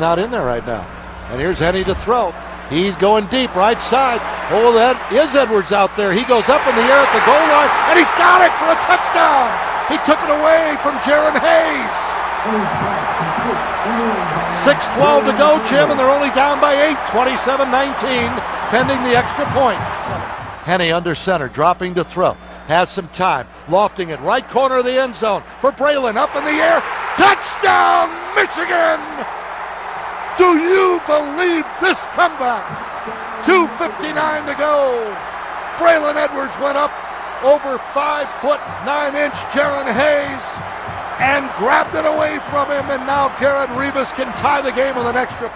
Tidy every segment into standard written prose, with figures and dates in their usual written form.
not in there right now. And here's Henny to throw. He's going deep, right side. Oh, that is Edwards out there. He goes up in the air at the goal line, and he's got it for a touchdown. He took it away from Jaron Hayes. 6:12 to go, Jim, and they're only down by 8, 27-19, pending the extra point. Henny under center, dropping to throw. Has some time, lofting it, right corner of the end zone for Braylon, up in the air. Touchdown, Michigan! Do you believe this comeback? 2:59 to go. Braylon Edwards went up over 5'9" Jaron Hayes and grabbed it away from him, and now Garrett Rivas can tie the game with an extra.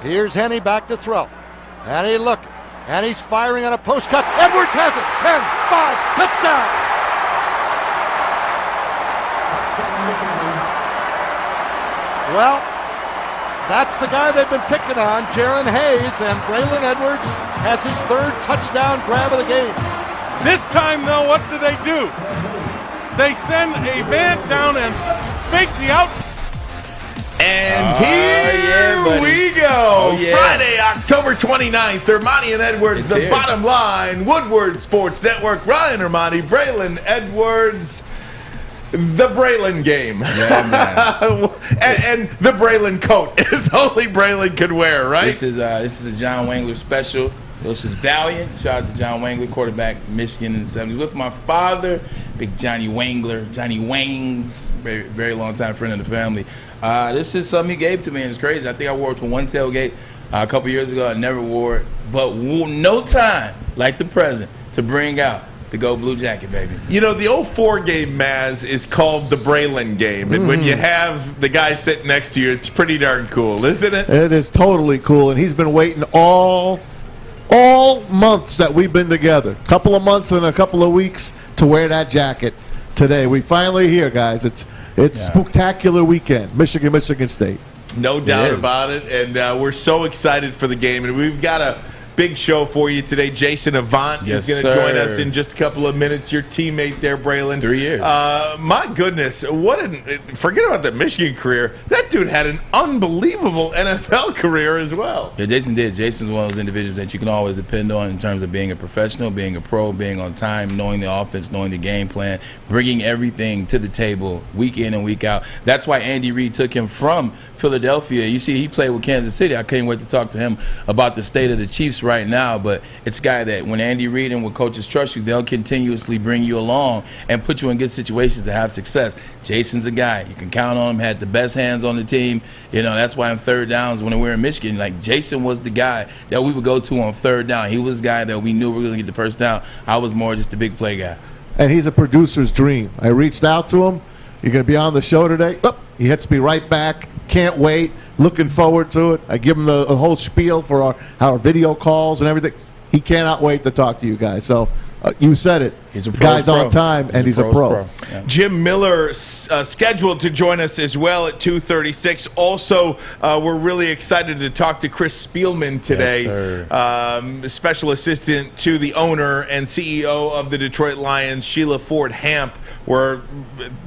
Here's Henny back to throw. And he look, and he's firing on a post cut. Edwards has it. 10, 5, touchdown. Well, that's the guy they've been picking on, Jaron Hayes, and Braylon Edwards has his third touchdown grab of the game. This time, though, what do? They send Avant down and fake the out. And here we go. Friday, October 29th, Ermanni and Edwards, It's the here. bottom line. Woodward Sports Network, Ryan Ermanni, Braylon Edwards. The Braylon game. Yeah, man. and the Braylon coat is only Braylon could wear, right? This is a John Wangler special. This is Valiant. Shout out to John Wangler, quarterback, Michigan in the 70s. With my father, big Johnny Wangler, Johnny Wangs, very, very long time friend of the family. This is something he gave to me, and it's crazy. I think I wore it to one tailgate a couple years ago. I never wore it, but no time like the present to bring out the Go Blue Jacket, baby. You know, the 04 game, Maz, is called the Braylon game. And when you have the guy sitting next to you, it's pretty darn cool, isn't it? It is totally cool, and he's been waiting all months that we've been together. A couple of months and a couple of weeks to wear that jacket today. We finally here, guys. It's spectacular weekend. Michigan State. No doubt about it. And we're so excited for the game. And we've got a big show for you today. Jason Avant is going to join us in just a couple of minutes. Your teammate there, Braylon. 3 years. My goodness. Forget about the Michigan career. That dude had an unbelievable NFL career as well. Yeah, Jason did. Jason's one of those individuals that you can always depend on in terms of being a professional, being a pro, being on time, knowing the offense, knowing the game plan, bringing everything to the table week in and week out. That's why Andy Reid took him from Philadelphia. You see, he played with Kansas City. I can't wait to talk to him about the state of the Chiefs right now, but it's a guy that when Andy Reid and when coaches trust you, they'll continuously bring you along and put you in good situations to have success. Jason's a guy. You can count on him, had the best hands on the team. You know, that's why on third downs when we were in Michigan, like Jason was the guy that we would go to on third down. He was the guy that we knew we were going to get the first down. I was more just a big play guy. And he's a producer's dream. I reached out to him. You're going to be on the show today? Oh, he hits me right back. Can't wait. Looking forward to it. I give him the whole spiel for our video calls and everything. He cannot wait to talk to you guys. So you said it. He's a guy's on time, and he's a pro. Yeah. Jim Miller scheduled to join us as well at 2:36. Also, we're really excited to talk to Chris Spielman today, special assistant to the owner and CEO of the Detroit Lions, Sheila Ford Hamp. We're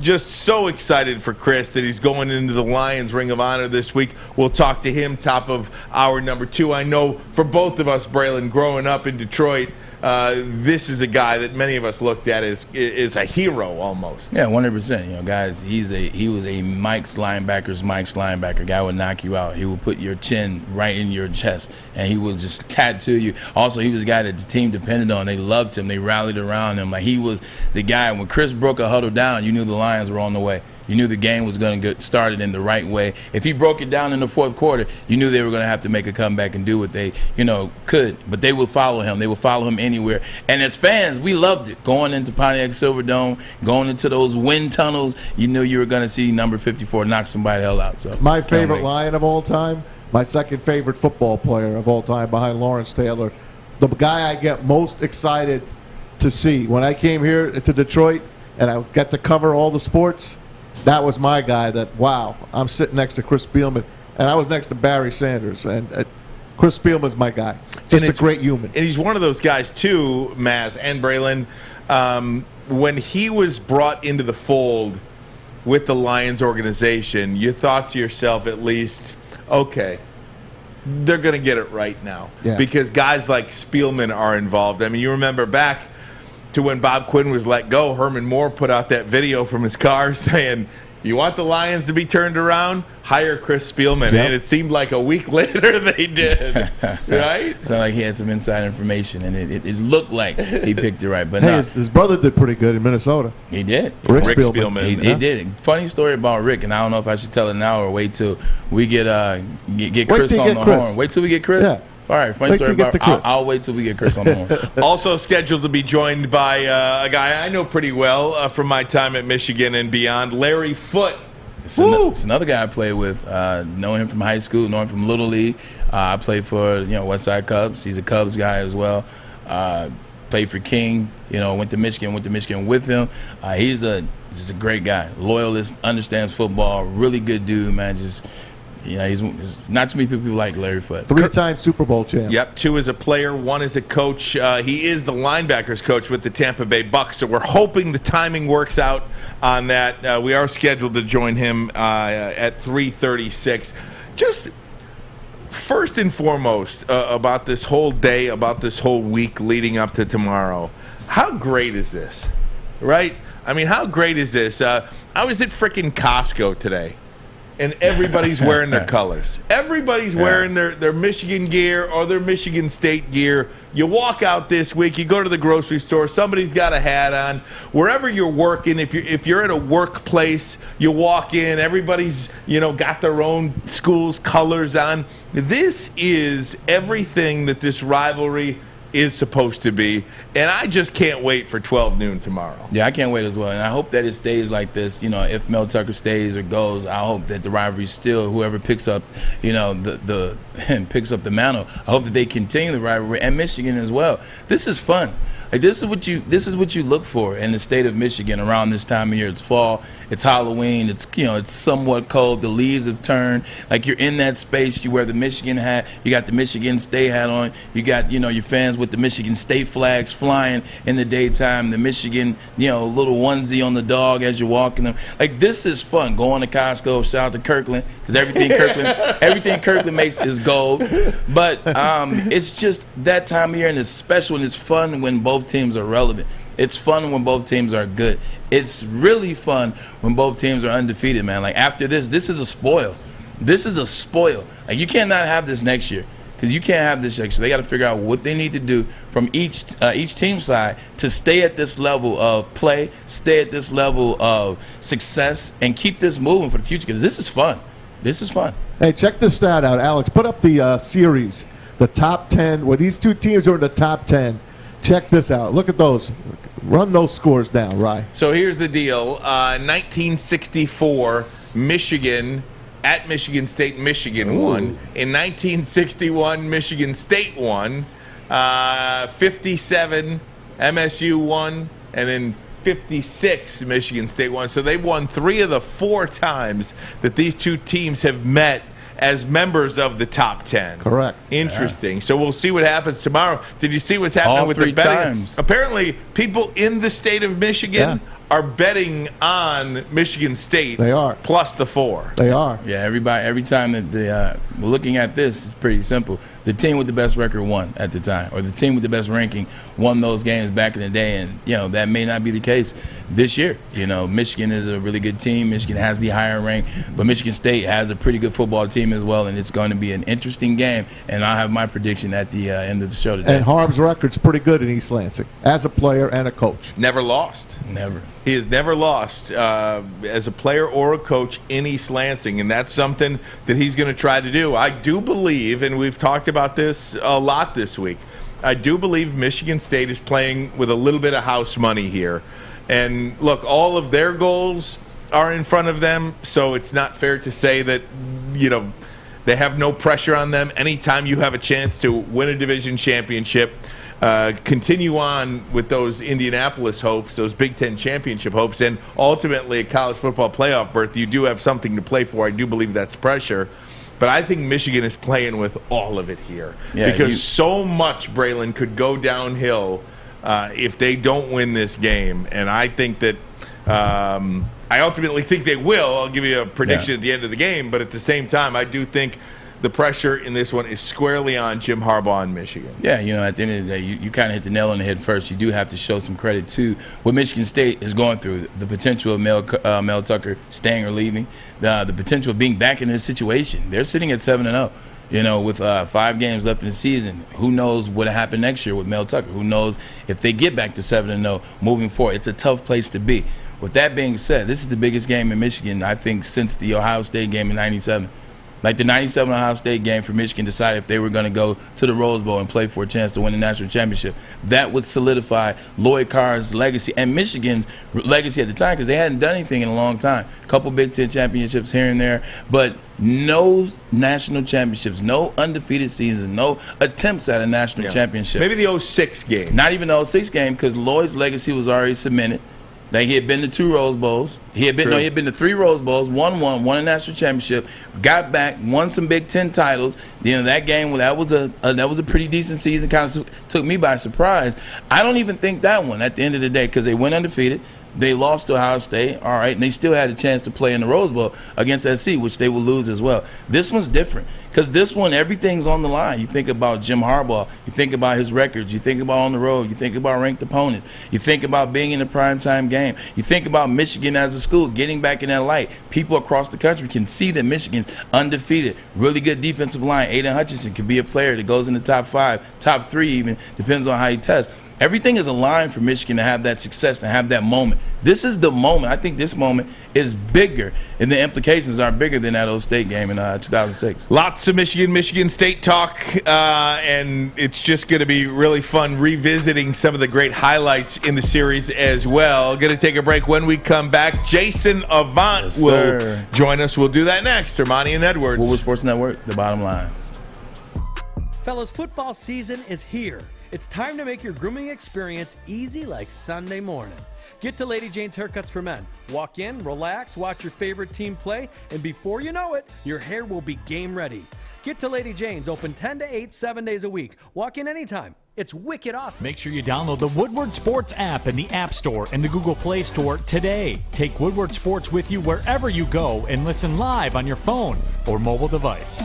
just so excited for Chris that he's going into the Lions Ring of Honor this week. We'll talk to him top of hour number 2. I know for both of us, Braylon, growing up in Detroit, this is a guy that many of us looked at as a hero almost. Yeah, 100%. You know, guys, he was a Mike's linebacker. Guy would knock you out. He would put your chin right in your chest, and he would just tattoo you. Also, he was a guy that the team depended on. They loved him. They rallied around him. Like, he was the guy. When Chris broke a huddle down, you knew the Lions were on the way. You knew the game was going to get started in the right way. If he broke it down in the fourth quarter, you knew they were going to have to make a comeback and do what they, could. But they would follow him. They would follow him anywhere. And as fans, we loved it. Going into Pontiac Silverdome, going into those wind tunnels, you knew you were going to see number 54 knock somebody the hell out. So my favorite Lion of all time, my second favorite football player of all time behind Lawrence Taylor, the guy I get most excited to see. When I came here to Detroit and I got to cover all the sports, that was my guy that, wow, I'm sitting next to Chris Spielman. And I was next to Barry Sanders. And Chris Spielman's my guy. Just a great human. And he's one of those guys, too, Maz and Braylon. When he was brought into the fold with the Lions organization, you thought to yourself, at least, okay, they're going to get it right now. Yeah. Because guys like Spielman are involved. I mean, you remember back to when Bob Quinn was let go, Herman Moore put out that video from his car saying, you want the Lions to be turned around? Hire Chris Spielman. Yep. And it seemed like a week later they did. Right? Sounded like he had some inside information, and it looked like he picked it right. But Hey, no, his brother did pretty good in Minnesota. he did. Rick Rick Spielman. Spielman. He did. Funny story about Rick, and I don't know if I should tell it now or wait till we get Chris till you on get the Chris. horn. Wait till we get Chris? Yeah. All right, funny Wait story till you get about to Chris. I'll wait till we get Chris on the horn. Also scheduled to be joined by a guy I know pretty well from my time at Michigan and beyond, Larry Foote. It's another guy I played with. Know him from high school, know him from Little League. I played for West Side Cubs. He's a Cubs guy as well. Played for King. Went to Michigan with him. He's just a great guy, loyalist, understands football, really good dude, man. Just he's not too many people like Larry Foote. 3-time Super Bowl champ. Yep, 2 as a player, 1 as a coach. He is the linebackers coach with the Tampa Bay Bucks, so we're hoping the timing works out on that. We are scheduled to join him at 3:36. Just first and foremost about this whole day, about this whole week leading up to tomorrow, how great is this, right? I mean, how great is this? I was at frickin' Costco today. And everybody's wearing their colors. Everybody's wearing their Michigan gear or their Michigan State gear. You walk out this week, you go to the grocery store, somebody's got a hat on. Wherever you're working, if you're at a workplace, you walk in, everybody's got their own school's colors on. This is everything that this rivalry is supposed to be, and I just can't wait for 12 noon tomorrow. Yeah, I can't wait as well, and I hope that it stays like this. If Mel Tucker stays or goes, I hope that the rivalry still, whoever picks up, the picks up the mantle. I hope that they continue the rivalry, and Michigan as well. This is fun. Like this is what you look for in the state of Michigan around this time of year. It's fall, it's Halloween, it's it's somewhat cold. The leaves have turned. Like you're in that space. You wear the Michigan hat. You got the Michigan State hat on. You got your fans with the Michigan State flags flying in the daytime. The Michigan little onesie on the dog as you're walking them. Like this is fun. Going to Costco. Shout out to Kirkland because everything Kirkland makes is gold. But it's just that time of year, and it's special and it's fun when both teams are relevant. It's fun when both teams are good. It's really fun when both teams are undefeated, man. Like after this is a spoil. This is a spoil. Like you cannot have this next year because you can't have this next year. They got to figure out what they need to do from each team side to stay at this level of play, stay at this level of success, and keep this moving for the future because this is fun. This is fun. Hey, check this stat out, Alex. Put up the series, the top 10, where these two teams are in the top 10. Check this out. Look at those. Run those scores down, Rye. So here's the deal. 1964, Michigan at Michigan State, Michigan won. In 1961, Michigan State won. 57, MSU won. And then 56, Michigan State won. So they won 3 of the 4 times that these two teams have met as members of the top 10. Correct. Interesting. So we'll see what happens tomorrow. Did you see what's happening All with 3 the betting? times. Apparently, people in the state of Michigan are betting on Michigan State. They are. Plus the 4. They are. Yeah, every time that we're looking at this, it's pretty simple. The team with the best record won at the time, or the team with the best ranking won those games back in the day, and that may not be the case this year. Michigan is a really good team. Michigan has the higher rank, but Michigan State has a pretty good football team as well, and it's going to be an interesting game. And I'll have my prediction at the end of the show today. And Harb's record's pretty good in East Lansing as a player and a coach. Never lost. Never. He has never lost as a player or a coach in East Lansing, and that's something that he's going to try to do. I do believe, and we've talked about this a lot this week, I do believe Michigan State is playing with a little bit of house money here. And look, all of their goals are in front of them, so it's not fair to say that, they have no pressure on them. Anytime you have a chance to win a division championship, continue on with those Indianapolis hopes, those Big Ten championship hopes, and ultimately a college football playoff berth, you do have something to play for. I do believe that's pressure. But I think Michigan is playing with all of it here. Because so much, Braylon, could go downhill if they don't win this game. And I think that I ultimately think they will. I'll give you a prediction at the end of the game. But at the same time, I do think the pressure in this one is squarely on Jim Harbaugh in Michigan. Yeah, at the end of the day, you kind of hit the nail on the head first. You do have to show some credit to what Michigan State is going through, the potential of Mel Tucker staying or leaving, the potential of being back in this situation. They're sitting at 7-0. With 5 games left in the season. Who knows what will happen next year with Mel Tucker? Who knows if they get back to 7-0 moving forward? It's a tough place to be. With that being said, this is the biggest game in Michigan, I think, since the Ohio State game in '97. Like the '97 Ohio State game for Michigan decided if they were going to go to the Rose Bowl and play for a chance to win the national championship. That would solidify Lloyd Carr's legacy and Michigan's legacy at the time, because they hadn't done anything in a long time. A couple Big Ten championships here and there, but no national championships, no undefeated season, no attempts at a national championship. Maybe the 06 game. Not even the 06 game, because Lloyd's legacy was already cemented. Like, he had been to 2 Rose Bowls. He had been to 3 Rose Bowls, won a national championship, got back, won some Big Ten titles. That game, that was a pretty decent season. Kind of took me by surprise. I don't even think that one at the end of the day, because they went undefeated. They lost to Ohio State, all right, and they still had a chance to play in the Rose Bowl against SC, which they will lose as well. This one's different, because this one, everything's on the line. You think about Jim Harbaugh, you think about his records, you think about on the road, you think about ranked opponents, you think about being in a primetime game, you think about Michigan as a school getting back in that light. People across the country can see that Michigan's undefeated, really good defensive line. Aiden Hutchinson could be a player that goes in the top 5, top 3 even, depends on how he tests. Everything is aligned for Michigan to have that success and have that moment. This is the moment. I think this moment is bigger, and the implications are bigger than that old State game in 2006. Lots of Michigan State talk, and it's just going to be really fun revisiting some of the great highlights in the series as well. Going to take a break. When we come back, Jason Avant will join us. We'll do that next. Ermanni and Edwards. Woodward Sports Network, The Bottom Line. Fellas, football season is here. It's time to make your grooming experience easy like Sunday morning. Get to Lady Jane's Haircuts for Men. Walk in, relax, watch your favorite team play, and before you know it, your hair will be game ready. Get to Lady Jane's, open 10 to 8, 7 days a week. Walk in anytime. It's wicked awesome. Make sure you download the Woodward Sports app in the App Store and the Google Play Store today. Take Woodward Sports with you wherever you go and listen live on your phone or mobile device.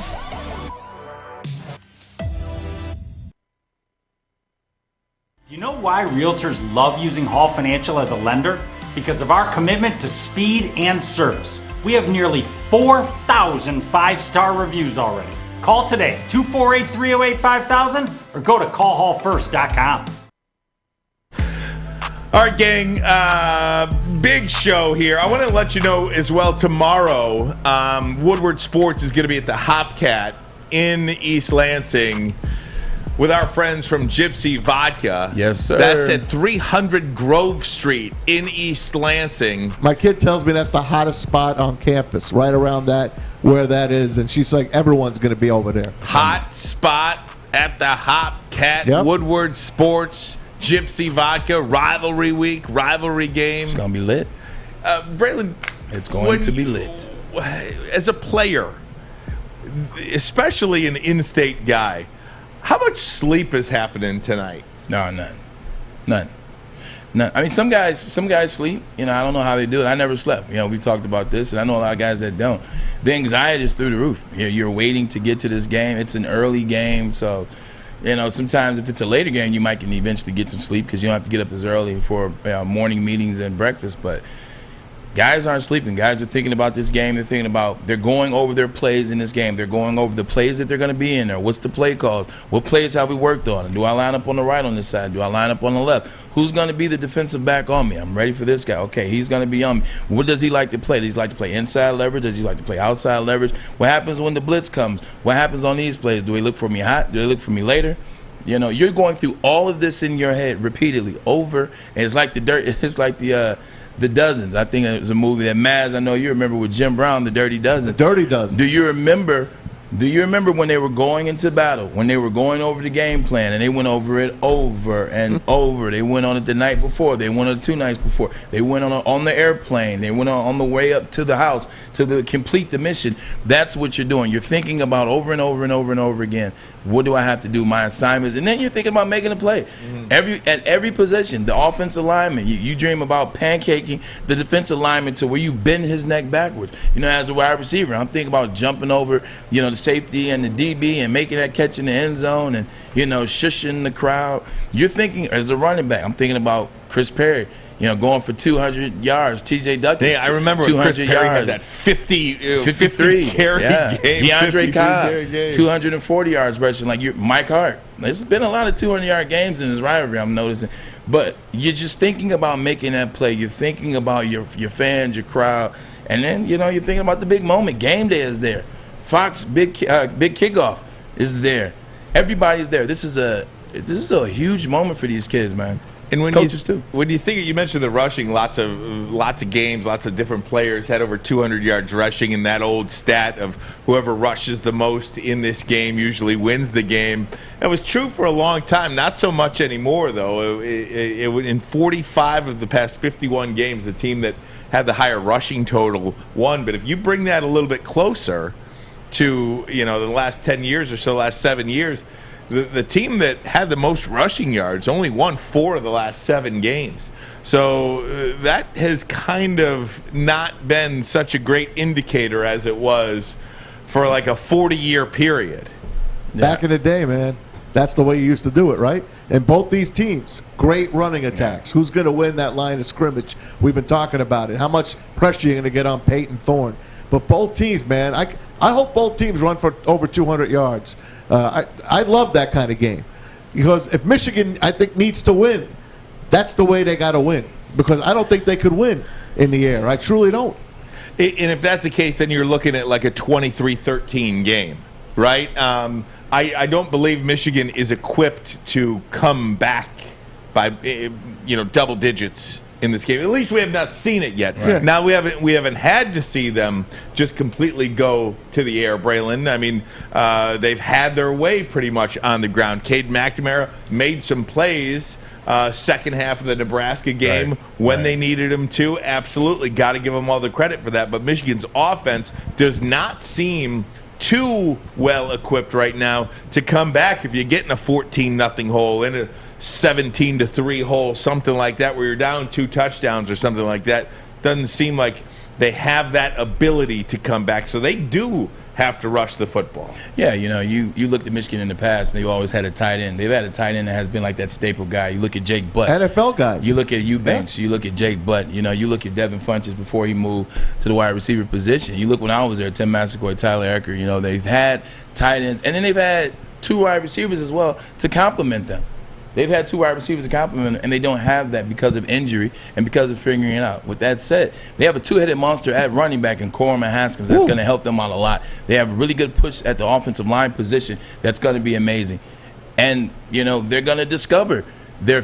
You know why realtors love using Hall Financial as a lender? Because of our commitment to speed and service. We have nearly 4,000 5-star reviews already. Call today, 248-308-5000, or go to callhallfirst.com. All right, gang, big show here. I want to let you know as well, tomorrow, Woodward Sports is going to be at the Hopcat in East Lansing with our friends from Gypsy Vodka. Yes, sir. That's at 300 Grove Street in East Lansing. My kid tells me that's the hottest spot on campus, right around that, where that is. And she's like, everyone's going to be over there. Hot spot at the Hopcat. Yep. Woodward Sports, Gypsy Vodka, Rivalry Week, Rivalry game. It's going to be lit. Braylon, it's going to be lit. As a player, especially an in-state guy, how much sleep is happening tonight? No, none. I mean, some guys sleep. I don't know how they do it. I never slept. We talked about this, and I know a lot of guys that don't. The anxiety is through the roof. You're waiting to get to this game. It's an early game, so sometimes if it's a later game, you might can eventually get some sleep because you don't have to get up as early for morning meetings and breakfast. But guys aren't sleeping. Guys are thinking about this game. They're going over their plays in this game. They're going over the plays that they're going to be in there. What's the play calls? What plays have we worked on? Do I line up on the right on this side? Do I line up on the left? Who's going to be the defensive back on me? I'm ready for this guy. Okay, he's going to be on me. What does he like to play? Does he like to play inside leverage? Does he like to play outside leverage? What happens when the blitz comes? What happens on these plays? Do they look for me hot? Do they look for me later? You're going through all of this in your head repeatedly over, and it's like the Dozens. I think it was a movie that Maz, I know you remember, with Jim Brown, The Dirty Dozen. The Dirty Dozen. Do you remember when they were going into battle, when they were going over the game plan, and they went over it over and over? They went on it the night before. They went on it 2 nights before. They went on the airplane. They went on the way up to the house to complete the mission. That's what you're doing. You're thinking about over and over and over and over again, what do I have to do, my assignments, and then you're thinking about making a play. At every position, the offensive lineman, you dream about pancaking the defensive lineman to where you bend his neck backwards. As a wide receiver, I'm thinking about jumping over, the safety and the DB and making that catch in the end zone and, shushing the crowd. You're thinking, as a running back, I'm thinking about Chris Perry, going for 200 yards. TJ Duckett, I remember when Chris Perry had that 53 carry game. DeAndre Cobb, 240 yards rushing. Like Mike Hart. There's been a lot of 200-yard games in this rivalry, I'm noticing. But you're just thinking about making that play. You're thinking about your fans, your crowd. And then, you're thinking about the big moment. Game day is there. Fox big kickoff is there. Everybody's there. This is a huge moment for these kids, man. And when coaches too. When you think, you mentioned the rushing, lots of games, lots of different players had over 200 yards rushing, and that old stat of whoever rushes the most in this game usually wins the game. That was true for a long time. Not so much anymore, though. In 45 of the past 51 games, the team that had the higher rushing total won. But if you bring that a little bit closer to the last 10 years or so, last 7 years, the team that had the most rushing yards only won 4 of the last 7 games. So that has kind of not been such a great indicator as it was for like a 40-year period. Back in the day, man, that's the way you used to do it, right? And both these teams, great running attacks. Who's going to win that line of scrimmage? We've been talking about it. How much pressure you're going to get on Peyton Thorne. But both teams, man, I hope both teams run for over 200 yards. I love that kind of game because if Michigan, I think, needs to win, that's the way they got to win because I don't think they could win in the air. I truly don't. And if that's the case, then you're looking at like a 23-13 game, right? I don't believe Michigan is equipped to come back by double digits in this game. At least we have not seen it yet. Right. Now we haven't had to see them just completely go to the air, Braylon. I mean, they've had their way pretty much on the ground. Cade McNamara made some plays second half of the Nebraska game when they needed him to. Absolutely, got to give them all the credit for that. But Michigan's offense does not seem too well equipped right now to come back if you get in a 14-0 hole, in a 17-3 hole, something like that, where you're down 2 touchdowns or something like that. Doesn't seem like they have that ability to come back, so they do have to rush the football. Yeah, you looked at Michigan in the past, and they've always had a tight end. They've had a tight end that has been like that staple guy. You look at Jake Butt. NFL guys. You look at Eubanks. Yeah. You look at Jake Butt. You look at Devin Funchess before he moved to the wide receiver position. You look when I was there, Tim Massaquoi, Tyler Ecker. They've had tight ends, and then they've had 2 wide receivers as well to complement them. They've had 2 wide receivers to complement, and they don't have that because of injury and because of figuring it out. With that said, they have a 2-headed monster at running back in Corum and Haskins that's going to help them out a lot. They have a really good push at the offensive line position that's going to be amazing. And, they're going to discover their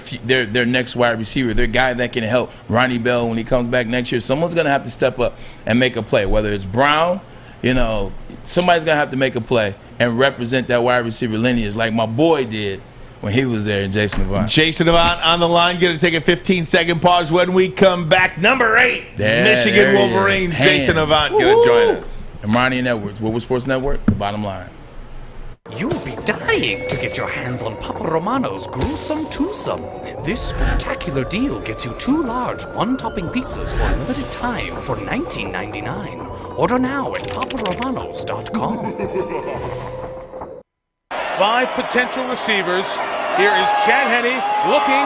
next wide receiver, their guy that can help Ronnie Bell when he comes back next year. Someone's going to have to step up and make a play, whether it's Brown, somebody's going to have to make a play and represent that wide receiver lineage like my boy did when he was there, Jason Avant. Jason Avant on the line. Going to take a 15-second pause. When we come back, number 8, Michigan Wolverines. Jason Avant going to join us. Ermanni and Edwards, Woodward Sports Network, the bottom line. You'll be dying to get your hands on Papa Romano's gruesome twosome. This spectacular deal gets you 2 large one-topping pizzas for a limited time for $19.99. Order now at paparomanos.com. 5 potential receivers. Here is Chad Henne looking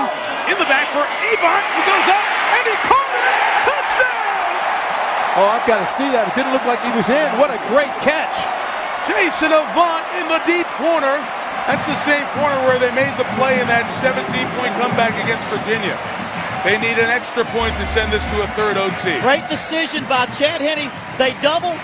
in the back for Avant. He goes up and he caught it. Touchdown! Oh, I've got to see that. It didn't look like he was in. What a great catch. Jason Avant in the deep corner. That's the same corner where they made the play in that 17-point comeback against Virginia. They need an extra point to send this to a 3rd OT. Great decision by Chad Henne. They double.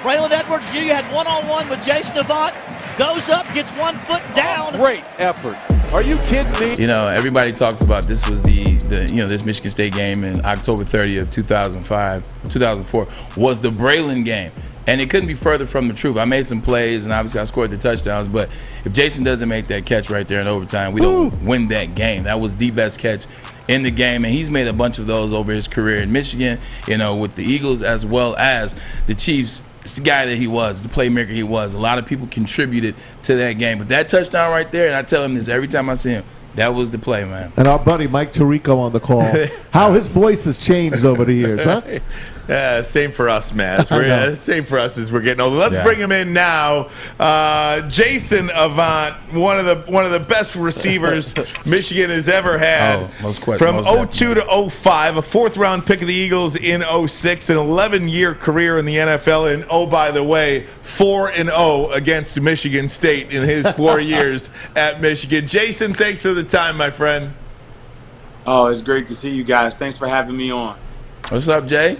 Braylon Edwards, you had one-on-one with Jason Avant. Goes up, gets 1 foot down. Great effort. Are you kidding me? Everybody talks about this was this Michigan State game in October 30th, 2004 was the Braylon game. And it couldn't be further from the truth. I made some plays, and obviously I scored the touchdowns. But if Jason doesn't make that catch right there in overtime, we don't win that game. That was the best catch in the game, and he's made a bunch of those over his career in Michigan, with the Eagles as well as the Chiefs. It's the guy that he was, the playmaker he was. A lot of people contributed to that game. But that touchdown right there, and I tell him this every time I see him, That was the play, man. And our buddy Mike Tirico on the call. How his voice has changed over the years, huh? Yeah, same for us, man. Same for us as we're getting older. Let's bring him in now. Jason Avant, one of the best receivers Michigan has ever had. From 02 to 05, a 4th-round pick of the Eagles in 06, an 11-year career in the NFL, and oh, by the way, 4-0 against Michigan State in his 4 years at Michigan. Jason, thanks for the time, my friend. Oh, it's great to see you guys. Thanks for having me on. What's up, Jay?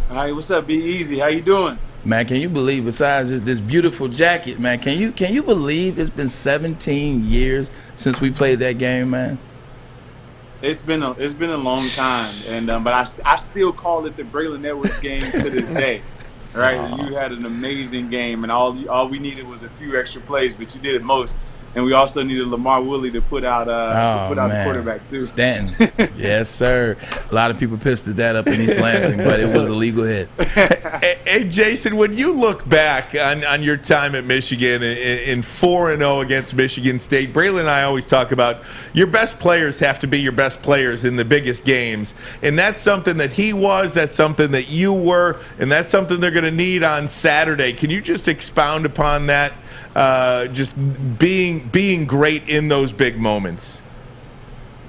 Hi, what's up? Be easy. How you doing? Man, can you believe, besides this beautiful jacket, man, can you believe it's been 17 years since we played that game, man? It's been a long time, and but I still call it the Braylon Edwards game to this day. Right? You had an amazing game, and all we needed was a few extra plays, but you did it most. And we also needed Lamar Willie to put out the quarterback too. Stanton, yes sir. A lot of people pissed at that up in East Lansing, but it was a legal hit. Hey Jason, when you look back on your time at Michigan in 4-0 against Michigan State, Braylon and I always talk about your best players have to be your best players in the biggest games, and that's something that he was. That's something that you were, and that's something they're going to need on Saturday. Can you just expound upon that? Just being great in those big moments.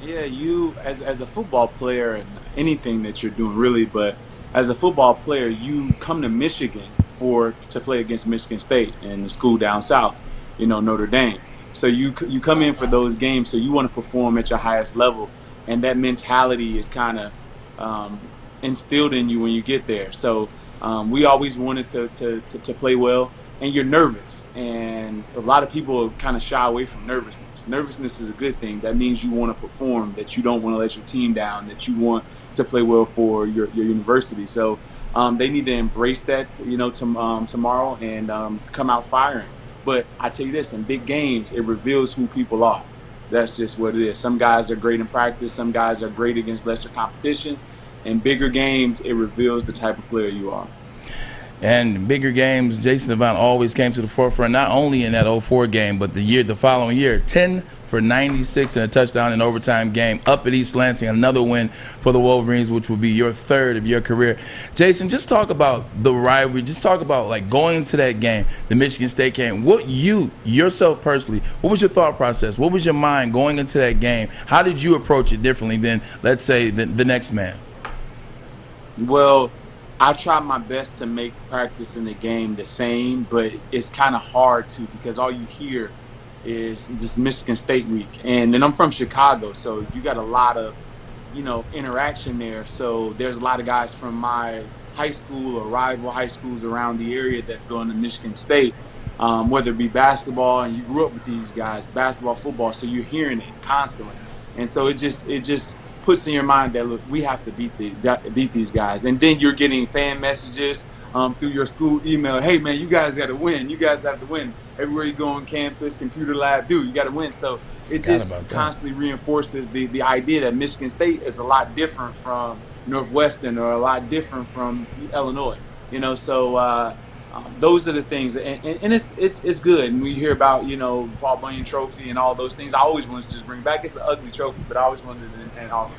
Yeah, you as a football player and anything that you're doing really, but as a football player, you come to Michigan to play against Michigan State and the school down south, Notre Dame. So you come in for those games, so you want to perform at your highest level, and that mentality is kind of instilled in you when you get there. So we always wanted to play well. And you're nervous, and a lot of people kind of shy away from nervousness. Nervousness is a good thing. That means you want to perform, that you don't want to let your team down, that you want to play well for your university. So they need to embrace that, tomorrow and come out firing. But I tell you this, in big games, it reveals who people are. That's just what it is. Some guys are great in practice. Some guys are great against lesser competition. In bigger games, it reveals the type of player you are. And bigger games, Jason Avant always came to the forefront, not only in that 04 game, but the following year, 10 for 96 and a touchdown in overtime game up at East Lansing, another win for the Wolverines, which will be your 3rd of your career. Jason, just talk about the rivalry. Just talk about, like, going to that game, the Michigan State game. What yourself personally, what was your thought process? What was your mind going into that game? How did you approach it differently than, let's say, the next man? Well, I try my best to make practice in the game the same, but it's kind of hard to, because all you hear is this Michigan State week. And then I'm from Chicago, so you got a lot of, interaction there. So there's a lot of guys from my high school or rival high schools around the area that's going to Michigan State, whether it be basketball, and you grew up with these guys, basketball, football, so you're hearing it constantly. And so it just puts in your mind that, look, we have to beat these guys. And then you're getting fan messages through your school email. Hey, man, you guys got to win. You guys have to win. Everywhere you go on campus, computer lab, dude, you got to win. So it just constantly reinforces the idea that Michigan State is a lot different from Northwestern or a lot different from Illinois. So those are the things, and it's good. And we hear about Paul Bunyan Trophy and all those things. I always wanted to just bring back. It's an ugly trophy, but I always wanted to end off.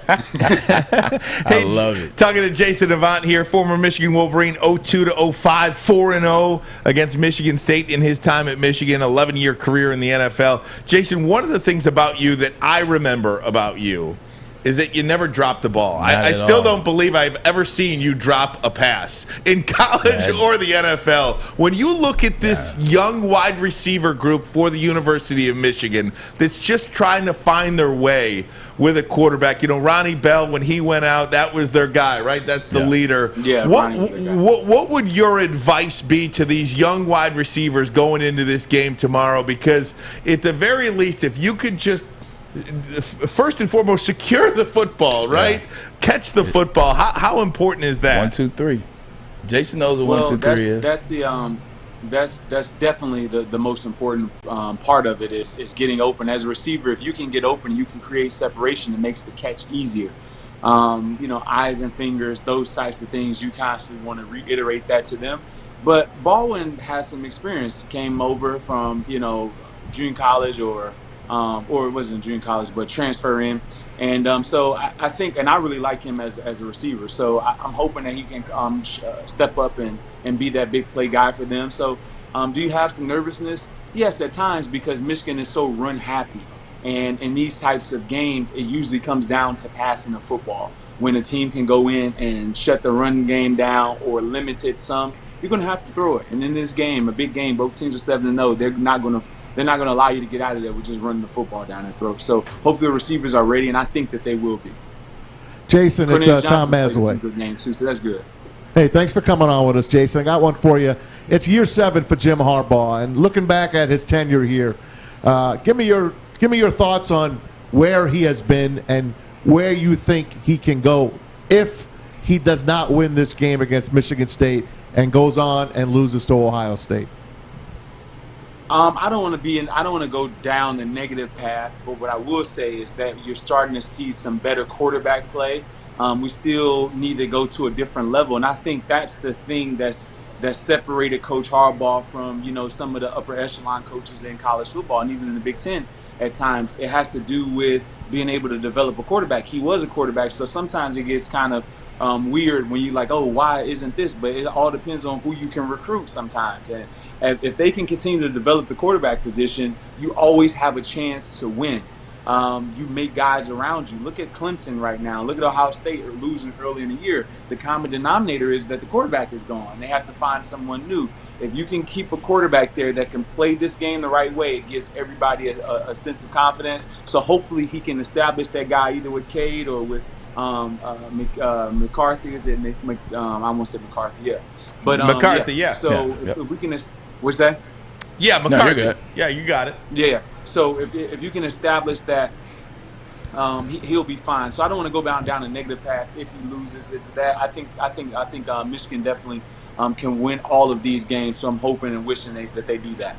I love it. Talking to Jason Avant here, former Michigan Wolverine, 02 to 05, 4-0 against Michigan State in his time at Michigan, 11-year career in the NFL. Jason, one of the things about you that I remember about you is that you never dropped the ball. I still don't believe I've ever seen you drop a pass in college or the NFL. When you look at this young wide receiver group for the University of Michigan that's just trying to find their way with a quarterback, Ronnie Bell, when he went out, that was their guy, right? That's the leader. Yeah, what would your advice be to these young wide receivers going into this game tomorrow? Because at the very least, if you could just first and foremost secure the football, right? Catch the football. How important is that? 1, 2, 3. Jason knows what 1, 2, 3 is. That's definitely the most important part of it is getting open. As a receiver, if you can get open, you can create separation. It makes the catch easier. Eyes and fingers, those types of things. You constantly want to reiterate that to them. But Baldwin has some experience. Came over from junior college or or it wasn't junior college, but transfer in. And so I think, and I really like him as a receiver. So I'm hoping that he can step up and be that big play guy for them. So do you have some nervousness? Yes, at times, because Michigan is so run happy. And in these types of games, it usually comes down to passing the football. When a team can go in and shut the run game down or limit it some, you're going to have to throw it. And in this game, a big game, both teams are 7-0. They're not going to allow you to get out of there with just running the football down their throat. So hopefully the receivers are ready, and I think that they will be. Jason, it's Tom Mazawey. Good game too, so that's good. Hey, thanks for coming on with us, Jason. I got one for you. It's year 7 for Jim Harbaugh, and looking back at his tenure here, give me your thoughts on where he has been and where you think he can go if he does not win this game against Michigan State and goes on and loses to Ohio State. I don't want to go down the negative path, but what I will say is that you're starting to see some better quarterback play. We still need to go to a different level, and I think that's the thing that separated Coach Harbaugh from some of the upper echelon coaches in college football and even in the Big Ten. At times, it has to do with being able to develop a quarterback. He was a quarterback, so sometimes it gets kind of weird when you're like, oh, why isn't this? But it all depends on who you can recruit sometimes. And if they can continue to develop the quarterback position, you always have a chance to win. You make guys around you. Look at Clemson right now. Look at Ohio State are losing early in the year. The common denominator is that the quarterback is gone. They have to find someone new. If you can keep a quarterback there that can play this game the right way, it gives everybody a sense of confidence. So hopefully he can establish that guy either with Cade or with McCarthy. Is it I almost said McCarthy, yeah. But McCarthy, yeah. So yeah. If we can, what's that? Yeah, McCarthy. No, yeah, you got it. Yeah. So if you can establish that, he'll be fine. So I don't want to go down a negative path if he loses. If that, I think Michigan definitely can win all of these games. So I'm hoping and wishing that they do that.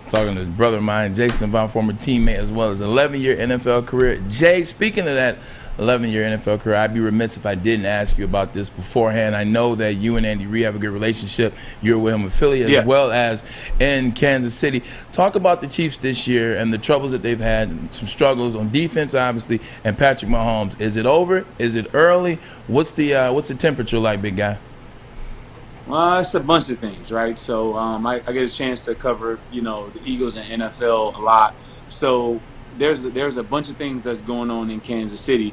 Talking to a brother of mine, Jason Avant, former teammate as well as 11-year NFL career. Jay, speaking of that 11-year NFL career, I'd be remiss if I didn't ask you about this beforehand. I know that you and Andy Reid have a good relationship. You're with him in Philly as well as in Kansas City. Talk about the Chiefs this year and the troubles that they've had, some struggles on defense, obviously, and Patrick Mahomes. Is it over? Is it early? What's the temperature like, big guy? Well, it's a bunch of things, right? So I get a chance to cover, the Eagles and NFL a lot. So there's a bunch of things that's going on in Kansas City.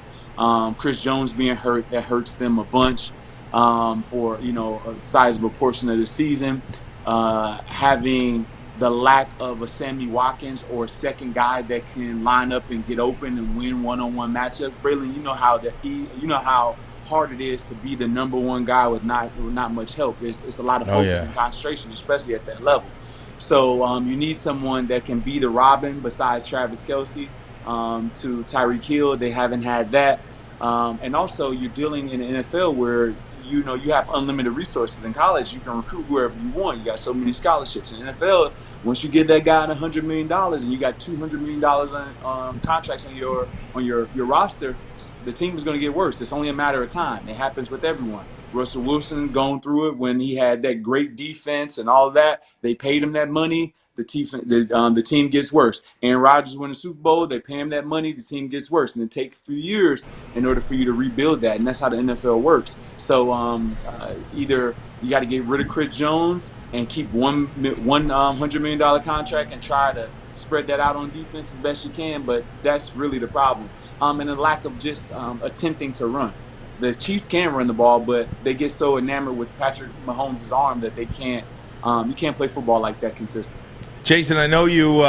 Chris Jones being hurt, that hurts them a bunch for, a sizable portion of the season. Having the lack of a Sammy Watkins or a second guy that can line up and get open and win one-on-one matchups. Braylon, you know how hard it is to be the number one guy with not much help. It's a lot of focus and concentration, especially at that level. So you need someone that can be the Robin besides Travis Kelce to Tyreek Hill. They haven't had that. And also you're dealing in the NFL where you have unlimited resources. In college, you can recruit whoever you want. You got so many scholarships. In NFL, once you get that guy $100 million and you got $200 million on contracts on your roster, the team is going to get worse. It's only a matter of time. It happens with everyone. Russell Wilson going through it when he had that great defense and all that. They paid him that money. The team gets worse. Aaron Rodgers win the Super Bowl. They pay him that money. The team gets worse, and it takes a few years in order for you to rebuild that. And that's how the NFL works. So either you got to get rid of Chris Jones and keep one $100 million contract and try to spread that out on defense as best you can. But that's really the problem. And the lack of just attempting to run. The Chiefs can run the ball, but they get so enamored with Patrick Mahomes' arm that they can't. You can't play football like that consistently. Jason, I know you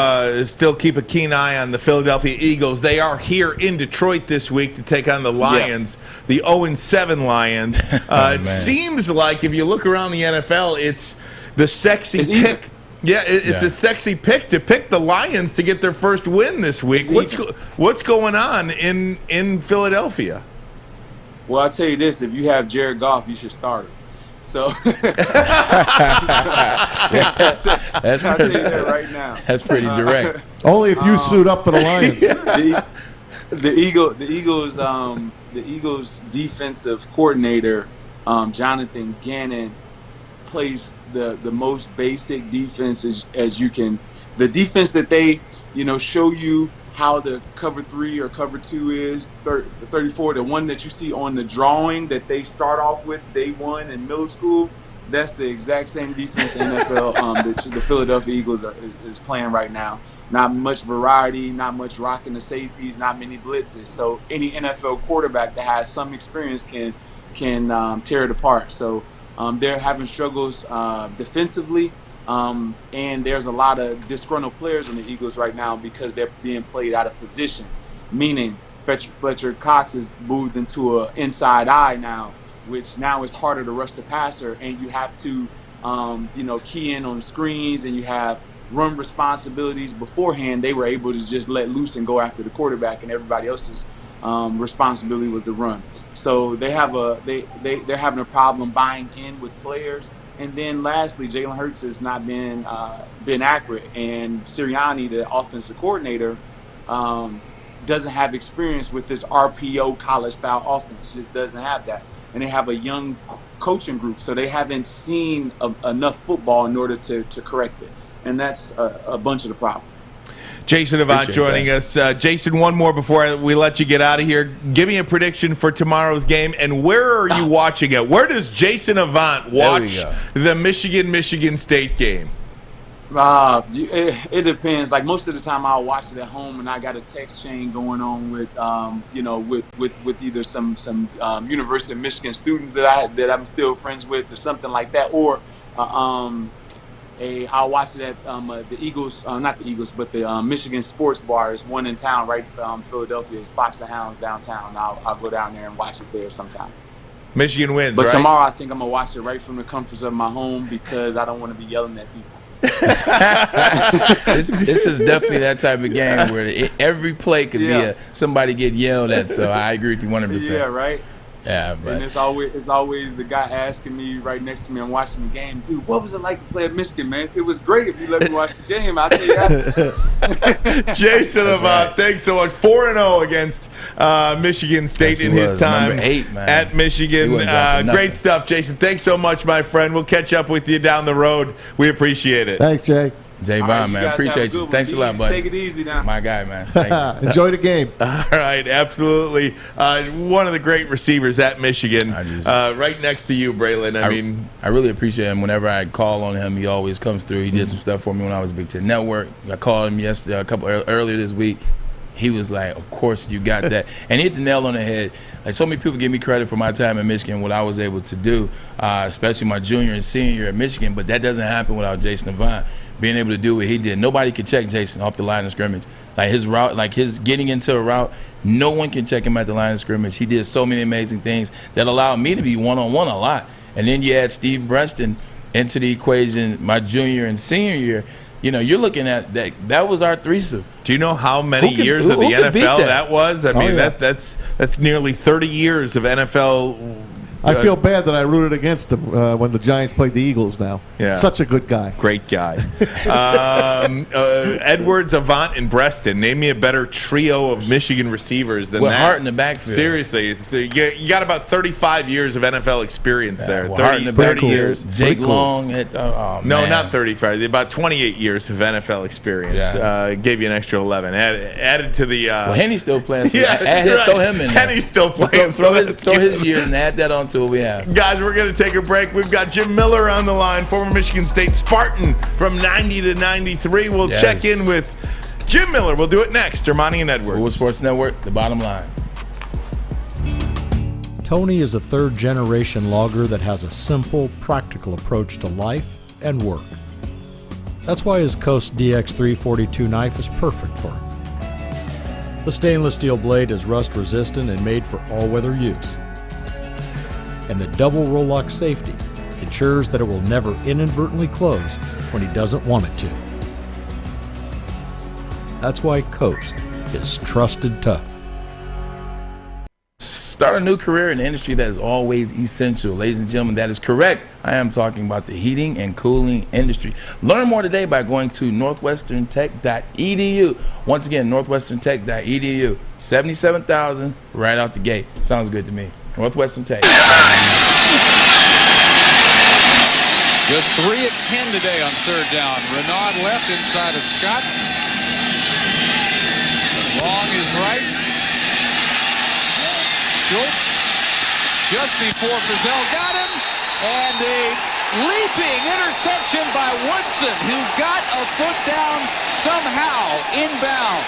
still keep a keen eye on the Philadelphia Eagles. They are here in Detroit this week to take on the Lions, the 0-7 Lions. It seems like if you look around the NFL, it's the sexy pick. Even. Yeah, it's a sexy pick to pick the Lions to get their first win this week. What's going on in Philadelphia? Well, I'll tell you this. If you have Jared Goff, you should start him. So that's I'll tell you that right now. That's pretty direct. Only if you suit up for the Lions. The Eagles defensive coordinator, Jonathan Gannon, plays the most basic defense as you can. The defense that they show you how the cover 3 or cover 2 is, 34, the one that you see on the drawing that they start off with day one in middle school, that's the exact same defense the NFL, the Philadelphia Eagles is playing right now. Not much variety, not much rocking the safeties, not many blitzes. So any NFL quarterback that has some experience can tear it apart. So they're having struggles defensively. And there's a lot of disgruntled players on the Eagles right now because they're being played out of position, meaning Fletcher Cox is moved into an inside eye now, which now is harder to rush the passer, and you have to, key in on screens, and you have run responsibilities beforehand. They were able to just let loose and go after the quarterback, and everybody else's responsibility was the run. So they have they're having a problem buying in with players. And then lastly, Jalen Hurts has not been accurate, and Sirianni, the offensive coordinator, doesn't have experience with this RPO college-style offense. Just doesn't have that. And they have a young coaching group, so they haven't seen enough football in order to correct it. And that's a bunch of the problem. Jason Avant joining us. Jason, one more before we let you get out of here. Give me a prediction for tomorrow's game, and where are you watching it? Where does Jason Avant watch the Michigan State game? It depends. Like most of the time, I'll watch it at home, and I got a text chain going on with either some University of Michigan students that I'm still friends with, or something like that, or I'll watch it at the Eagles, not the Eagles, but the Michigan Sports Bar is one in town, right from Philadelphia. It's Fox and Hounds downtown. I'll go down there and watch it there sometime. Michigan wins, but right? Tomorrow I think I'm going to watch it right from the comforts of my home because I don't want to be yelling at people. This is definitely that type of game where every play could be somebody get yelled at, so I agree with you 100%. Yeah, right? Yeah, but and it's always the guy asking me right next to me and watching the game, dude, what was it like to play at Michigan, man? It was great if you let me watch the game. I'll tell you that. Jason Avant, thanks so much. 4-0 against Michigan State in his time Number 8, man. at Michigan. Great stuff, Jason. Thanks so much, my friend. We'll catch up with you down the road. We appreciate it. Thanks, Jay. Javon, man, appreciate you. Thanks a lot, buddy. Take it easy now. My guy, man. Thank you. Enjoy the game. All right, absolutely. One of the great receivers at Michigan, right next to you, Braylon. I really appreciate him. Whenever I call on him, he always comes through. He did some stuff for me when I was Big Ten Network. I called him yesterday, earlier this week. He was like, of course you got that. And he hit the nail on the head. Like, so many people give me credit for my time in Michigan, what I was able to do, especially my junior and senior year at Michigan. But that doesn't happen without Jason Avant being able to do what he did. Nobody could check Jason off the line of scrimmage. Like his route, like his getting into a route, no one can check him at the line of scrimmage. He did so many amazing things that allowed me to be one-on-one a lot. And then you add Steve Breston into the equation my junior and senior year. You know, you're looking at that. That was our threesome. Do you know how many years of the NFL that was? I mean, that's nearly 30 years of NFL. I feel bad that I rooted against him when the Giants played the Eagles now. Yeah. Such a good guy. Great guy. Edwards, Avant, and Breston. Name me a better trio of Michigan receivers than with that. Hart in the backfield. Seriously. You got about 35 years of NFL experience there. 30 years. Jake Long. No, not 35. About 28 years of NFL experience. Yeah. Gave you an extra 11. Added to the... well, Henny's still playing. So right. Throw him in there. Henny's still playing. Throw his years and add that on to what we have. Guys, we're going to take a break. We've got Jim Miller on the line, former Michigan State Spartan from 90 to 93. We'll check in with Jim Miller. We'll do it next. Ermanni and Edwards. Woodward Sports Network, the bottom line. Tony is a third-generation logger that has a simple, practical approach to life and work. That's why his Coast DX342 knife is perfect for him. The stainless steel blade is rust-resistant and made for all-weather use. And the double roll-lock safety ensures that it will never inadvertently close when he doesn't want it to. That's why Coast is trusted tough. Start a new career in an industry that is always essential. Ladies and gentlemen, that is correct. I am talking about the heating and cooling industry. Learn more today by going to northwesterntech.edu. Once again, northwesterntech.edu. $77,000 right out the gate. Sounds good to me. Northwestern Tech. Just 3 of 10 today on third down. Renaud left inside of Scott. right. Schultz just before Frizzell got him, and a leaping interception by Woodson, who got a foot down somehow inbounds.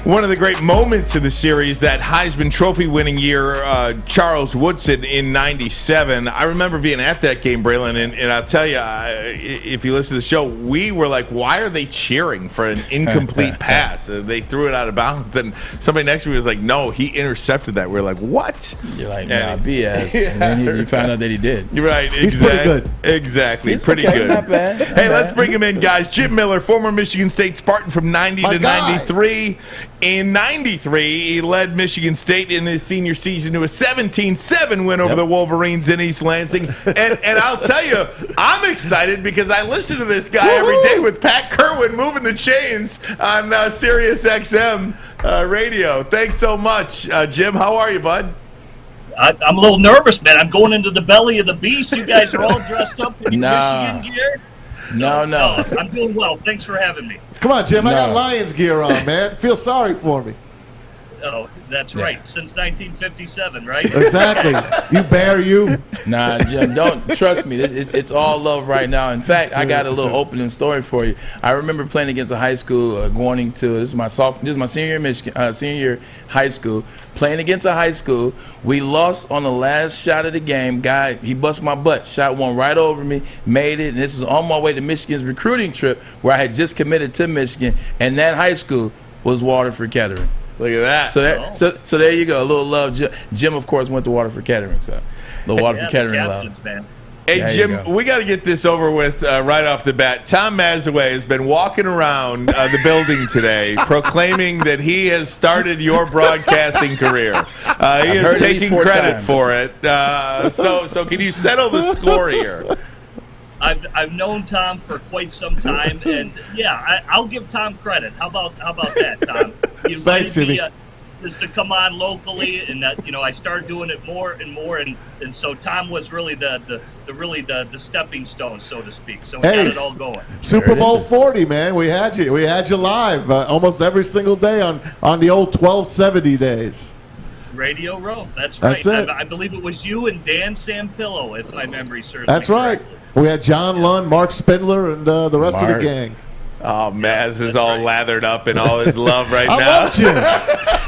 One of the great moments of the series, that Heisman Trophy winning year, Charles Woodson in '97. I remember being at that game, Braylon, and I'll tell you, if you listen to the show, we were like, why are they cheering for an incomplete pass? They threw it out of bounds, and somebody next to me was like, no, he intercepted that. We were like, what? You're like, nah, BS. And then you found out that he did. You're right. He's pretty good. Exactly. He's pretty okay, good. not bad. Not Hey, let's bad. bring him in, guys. Jim Miller, former Michigan State Spartan from 90 to 93. In 93, he led Michigan State in his senior season to a 17-7 win over the Wolverines in East Lansing. And I'll tell you, I'm excited because I listen to this guy every day with Pat Kerwin moving the chains on Sirius XM radio. Thanks so much, Jim. How are you, bud? I'm a little nervous, man. I'm going into the belly of the beast. You guys are all dressed up in Michigan gear. No. I'm doing well. Thanks for having me. Come on, Jim. I got Lions gear on, man. Feel sorry for me. Oh, that's right. Since 1957, right? Exactly. You bear you. Nah, Jim, don't trust me. It's all love right now. In fact, I got a little opening story for you. I remember playing against a high school, this is my senior year in Michigan, senior year high school. Playing against a high school, we lost on the last shot of the game. Guy, he busted my butt, shot one right over me, made it, and this was on my way to Michigan's recruiting trip where I had just committed to Michigan, and that high school was Waterford Kettering. Look at that. So there you go. A little love. Jim, of course, went to Waterford Kettering. So the Waterford Kettering love. Man. Hey, Jim, we got to get this over with right off the bat. Tom Mazawey has been walking around the building today proclaiming that he has started your broadcasting career. He is taking credit for it. So can you settle the score here? I've known Tom for quite some time, and I'll give Tom credit. How about that, Tom? You Thanks, Jimmy. Just to come on locally, and I started doing it more and more, and so Tom was really the stepping stone, so to speak. So we got it all going. Super Bowl 40, man. We had you live almost every single day on the old 1270 days. Radio Row. That's right. That's it. I believe it was you and Dan Sampillo, if my memory serves That's me right. correctly. We had John Lund, Mark Spindler, and the rest of the gang. Oh, Maz is all lathered up in all his love right I now. love Jim.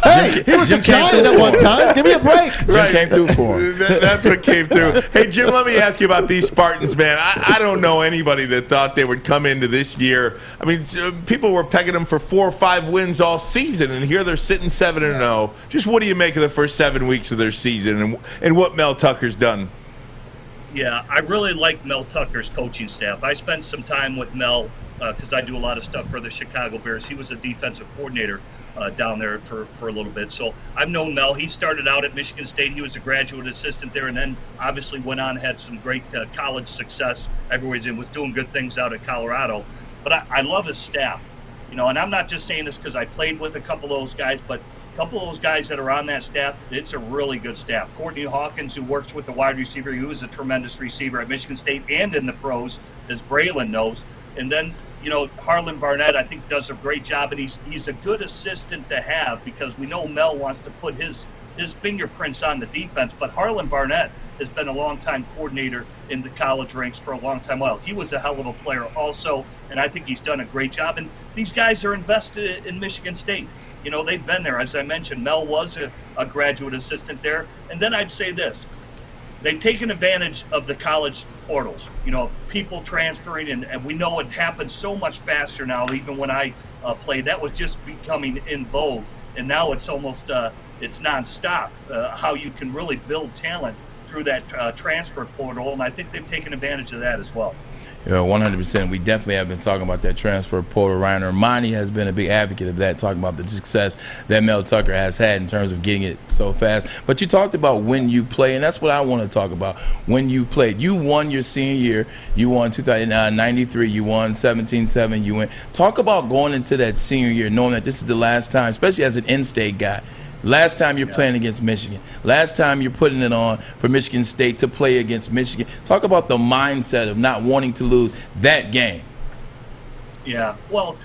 Hey, he was a giant at one time. Give me a break. Jim came through for him. That's what came through. Hey, Jim, let me ask you about these Spartans, man. I don't know anybody that thought they would come into this year. I mean, people were pegging them for 4 or 5 wins all season, and here they're sitting 7-0. Just what do you make of the first 7 weeks of their season and what Mel Tucker's done? Yeah, I really like Mel Tucker's coaching staff. I spent some time with Mel because I do a lot of stuff for the Chicago Bears. He was a defensive coordinator down there for a little bit. So I've known Mel. He started out at Michigan State. He was a graduate assistant there, and then obviously went on, had some great college success everywhere he's in, was doing good things out at Colorado. But I love his staff, and I'm not just saying this because I played with a couple of those guys, but a couple of those guys that are on that staff, it's a really good staff. Courtney Hawkins, who works with the wide receiver, who is a tremendous receiver at Michigan State and in the pros, as Braylon knows. And then, Harlan Barnett, I think, does a great job, and he's a good assistant to have because we know Mel wants to put his fingerprints on the defense. But Harlan Barnett has been a long-time coordinator in the college ranks for a long time. Well, he was a hell of a player also, and I think he's done a great job. And these guys are invested in Michigan State. They've been there. As I mentioned, Mel was a graduate assistant there. And then I'd say this. They've taken advantage of the college portals, of people transferring, and we know it happens so much faster now. Even when I played, that was just becoming in vogue, and now it's almost it's nonstop. How you can really build talent through that transfer portal, and I think they've taken advantage of that as well. Yeah, 100%. We definitely have been talking about that transfer portal. Ryan Ermanni has been a big advocate of that, talking about the success that Mel Tucker has had in terms of getting it so fast. But you talked about when you play, and that's what I want to talk about. When you played, you won your senior year. You won 1993. You won 17-7. You went. Talk about going into that senior year, knowing that this is the last time, especially as an in-state guy. Last time you're playing against Michigan. Last time you're putting it on for Michigan State to play against Michigan. Talk about the mindset of not wanting to lose that game. Yeah, well,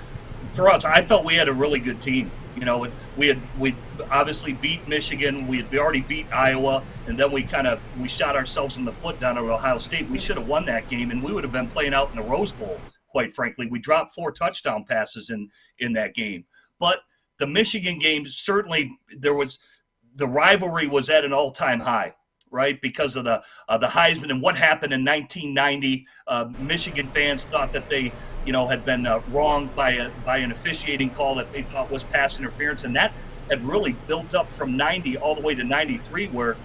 for us, I felt we had a really good team. You know, we obviously beat Michigan. We already beat Iowa, and then we shot ourselves in the foot down at Ohio State. We should have won that game, and we would have been playing out in the Rose Bowl, quite frankly. We dropped 4 touchdown passes in that game. But the Michigan game, certainly the rivalry was at an all-time high, right? Because of the Heisman and what happened in 1990. Michigan fans thought that they, had been wronged by an officiating call that they thought was pass interference, and that had really built up from 90 all the way to 93, where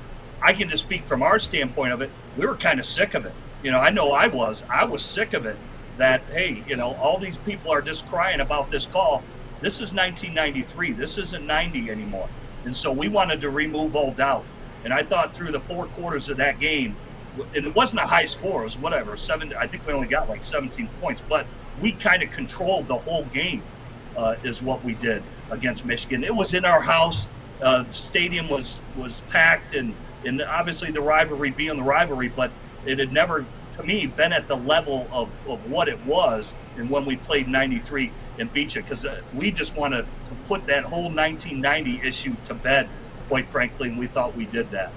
I can just speak from our standpoint of it. We were kind of sick of it. I know I was sick of it, that, hey, all these people are just crying about this call. This is 1993. This isn't 90 anymore. And so we wanted to remove all doubt. And I thought through the 4 quarters of that game, and it wasn't a high score, it was whatever, 7. I think we only got like 17 points, but we kind of controlled the whole game, is what we did against Michigan. It was in our house. The stadium was packed, and obviously the rivalry being the rivalry, but it had never, to me, been at the level of what it was and when we played 93 and beat you, because we just wanted to put that whole 1990 issue to bed, quite frankly, and we thought we did that.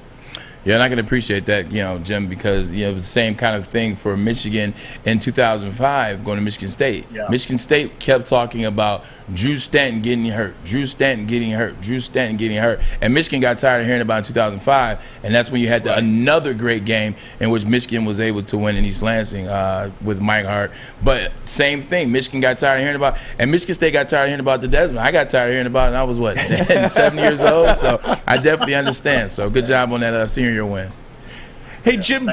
Yeah, and I can appreciate that, Jim, because it was the same kind of thing for Michigan in 2005 going to Michigan State. Yeah. Michigan State kept talking about Drew Stanton getting hurt, Drew Stanton getting hurt, Drew Stanton getting hurt. And Michigan got tired of hearing about it in 2005, and that's when you had another great game in which Michigan was able to win in East Lansing with Mike Hart. But same thing, Michigan got tired of hearing about, and Michigan State got tired of hearing about the Desmond. I got tired of hearing about it, and I was, 7 years old? So I definitely understand. So good job on that senior win. Hey, Jim,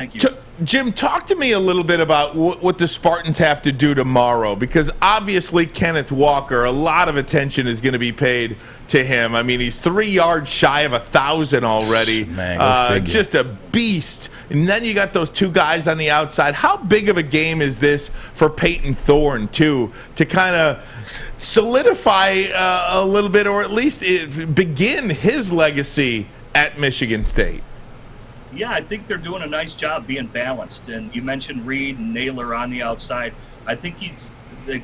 Jim, talk to me a little bit about what the Spartans have to do tomorrow, because obviously Kenneth Walker, a lot of attention is going to be paid to him. I mean, he's 3 yards shy of 1,000 already. Man, just a beast. And then you got those 2 guys on the outside. How big of a game is this for Peyton Thorne, too, to kind of solidify a little bit, or at least begin his legacy at Michigan State? Yeah, I think they're doing a nice job being balanced. And you mentioned Reed and Naylor on the outside. I think they're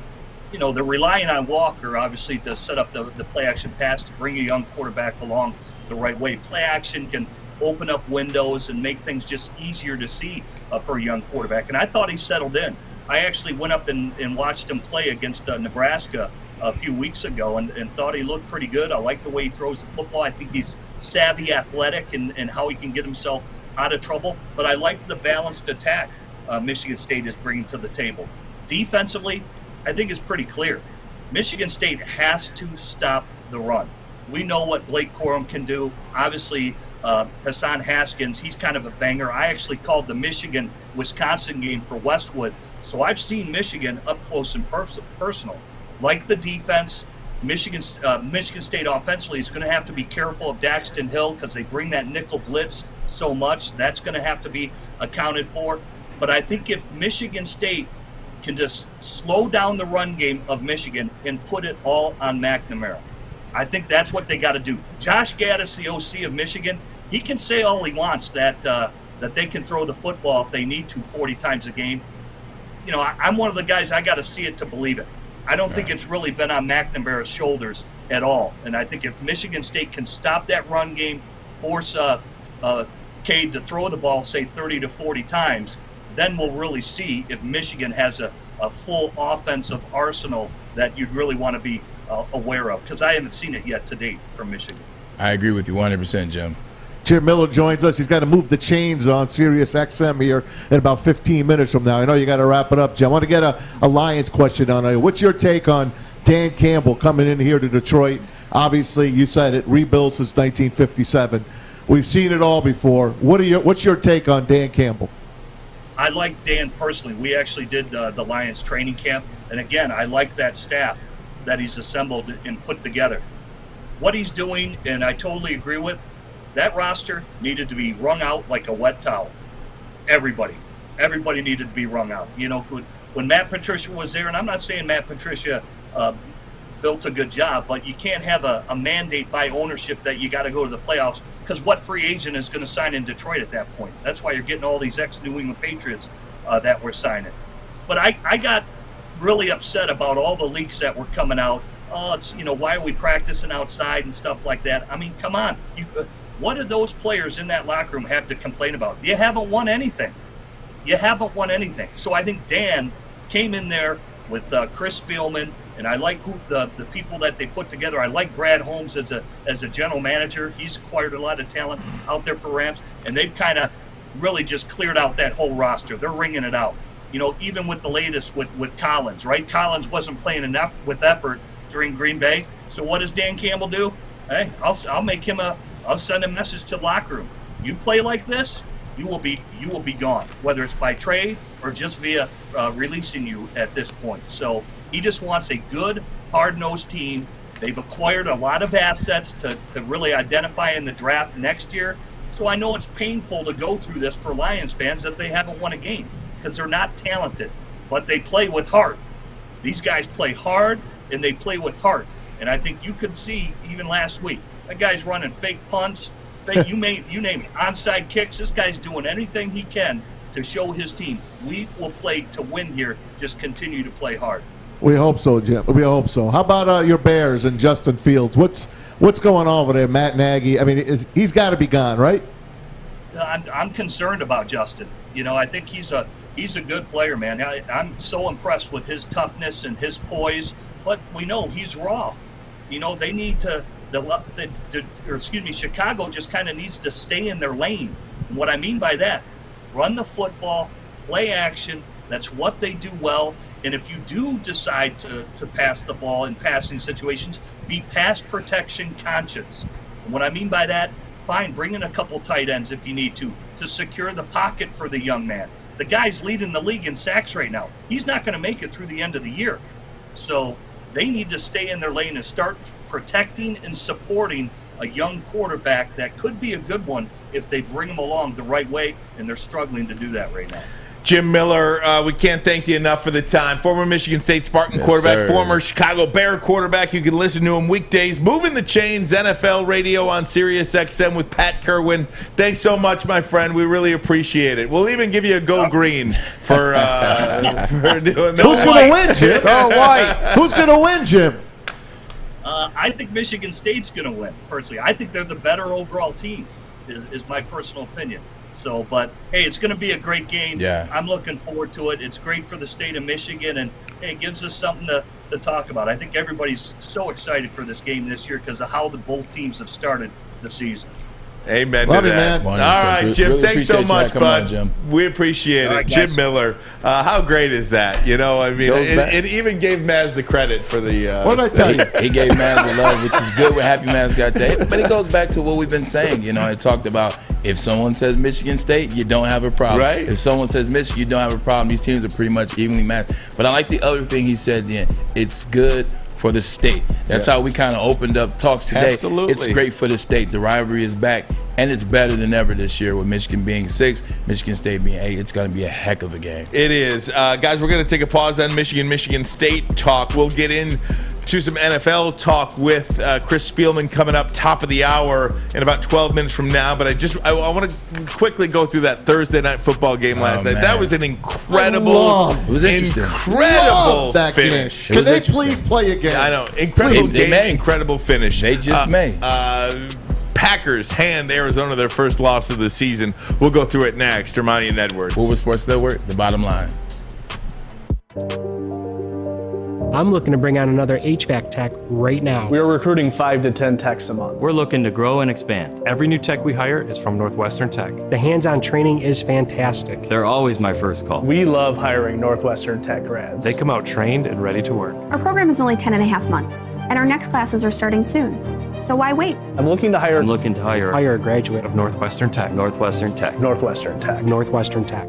relying on Walker, obviously, to set up the play-action pass to bring a young quarterback along the right way. Play-action can open up windows and make things just easier to see for a young quarterback. And I thought he settled in. I actually went up and watched him play against Nebraska a few weeks ago and thought he looked pretty good. I like the way he throws the football. I think he's savvy, athletic, and how he can get himself out of trouble. But I like the balanced attack Michigan State is bringing to the table. Defensively, I think it's pretty clear. Michigan State has to stop the run. We know what Blake Corum can do. Obviously, Hassan Haskins, he's kind of a banger. I actually called the Michigan-Wisconsin game for Westwood. So I've seen Michigan up close and personal. Like the defense, Michigan State offensively is going to have to be careful of Daxton Hill because they bring that nickel blitz so much. That's going to have to be accounted for. But I think if Michigan State can just slow down the run game of Michigan and put it all on McNamara, I think that's what they got to do. Josh Gaddis, the OC of Michigan, he can say all he wants that they can throw the football if they need to 40 times a game. I'm one of the guys, I got to see it to believe it. I don't think it's really been on McNamara's shoulders at all. And I think if Michigan State can stop that run game, force Cade to throw the ball, say 30 to 40 times, then we'll really see if Michigan has a full offensive arsenal that you'd really want to be aware of, because I haven't seen it yet to date from Michigan. I agree with you 100%, Jim. Jim Miller joins us. He's got to move the chains on Sirius XM here in about 15 minutes from now. I know you got to wrap it up, Jim. I want to get a Lions question on you. What's your take on Dan Campbell coming in here to Detroit? Obviously, you said it, rebuilt since 1957. We've seen it all before. What's your take on Dan Campbell? I like Dan personally. We actually did the Lions training camp. And again, I like that staff that he's assembled and put together. What he's doing, and I totally agree with, that roster needed to be wrung out like a wet towel. Everybody needed to be wrung out. When Matt Patricia was there, and I'm not saying Matt Patricia built a good job, but you can't have a mandate by ownership that you got to go to the playoffs, because what free agent is going to sign in Detroit at that point? That's why you're getting all these ex-New England Patriots that we're signing. But I got really upset about all the leaks that were coming out. Oh, it's, why are we practicing outside and stuff like that? I mean, come on. What do those players in that locker room have to complain about? You haven't won anything. You haven't won anything. So I think Dan came in there with Chris Spielman, and I like the people that they put together. I like Brad Holmes as a general manager. He's acquired a lot of talent out there for Rams, and they've kind of really just cleared out that whole roster. They're wringing it out. Even with the latest with Collins, right? Collins wasn't playing enough with effort during Green Bay. So what does Dan Campbell do? Hey, I'll send a message to the locker room. You play like this, you will be gone, whether it's by trade or just via releasing you at this point. So he just wants a good, hard-nosed team. They've acquired a lot of assets to really identify in the draft next year. So I know it's painful to go through this for Lions fans that they haven't won a game, because they're not talented, but they play with heart. These guys play hard, and they play with heart. And I think you could see even last week, that guy's running fake punts, you name it, onside kicks. This guy's doing anything he can to show his team, we will play to win here. Just continue to play hard. We hope so, Jim. We hope so. How about your Bears and Justin Fields? What's going on over there, Matt Nagy? I mean, he's got to be gone, right? I'm concerned about Justin. I think he's a good player, man. I'm so impressed with his toughness and his poise, but we know he's raw. They need Chicago just kind of needs to stay in their lane. And what I mean by that, run the football, play action. That's what they do well. And if you do decide to pass the ball in passing situations, be pass protection conscious. And what I mean by that, fine, bring in a couple tight ends if you need to secure the pocket for the young man. The guy's leading the league in sacks right now. He's not going to make it through the end of the year. So they need to stay in their lane and start protecting and supporting a young quarterback that could be a good one if they bring him along the right way, and they're struggling to do that right now. Jim Miller, we can't thank you enough for the time. Former Michigan State Spartan quarterback, former Chicago Bear quarterback. You can listen to him weekdays, Moving the Chains, NFL radio on Sirius XM with Pat Kerwin. Thanks so much, my friend. We really appreciate it. We'll even give you a go green for doing that. Who's going to win, Jim? Oh, white. Who's going to win, Jim? I think Michigan State's going to win, personally. I think they're the better overall team, is my personal opinion. So, but, hey, it's going to be a great game. Yeah. I'm looking forward to it. It's great for the state of Michigan, and, hey, it gives us something to talk about. I think everybody's so excited for this game this year because of how both teams have started the season. Amen Love to you, that. man. All right, Jim. Really thanks so much, bud. Jim. We appreciate it. Right, Jim Miller. How great is that? It even gave Maz the credit for the. What did I tell you? He gave Maz the love, which is good. We're happy Maz got that. But it goes back to what we've been saying. I talked about if someone says Michigan State, you don't have a problem. Right. If someone says Michigan, you don't have a problem. These teams are pretty much evenly matched. But I like the other thing he said, it's good for the state. That's how we kind of opened up talks today. Absolutely. It's great for the state. The rivalry is back, and it's better than ever this year with Michigan being 6, Michigan State being 8. It's going to be a heck of a game. It is. Guys, we're going to take a pause on Michigan State talk. We'll get into some NFL talk with Chris Spielman coming up top of the hour in about 12 minutes from now. But I want to quickly go through that Thursday night football game last night. Man. That was an incredible finish. Can they please play again? I know. Incredible game, incredible finish. They just may. Packers hand Arizona their first loss of the season. We'll go through it next. Ermanni and Edwards. Woodward Sports Network, the bottom line. I'm looking to bring on another HVAC tech right now. We are recruiting 5 to 10 techs a month. We're looking to grow and expand. Every new tech we hire is from Northwestern Tech. The hands-on training is fantastic. They're always my first call. We love hiring Northwestern Tech grads. They come out trained and ready to work. Our program is only 10.5 months, and our next classes are starting soon. So why wait? I'm looking to hire a graduate of Northwestern Tech. Northwestern Tech. Northwestern Tech. Northwestern Tech.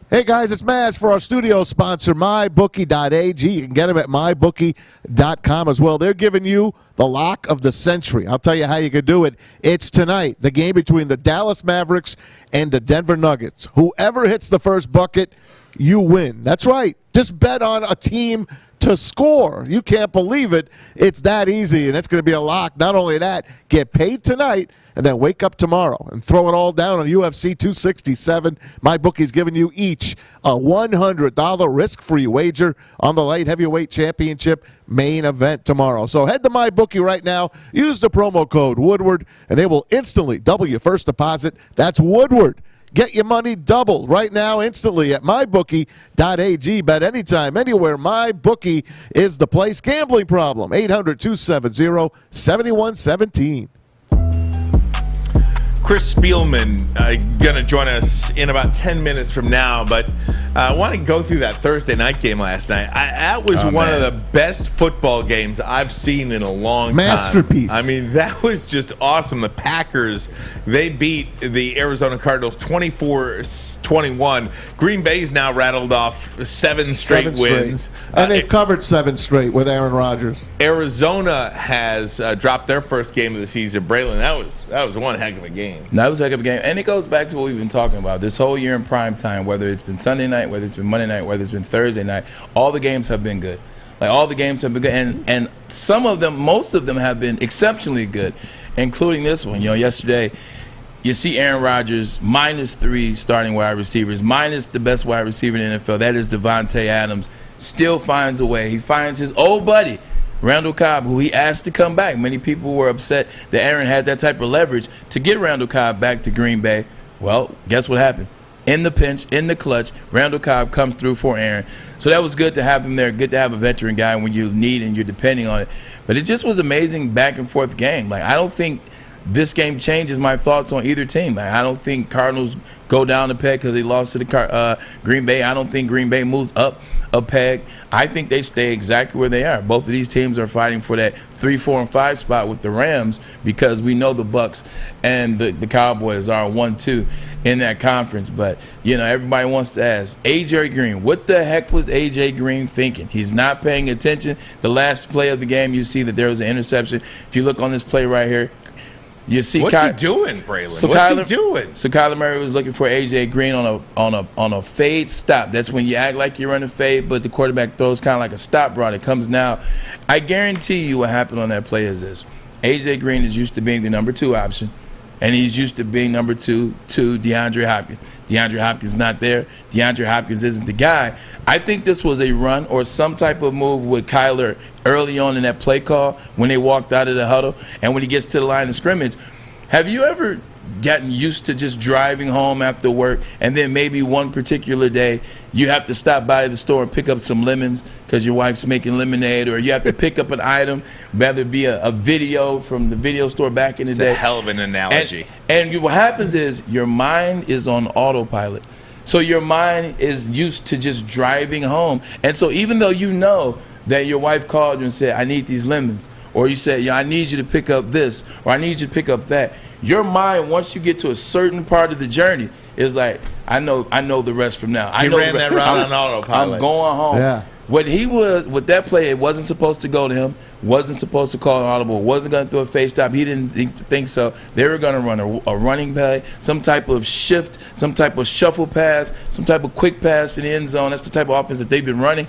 Hey guys, it's Maz for our studio sponsor, MyBookie.ag. You can get them at MyBookie.com as well. They're giving you the lock of the century. I'll tell you how you can do it. It's tonight, the game between the Dallas Mavericks and the Denver Nuggets. Whoever hits the first bucket, you win. That's right. Just bet on a team to score. You can't believe it. It's that easy, and it's going to be a lock. Not only that, get paid tonight and then wake up tomorrow and throw it all down on UFC 267. MyBookie's giving you each a $100 risk-free wager on the light heavyweight championship main event tomorrow. So head to MyBookie right now. Use the promo code Woodward, and they will instantly double your first deposit. That's Woodward. Get your money doubled right now instantly at mybookie.ag. Bet anytime, anywhere. MyBookie is the place. Gambling problem, 800-270-7117. Chris Spielman going to join us in about 10 minutes from now, but I want to go through that Thursday night game last night. That was one of the best football games I've seen in a long time. Masterpiece. I mean, that was just awesome. The Packers, they beat the Arizona Cardinals 24-21. Green Bay's now rattled off seven straight wins. And they've covered 7 straight with Aaron Rodgers. Arizona has dropped their first game of the season. Braylon, that was one heck of a game. That was a heck of a game. And it goes back to what we've been talking about this whole year in prime time, whether it's been Sunday night, whether it's been Monday night, whether it's been Thursday night, all the games have been good. Like, all the games have been good. And some of them, most of them have been exceptionally good, including this one. You know, yesterday, you see Aaron Rodgers -3 starting wide receivers, minus the best wide receiver in the NFL. That is Devontae Adams. Still finds a way. He finds his old buddy, Randall Cobb, who he asked to come back. Many people were upset that Aaron had that type of leverage to get Randall Cobb back to Green Bay. Well, guess what happened? In the pinch, in the clutch, Randall Cobb comes through for Aaron. So that was good to have him there. Good to have a veteran guy when you need and you're depending on it. But it just was amazing back and forth game. Like, I don't think this game changes my thoughts on either team. Like, I don't think Cardinals go down a peg because they lost to the Green Bay. I don't think Green Bay moves up a peg. I think they stay exactly where they are. Both of these teams are fighting for that 3, 4, and 5 spot with the Rams, because we know the Bucs and the Cowboys are 1-2 in that conference. But, you know, everybody wants to ask, A.J. Green, what the heck was A.J. Green thinking? He's not paying attention. The last play of the game, you see that there was an interception. If you look on this play right here, you see what's he doing, Braylon? What's he doing? So Kyler Murray was looking for A.J. Green on a fade stop. That's when you act like you're running fade, but the quarterback throws kind of like a stop route. It comes now. I guarantee you what happened on that play is this. A.J. Green is used to being the number 2 option, and he's used to being number 2 to DeAndre Hopkins. DeAndre Hopkins is not there. DeAndre Hopkins isn't the guy. I think this was a run or some type of move with Kyler early on in that play call when they walked out of the huddle and when he gets to the line of scrimmage. Have you ever gotten used to just driving home after work, and then maybe one particular day you have to stop by the store and pick up some lemons because your wife's making lemonade, or you have to pick up an item, whether it be a video from the video store back in the day? It's a hell of an analogy. And what happens is your mind is on autopilot. So your mind is used to just driving home. And so even though you know that your wife called you and said, I need these lemons, or you said, I need you to pick up this, or I need you to pick up that, your mind, once you get to a certain part of the journey, is like, I know the rest from now. He ran that route on autopilot. I'm going home. Yeah. With that play, it wasn't supposed to go to him, wasn't supposed to call an audible, wasn't going to throw a face stop. He didn't think so. They were going to run a running play, some type of shift, some type of shuffle pass, some type of quick pass in the end zone. That's the type of offense that they've been running.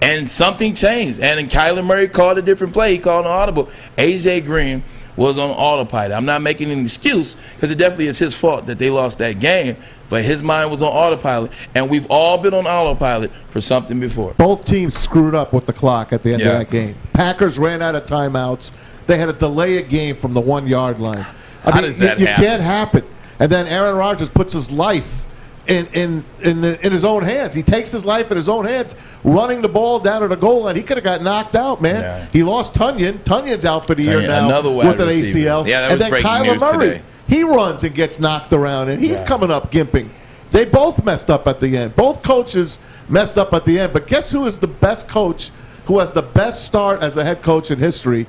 And something changed. And then Kyler Murray called a different play. He called an audible. A.J. Green was on autopilot. I'm not making an excuse, because it definitely is his fault that they lost that game, but his mind was on autopilot, and we've all been on autopilot for something before. Both teams screwed up with the clock at the end of that game. Packers ran out of timeouts. They had to delay a game from the 1-yard line. How does that happen? It can't happen. And then Aaron Rodgers puts his life in his own hands. He takes his life in his own hands, running the ball down to the goal line. He could have got knocked out, man. Yeah. He lost Tunyon. Tunyon's out for the year now with an ACL. Yeah, that and was then Kyler Murray, today. he runs and gets knocked around, and he's coming up gimping. They both messed up at the end. Both coaches messed up at the end. But guess who is the best coach, who has the best start as a head coach in history?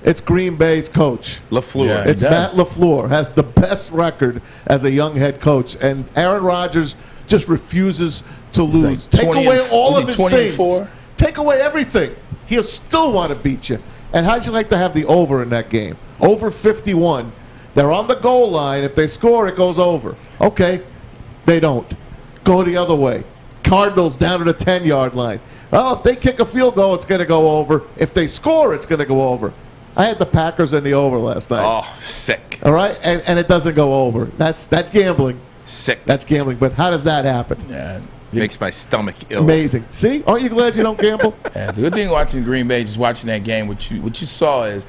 It's Green Bay's coach. LaFleur. Yeah, it's Matt LaFleur, has the best record as a young head coach. And Aaron Rodgers just refuses to lose. Like Take away all of his 24? things. Take away everything. He'll still want to beat you. And how'd you like to have the over in that game? Over 51. They're on the goal line. If they score, it goes over. Okay. They don't. Go the other way. Cardinals down to the 10-yard line. Well, if they kick a field goal, it's going to go over. If they score, it's going to go over. I had the Packers in the over last night. Oh, sick. All right? And it doesn't go over. That's gambling. Sick. That's gambling. But how does that happen? Yeah. Makes my stomach ill. Amazing. See? Aren't you glad you don't gamble? Yeah, the good thing watching Green Bay, just watching that game, what you saw is,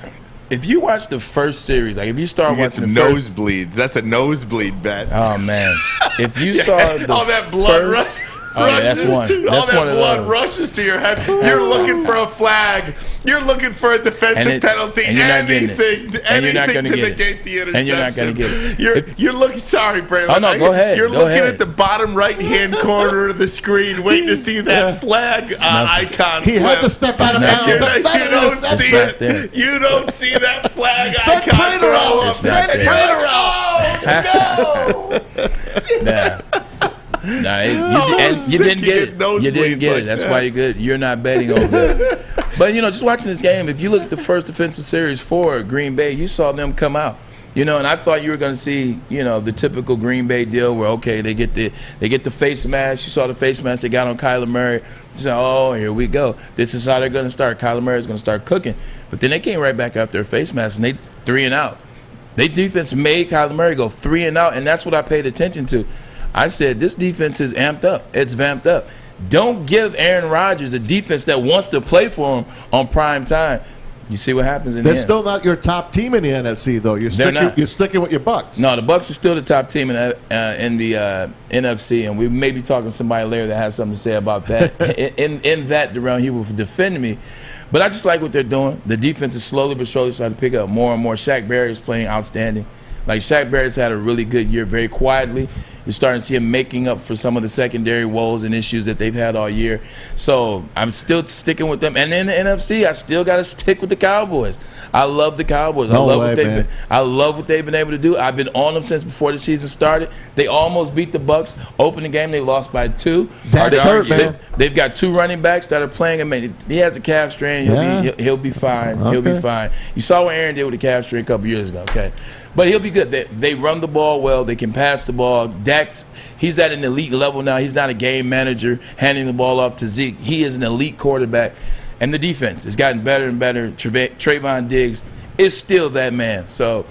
if you watch the first series, like if you start watching the first, nosebleeds. That's a nosebleed bet. Oh man! If you saw all that blood rush. Oh, yeah, that's one. That's all one that of blood those. rushes to your head. You're looking for a flag. You're looking for a defensive penalty. And you're not getting Anything to negate the interception. And you're not going to get it. You're looking. Sorry, Braylon. Oh no, go ahead. You're Go looking ahead. at the bottom right-hand corner of the screen, waiting to see that flag icon. He had to step out of bounds. That's not You an don't see interception. it. You don't see that flag Send icon. Prater out. It's Send not there. Prater out. Oh, no. Nah, you didn't get it. You didn't get it. That's why you're good. You're not betting over it. But, just watching this game, if you look at the first defensive series for Green Bay, you saw them come out. And I thought you were going to see, the typical Green Bay deal where, okay, they get the face mask. You saw the face mask they got on Kyler Murray. You said, oh, here we go. This is how they're going to start. Kyler Murray is going to start cooking. But then they came right back after their face mask, and they 3 and out. Their defense made Kyler Murray go 3 and out, and that's what I paid attention to. I said, this defense is amped up. It's vamped up. Don't give Aaron Rodgers a defense that wants to play for him on prime time. You see what happens in the They're end. still not your top team in the NFC, though. You're sticking with your Bucs. No, the Bucs are still the top team in the NFC, and we may be talking to somebody later that has something to say about that. in that realm, he will defend me. But I just like what they're doing. The defense is slowly but surely starting to pick up more and more. Shaq Barrett is playing outstanding. Like, Shaq Barrett's had a really good year very quietly. You're starting to see him making up for some of the secondary woes and issues that they've had all year. So I'm still sticking with them. And in the NFC, I still got to stick with the Cowboys. I love the Cowboys. I love what they've been able to do. I've been on them since before the season started. They almost beat the Bucs. Opening game, they lost by 2. That's hurt, man. They've got 2 running backs that are playing him. He has a calf strain. He'll be fine. Okay. He'll be fine. You saw what Aaron did with the calf strain a couple years ago, okay? But he'll be good. They run the ball well. They can pass the ball. Dak's, he's at an elite level now. He's not a game manager handing the ball off to Zeke. He is an elite quarterback. And the defense has gotten better and better. Trayvon Diggs is still that man. So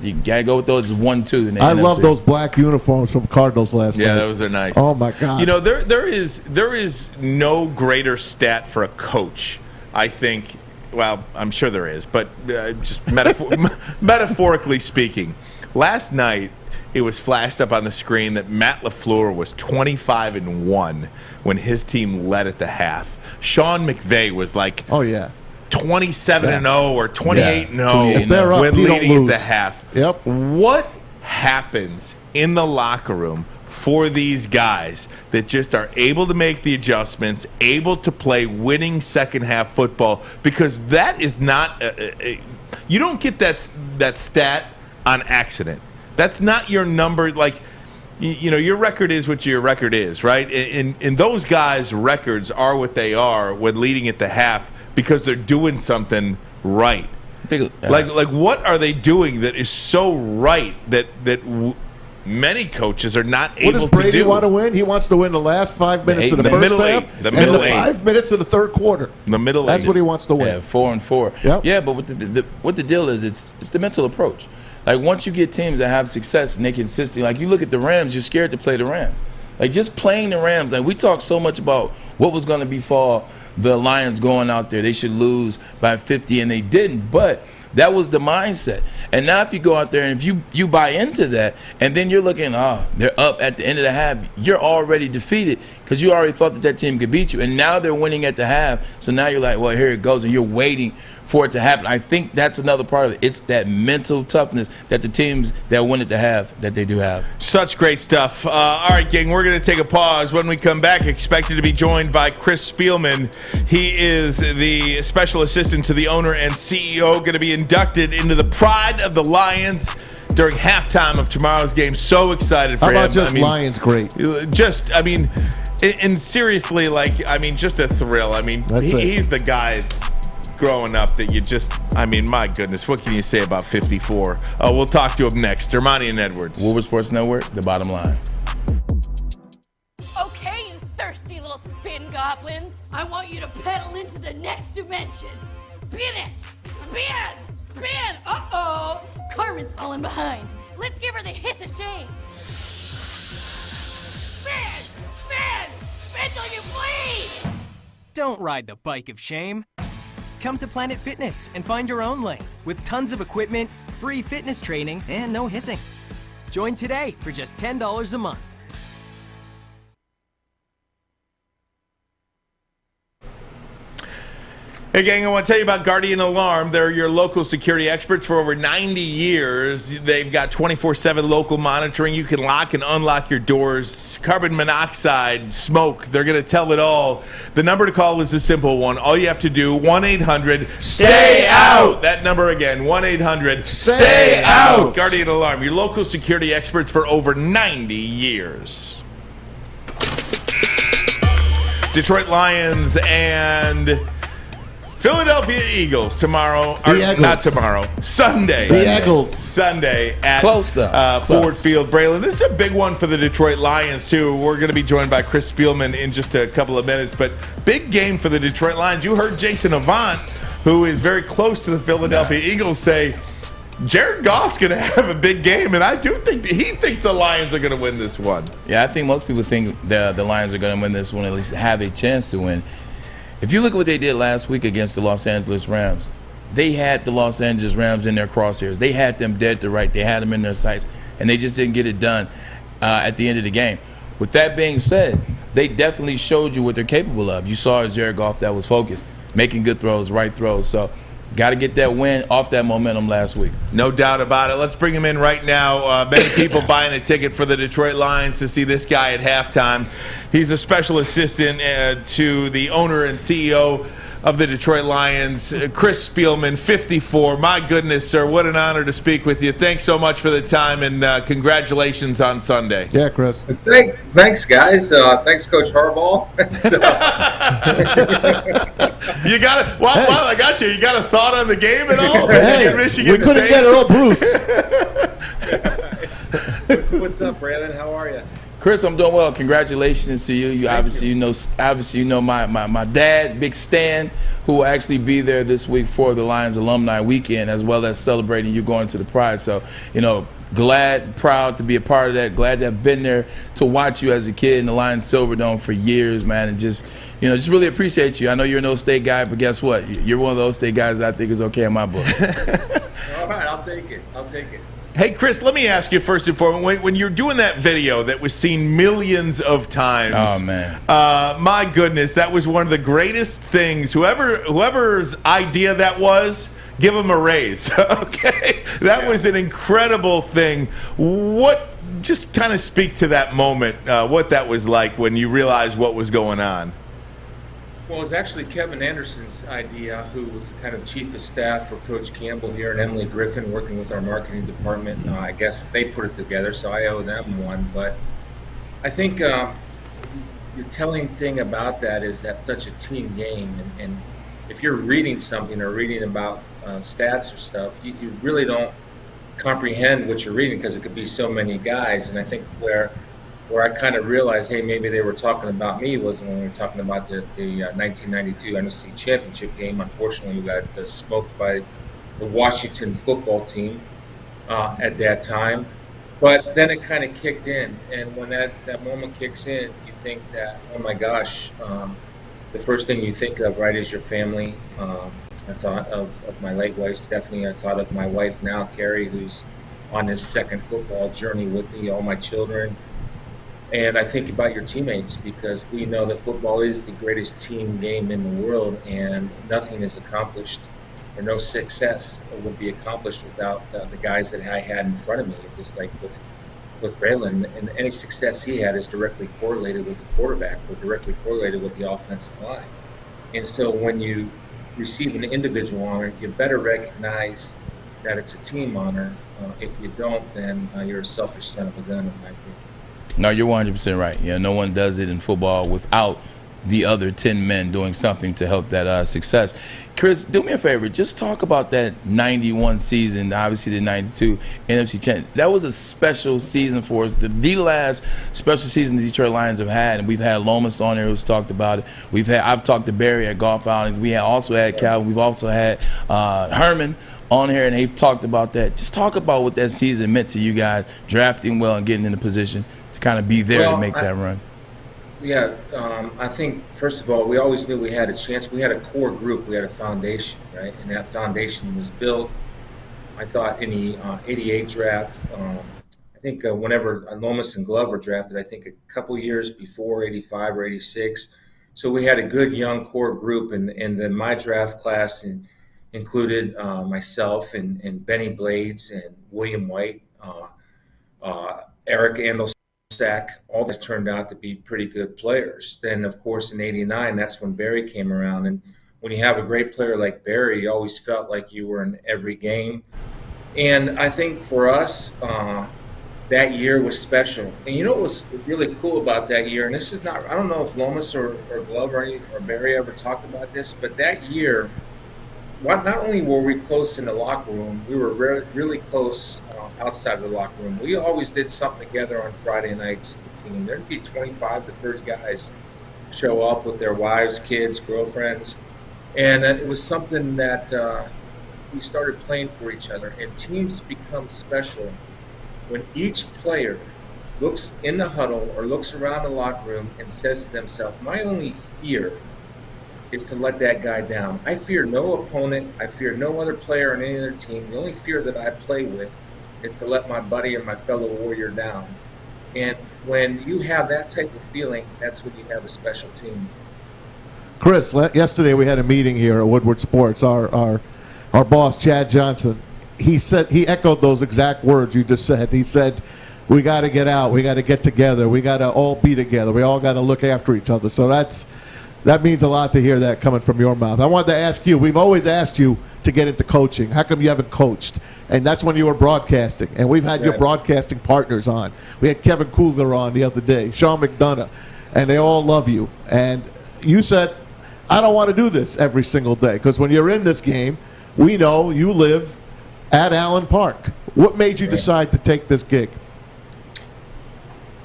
you got to go with those 1-2 in the NFC. love those black uniforms from Cardinals last night. Yeah, those are nice. Oh, my God. There is no greater stat for a coach, I think. Well, I'm sure there is, but just metaphorically speaking, last night it was flashed up on the screen that Matt LaFleur was 25-1 when his team led at the half. Sean McVay was like, 27-0 or 28-0 when leading at the half. Yep. What happens in the locker room for these guys that just are able to make the adjustments, able to play winning second half football? Because that is not you don't get that stat on accident. That's not your number. Like, your record is what your record is, right? And those guys' records are what they are when leading at the half because they're doing something right. Like what are they doing that is so right that many coaches are not able to do? What does Brady want to win? He wants to win the last 5 minutes of the first half and the 5 minutes of the third quarter. That's what he wants to win. Yeah, 4-4. Yep. Yeah, but what the deal is, it's the mental approach. Like, once you get teams that have success and they consistently, like, you look at the Rams, you're scared to play the Rams. Like, just playing the Rams, like, we talk so much about what was going to befall the Lions going out there. They should lose by 50, and they didn't. But that was the mindset. And now if you go out there and if you buy into that, and then you're looking, they're up at the end of the half, you're already defeated because you already thought that team could beat you. And now they're winning at the half. So now you're like, well, here it goes. And you're waiting for it to happen. I think that's another part of it. It's that mental toughness that the teams that win at the half, that they do have. Such great stuff. All right, gang, we're going to take a pause. When we come back, expected to be joined by Chris Spielman. He is the special assistant to the owner and CEO, going to be inducted into the Pride of the Lions during halftime of tomorrow's game. So excited for him. How about just Lions great? And seriously, just a thrill. He's the guy growing up that you just, my goodness, what can you say about 54? We'll talk to him next. Ermanni and Edwards. Woodward Sports Network, The Bottom Line. Okay, you thirsty hidden goblins. I want you to pedal into the next dimension. Spin it! Spin! Spin! Uh-oh! Carmen's falling behind. Let's give her the hiss of shame. Spin! Spin! Spin till you bleed! Don't ride the bike of shame. Come to Planet Fitness and find your own lane with tons of equipment, free fitness training, and no hissing. Join today for just $10 a month. Hey, gang, I want to tell you about Guardian Alarm. They're your local security experts for over 90 years. They've got 24/7 local monitoring. You can lock and unlock your doors. Carbon monoxide, smoke, they're going to tell it all. The number to call is a simple one. All you have to do, 1-800-STAY-OUT. That number again, 1-800-STAY-OUT. Guardian Alarm, your local security experts for over 90 years. Detroit Lions and Philadelphia Eagles tomorrow, or not tomorrow, Sunday. The Eagles. Sunday at Close. Ford Field. Braylon, this is a big one for the Detroit Lions, too. We're going to be joined by Chris Spielman in just a couple of minutes, but big game for the Detroit Lions. You heard Jason Avant, who is very close to the Philadelphia Eagles, say Jared Goff's going to have a big game, and I do think he thinks the Lions are going to win this one. Yeah, I think most people think the Lions are going to win this one, at least have a chance to win. If you look at what they did last week against the Los Angeles Rams, they had the Los Angeles Rams in their crosshairs. They had them dead to right. They had them in their sights, and they just didn't get it done at the end of the game. With that being said, they definitely showed you what they're capable of. You saw Jared Goff that was focused, making good throws, right throws. So got to get that win off that momentum last week. No doubt about it. Let's bring him in right now. Many people buying a ticket for the Detroit Lions to see this guy at halftime. He's a special assistant to the owner and CEO of the Detroit Lions, Chris Spielman, 54. My goodness, sir, what an honor to speak with you. Thanks so much for the time, and congratulations on Sunday. Yeah, Chris. Thanks, guys. Thanks, Coach Harbaugh. You got it. While I got you, you got a thought on the game at all? Michigan we couldn't State? get it all, Bruce. What's up, Braylon? How are you? Chris, I'm doing well. Congratulations to you. You obviously know my dad, Big Stan, who will actually be there this week for the Lions Alumni Weekend, as well as celebrating you going to the Pride. So, glad, proud to be a part of that. Glad to have been there to watch you as a kid in the Lions Silverdome for years, man, and just really appreciate you. I know you're an O State guy, but guess what? You're one of those State guys I think is okay in my book. All right, I'll take it. Hey, Chris, let me ask you first and foremost, when you're doing that video that was seen millions of times, oh, man. My goodness, that was one of the greatest things. Whoever's idea that was, give them a raise, okay? That was an incredible thing. Just kind of speak to that moment, what that was like when you realized what was going on. Well, it was actually Kevin Anderson's idea, who was kind of chief of staff for Coach Campbell here, and Emily Griffin working with our marketing department. I guess they put it together, so I owe them one. But I think the telling thing about that is that's such a team game. And if you're reading something or reading about stats or stuff, you really don't comprehend what you're reading because it could be so many guys. And I think where I kind of realized, hey, maybe they were talking about me was when we were talking about the 1992 NFC Championship game. Unfortunately, we got smoked by the Washington football team at that time. But then it kind of kicked in. And when that moment kicks in, you think that, oh, my gosh, the first thing you think of, right, is your family. I thought of my late wife, Stephanie. I thought of my wife now, Carrie, who's on this second football journey with me, all my children. And I think about your teammates because we know that football is the greatest team game in the world, and nothing is accomplished or no success would be accomplished without the guys that I had in front of me. Just like with Braylon, and any success he had is directly correlated with the quarterback or directly correlated with the offensive line. And so when you receive an individual honor, you better recognize that it's a team honor. If you don't, then you're a selfish son of a gun, in my opinion. No, you're 100% right. No one does it in football without the other 10 men doing something to help that success. Chris, do me a favor. Just talk about that 91 season, obviously the 92 NFC Championship. That was a special season for us, the last special season the Detroit Lions have had. And we've had Lomas on there who's talked about it. I've talked to Barry at Golf Outings. We also had Calvin. We've also had Herman on here, and they've talked about that. Just talk about what that season meant to you guys, drafting well and getting in a position to kind of be there to make that run. Yeah, I think, first of all, we always knew we had a chance. We had a core group. We had a foundation, right? And that foundation was built, I thought, in the 88 draft. I think whenever Lomas and Glove were drafted, I think a couple years before 85 or 86. So we had a good young core group. And then my draft class included myself and Benny Blades and William White, Eric Andelsack. All this turned out to be pretty good players. Then, of course, in 89, that's when Barry came around. And when you have a great player like Barry, you always felt like you were in every game. And I think for us, that year was special. And you know what was really cool about that year? And this is not, I don't know if Lomas or Glove or Barry ever talked about this, but that year, not only were we close in the locker room, we were really close outside of the locker room. We always did something together on Friday nights as a team. There'd be 25 to 30 guys show up with their wives, kids, girlfriends. And it was something that we started playing for each other. And teams become special when each player looks in the huddle or looks around the locker room and says to themselves, my only fear is to let that guy down. I fear no opponent. I fear no other player on any other team. The only fear that I play with is to let my buddy and my fellow warrior down. And when you have that type of feeling, that's when you have a special team. Chris, yesterday we had a meeting here at Woodward Sports. Our boss, Chad Johnson, he echoed those exact words you just said. He said, we got to get out. We got to get together. We got to all be together. We all got to look after each other. So that means a lot to hear that coming from your mouth. I wanted to ask you, we've always asked you to get into coaching. How come you haven't coached? And that's when you were broadcasting. And we've had your broadcasting partners on. We had Kevin Kugler on the other day, Sean McDonough, and they all love you. And you said, I don't want to do this every single day, because when you're in this game, we know you live at Allen Park. What made you decide to take this gig?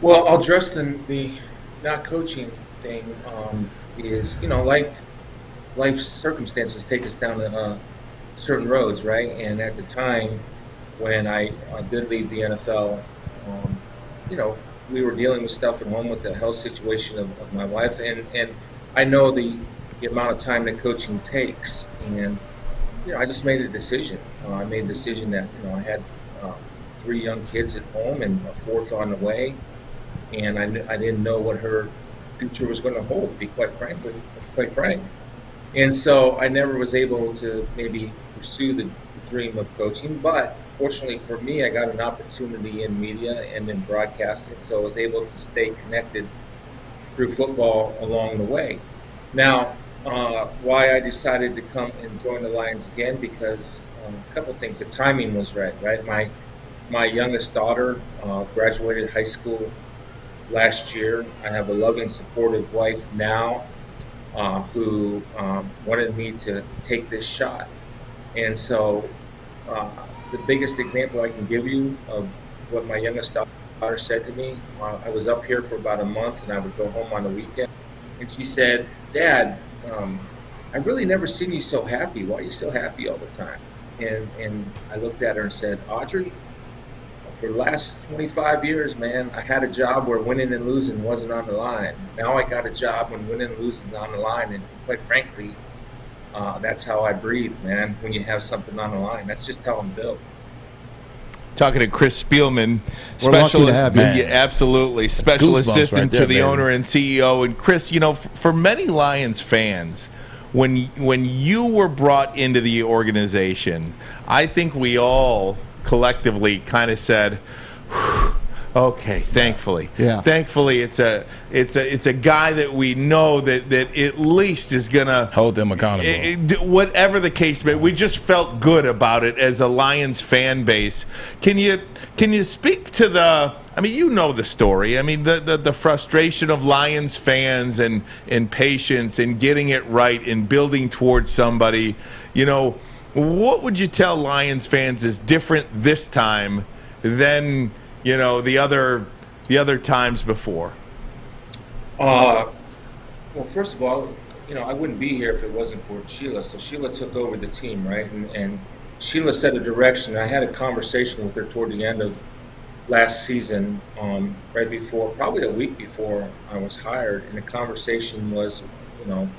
Well, I'll address the not coaching thing. Is, life circumstances take us down certain roads, right? And at the time when I did leave the NFL, we were dealing with stuff at home with the health situation of my wife, and I know the amount of time that coaching takes, and I just made a decision. I made a decision that I had 3 young kids at home and a 4th on the way, and I didn't know what her future was going to hold, to be quite frank. And so I never was able to maybe pursue the dream of coaching, but fortunately for me, I got an opportunity in media and in broadcasting, so I was able to stay connected through football along the way. Now, why I decided to come and join the Lions again, because a couple of things. The timing was right? My youngest daughter graduated high school last year. I have a loving, supportive wife now who wanted me to take this shot. And so the biggest example I can give you of what my youngest daughter said to me, I was up here for about a month and I would go home on the weekend. And she said, Dad, I've really never seen you so happy. Why are you so happy all the time? And I looked at her and said, Audrey, for the last 25 years, man, I had a job where winning and losing wasn't on the line. Now I got a job when winning and losing is on the line. And quite frankly, that's how I breathe, man, when you have something on the line. That's just how I'm built. Talking to Chris Spielman, We're lucky to have you. Absolutely, special assistant right there, to the baby. owner and CEO. And Chris, for many Lions fans, when you were brought into the organization, I think we all collectively kind of said, okay, thankfully. Yeah. Thankfully it's a guy that we know that at least is gonna hold them accountable. Whatever the case may be, we just felt good about it as a Lions fan base. Can you speak to I mean, you know the story. I mean, the frustration of Lions fans and patience and getting it right and building towards somebody. You know, what would you tell Lions fans is different this time than, you know, the other times before? Well, first of all, you know, I wouldn't be here if it wasn't for Sheila. So Sheila took over the team, right? And Sheila set a direction. I had a conversation with her toward the end of last season, right before, probably a week before I was hired, and the conversation was, you know,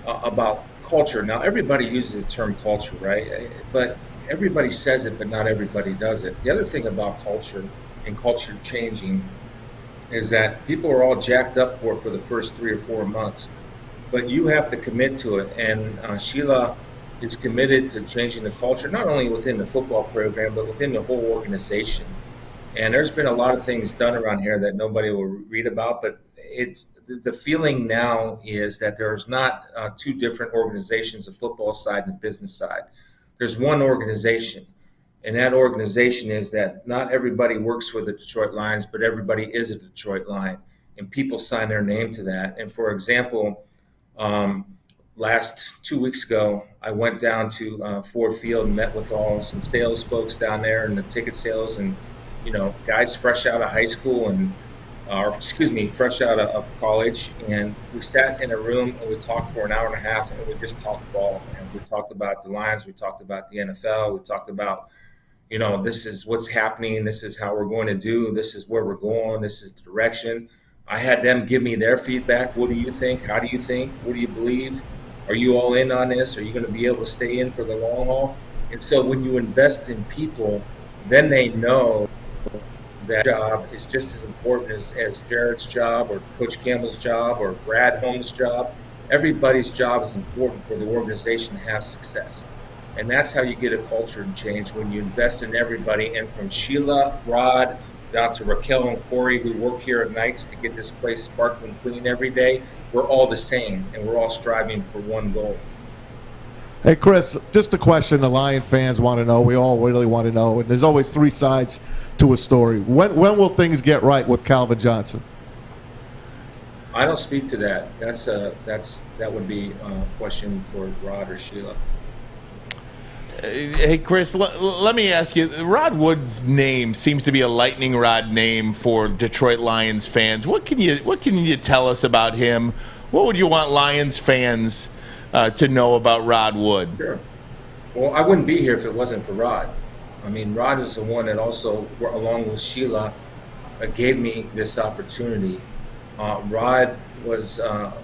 about culture. Now, everybody uses the term culture, right? But everybody says it, but not everybody does it. The other thing about culture and culture changing is that people are all jacked up for it for the first 3 or 4 months, but you have to commit to it. And Sheila is committed to changing the culture, not only within the football program, but within the whole organization. And there's been a lot of things done around here that nobody will read about, but it's the feeling now is that there's not two different organizations, the football side and the business side. There's one organization, and that organization is that not everybody works for the Detroit Lions, but everybody is a Detroit Lion, and people sign their name to that. And for example, last 2 weeks ago, I went down to Ford Field and met with some sales folks down there and the ticket sales, and you know, guys fresh out of high school fresh out of college. And we sat in a room and we talked for an hour and a half, and we just talked ball. And we talked about the Lions, we talked about the NFL, we talked about, you know, this is what's happening, this is how we're going to do, this is where we're going, this is the direction. I had them give me their feedback. What do you think? How do you think? What do you believe? Are you all in on this? Are you going to be able to stay in for the long haul? And so when you invest in people, then they know that job is just as important as Jared's job or Coach Campbell's job or Brad Holmes' job. Everybody's job is important for the organization to have success. And that's how you get a culture and change, when you invest in everybody. And from Sheila, Rod, down to Raquel and Corey, who work here at nights to get this place sparkling clean every day, we're all the same, and we're all striving for one goal. Hey, Chris, just a question the Lion fans want to know. We all really want to know. And there's always 3 sides to a story. When will things get right with Calvin Johnson? I don't speak to that. That would be a question for Rod or Sheila. Hey, Chris, let me ask you. Rod Wood's name seems to be a lightning rod name for Detroit Lions fans. What can you tell us about him? What would you want Lions fans to know about Rod Wood? Sure. Well, I wouldn't be here if it wasn't for Rod. I mean, Rod is the one that also, along with Sheila, gave me this opportunity. Rod was,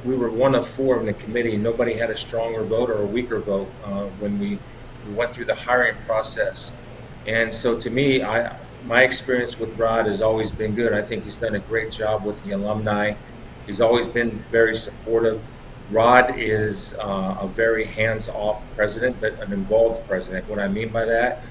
we were 1 of 4 in the committee. Nobody had a stronger vote or a weaker vote when we went through the hiring process. And so to me, my experience with Rod has always been good. I think he's done a great job with the alumni. He's always been very supportive. Rod is a very hands-off president, but an involved president. What I mean by that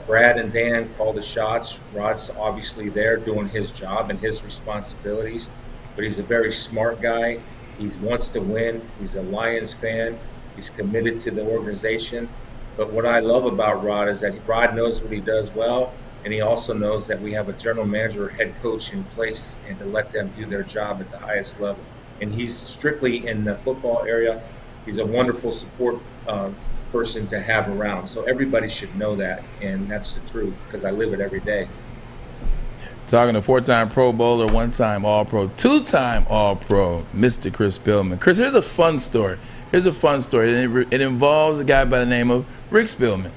Brad and Dan call the shots. Rod's obviously there doing his job and his responsibilities, but he's a very smart guy. He wants to win. He's a Lions fan. He's committed to the organization. But what I love about Rod is that Rod knows what he does well, and he also knows that we have a general manager or head coach in place, and to let them do their job at the highest level. And he's strictly in the football area. He's a wonderful support person to have around. So everybody should know that, and that's the truth, because I live it every day. Talking to 4-time Pro Bowler, 1-time All-Pro, 2-time All-Pro, Mr. Chris Spielman. Chris, here's a fun story. It involves a guy by the name of Rick Spielman.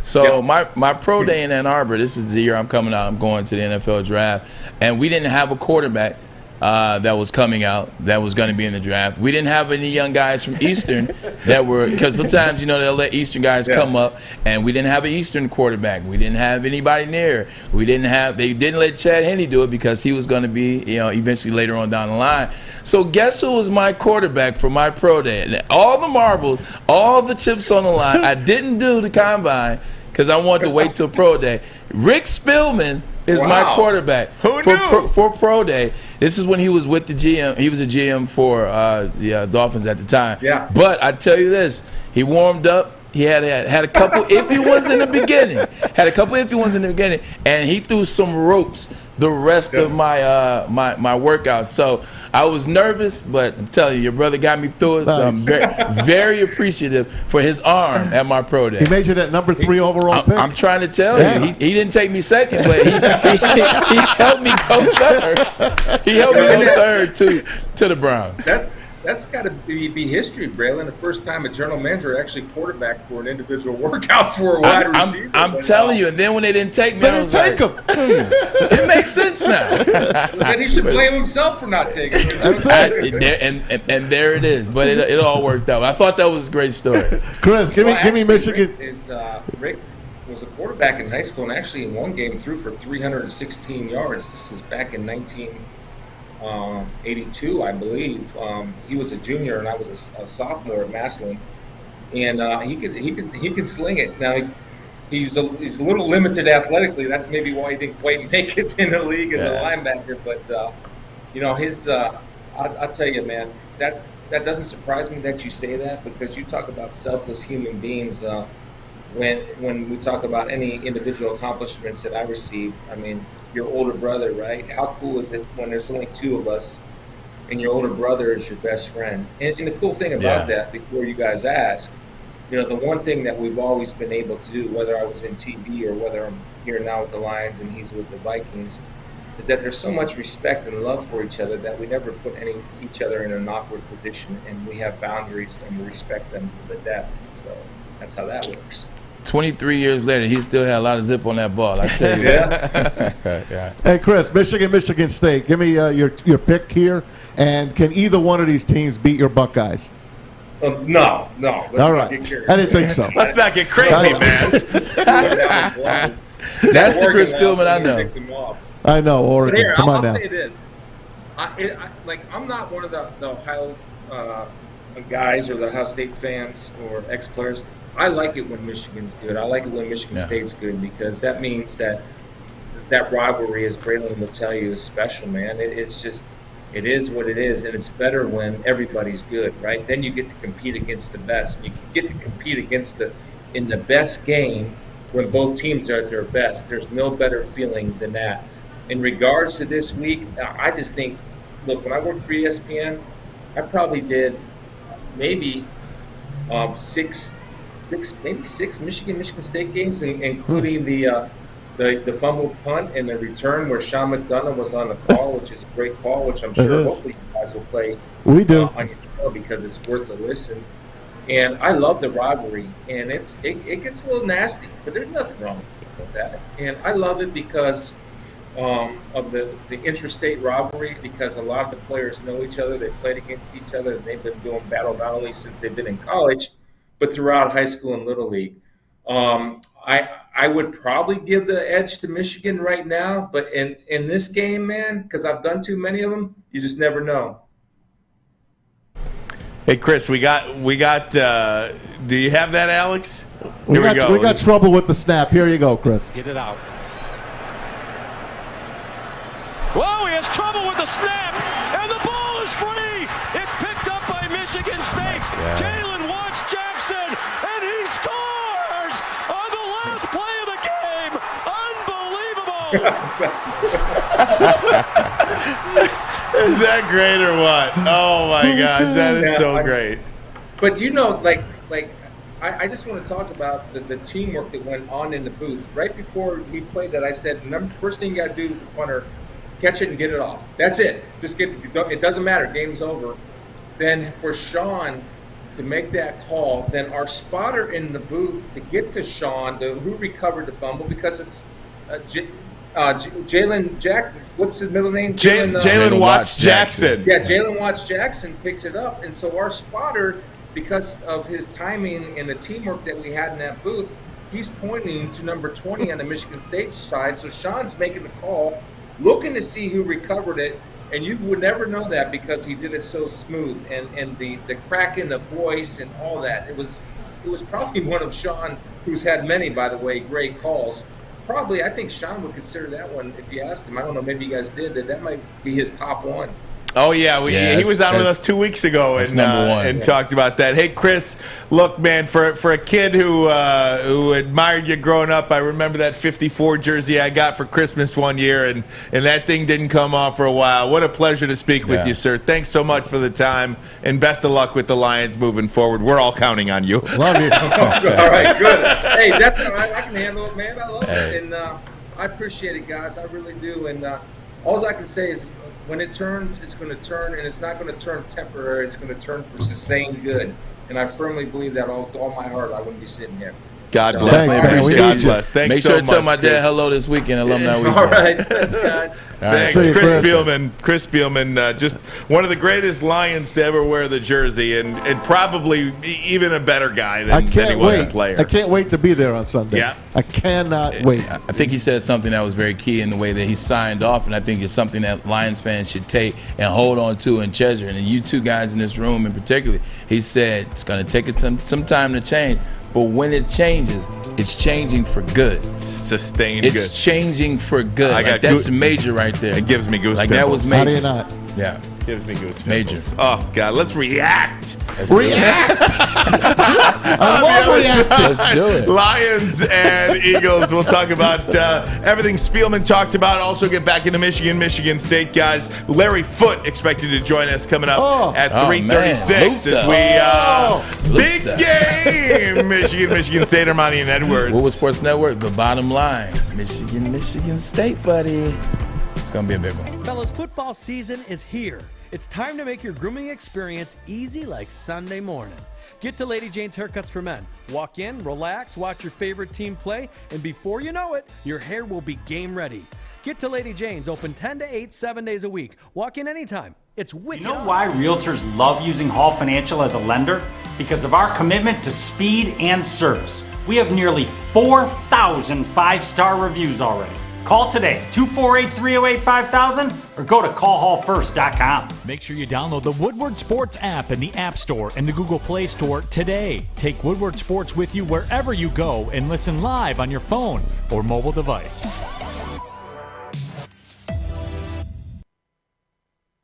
So my pro day in Ann Arbor, this is the year I'm coming out, I'm going to the NFL draft, and we didn't have a quarterback that was coming out that was going to be in the draft. We didn't have any young guys from Eastern that were, because sometimes, you know, they'll let Eastern guys come up, and we didn't have an Eastern quarterback. We didn't have anybody near. They didn't let Chad Henne do it because he was going to be, you know, eventually later on down the line. So guess who was my quarterback for my pro day? And all the marbles, all the chips on the line. I didn't do the combine because I wanted to wait till pro day. Rick Spielman is my quarterback for pro day. This is when he was with the GM. He was a GM for the Dolphins at the time. Yeah. But I tell you this, he warmed up. He had a couple iffy ones in the beginning. And he threw some ropes the rest of my my workouts. So I was nervous, but I'm telling you, your brother got me through it. So I'm very, very appreciative for his arm at my pro day. He made you that number 3 overall pick. I'm trying to tell you, he didn't take me second, but he helped me go third. He helped me go third to the Browns. That's got to be history, Braylon. The first time a general manager actually quarterbacked for an individual workout for a wide receiver. I'm telling you, and then when they didn't take me, I was like, it makes sense now. Then he should blame himself for not taking it. That's it. And there it is. But it all worked out. I thought that was a great story. Chris, give me Michigan. Rick was a quarterback in high school, and actually in one game threw for 316 yards. This was back in 1982, I believe. He was a junior, and I was a sophomore at Massillon, and he could sling it. Now he's a little limited athletically. That's maybe why he didn't quite make it in the league as a linebacker. But his I'll tell you, man, that doesn't surprise me that you say that, because you talk about selfless human beings. When we talk about any individual accomplishments that I received, I mean, your older brother, right? How cool is it when there's only 2 of us and your older brother is your best friend? And the cool thing about that, before you guys ask, the one thing that we've always been able to do, whether I was in TV or whether I'm here now with the Lions and he's with the Vikings, is that there's so much respect and love for each other that we never put each other in an awkward position, and we have boundaries and we respect them to the death. So that's how that works. 23 years later, he still had a lot of zip on that ball. I tell you that. Hey, Chris, Michigan State. Give me your pick here. And can either one of these teams beat your Buckeyes? No. All right. I didn't think so. Let's not get crazy, man. That's the Chris Spielman I know. I know, Oregon. Here, Come on I'll now. say this. I'm not one of the Ohio guys or the Ohio State fans or ex-players. I like it when Michigan's good. I like it when Michigan State's good, because that means that rivalry, as Braylon will tell you, is special, man. It is what it is, and it's better when everybody's good, right? Then you get to compete against the best. And you get to compete in the best game when both teams are at their best. There's no better feeling than that. In regards to this week, I just think, look, when I worked for ESPN, I probably did maybe six Michigan State games, including the fumbled punt and the return where Sean McDonough was on the call, which is a great call, which I'm sure hopefully you guys will play We do. On your show, because it's worth a listen. And I love the rivalry, and it gets a little nasty, but there's nothing wrong with that. And I love it because of the interstate rivalry, because a lot of the players know each other. They played against each other, and they've been doing battle not only since they've been in college, but throughout high school and Little League. I would probably give the edge to Michigan right now, but in this game, man, because I've done too many of them, you just never know. Hey, Chris, we got. Do you have that, Alex? We got trouble with the snap. Here you go, Chris. Get it out. Whoa, he has trouble with the snap, and the ball is free. It's picked up by Michigan State. Jalen wants Jackson, and he scores on the last play of the game. Unbelievable. Is that great or what? Oh my gosh, that is so great. But I just want to talk about the teamwork that went on in the booth. Right before he played that, I said, first thing you got to do, the punter, catch it and get it off. That's it. Just it doesn't matter. Game's over. Then for Sean to make that call, then our spotter in the booth to get to Sean, who recovered the fumble, because it's Jalen Jack. What's his middle name? Jalen Watts Jackson. Yeah, Jalen Watts Jackson picks it up, and so our spotter, because of his timing and the teamwork that we had in that booth, he's pointing to number 20 on the Michigan State side. So Sean's making the call, looking to see who recovered it, and you would never know that because he did it so smooth, and the crack in the voice and all that. It was probably one of Sean, who's had many, by the way, great calls. Probably, I think Sean would consider that one, if you asked him. I don't know, maybe you guys did, that might be his top one. Oh, yeah. He was on with us 2 weeks ago and talked about that. Hey, Chris, look, man, for a kid who admired you growing up, I remember that 54 jersey I got for Christmas one year, and that thing didn't come off for a while. What a pleasure to speak with you, sir. Thanks so much for the time, and best of luck with the Lions moving forward. We're all counting on you. Love you. All right, good. Hey, that's all right. I can handle it, man. I love it. And I appreciate it, guys. I really do. And all I can say is, when it turns, it's going to turn, and it's not going to turn temporary. It's going to turn for sustained good. And I firmly believe that with all my heart, I wouldn't be sitting here. God bless. God bless. Thanks Make so sure much. to tell my dad hello this weekend, alumni weekend. All right. Thanks, guys. Thanks, Chris Spielman. Chris Spielman, just one of the greatest Lions to ever wear the jersey, and probably even a better guy than he was a player. I can't wait to be there on Sunday. Yeah. I cannot wait. I think he said something that was very key in the way that he signed off, and I think it's something that Lions fans should take and hold on to and treasure. And you two guys in this room in particular, he said it's going to take it some time to change. But when it changes, it's changing for good. Sustained good. It's changing for good. That's major right there. It gives me goosebumps. Like that was major. How do you not? Yeah. Gives me goosebumps. Major. Oh, God. Let's react. React. I love reacting. Let's do it. Lions and Eagles. We'll talk about everything Spielman talked about. Also get back into Michigan State, guys. Larry Foote expected to join us coming up at 3:36 as we big game. Michigan State, Ermanni and Edwards. Woodward Sports Network. The bottom line, Michigan State, buddy. It's gonna be a big one. Fellas, football season is here. It's time to make your grooming experience easy like Sunday morning. Get to Lady Jane's Haircuts for Men. Walk in, relax, watch your favorite team play, and before you know it, your hair will be game ready. Get to Lady Jane's, open 10 to 8, 7 days a week. Walk in anytime. It's wicked. You know why realtors love using Hall Financial as a lender? Because of our commitment to speed and service. We have nearly 4,000 five-star reviews already. Call today, 248-308-5000, or go to callhallfirst.com. Make sure you download the Woodward Sports app in the App Store and the Google Play Store today. Take Woodward Sports with you wherever you go and listen live on your phone or mobile device.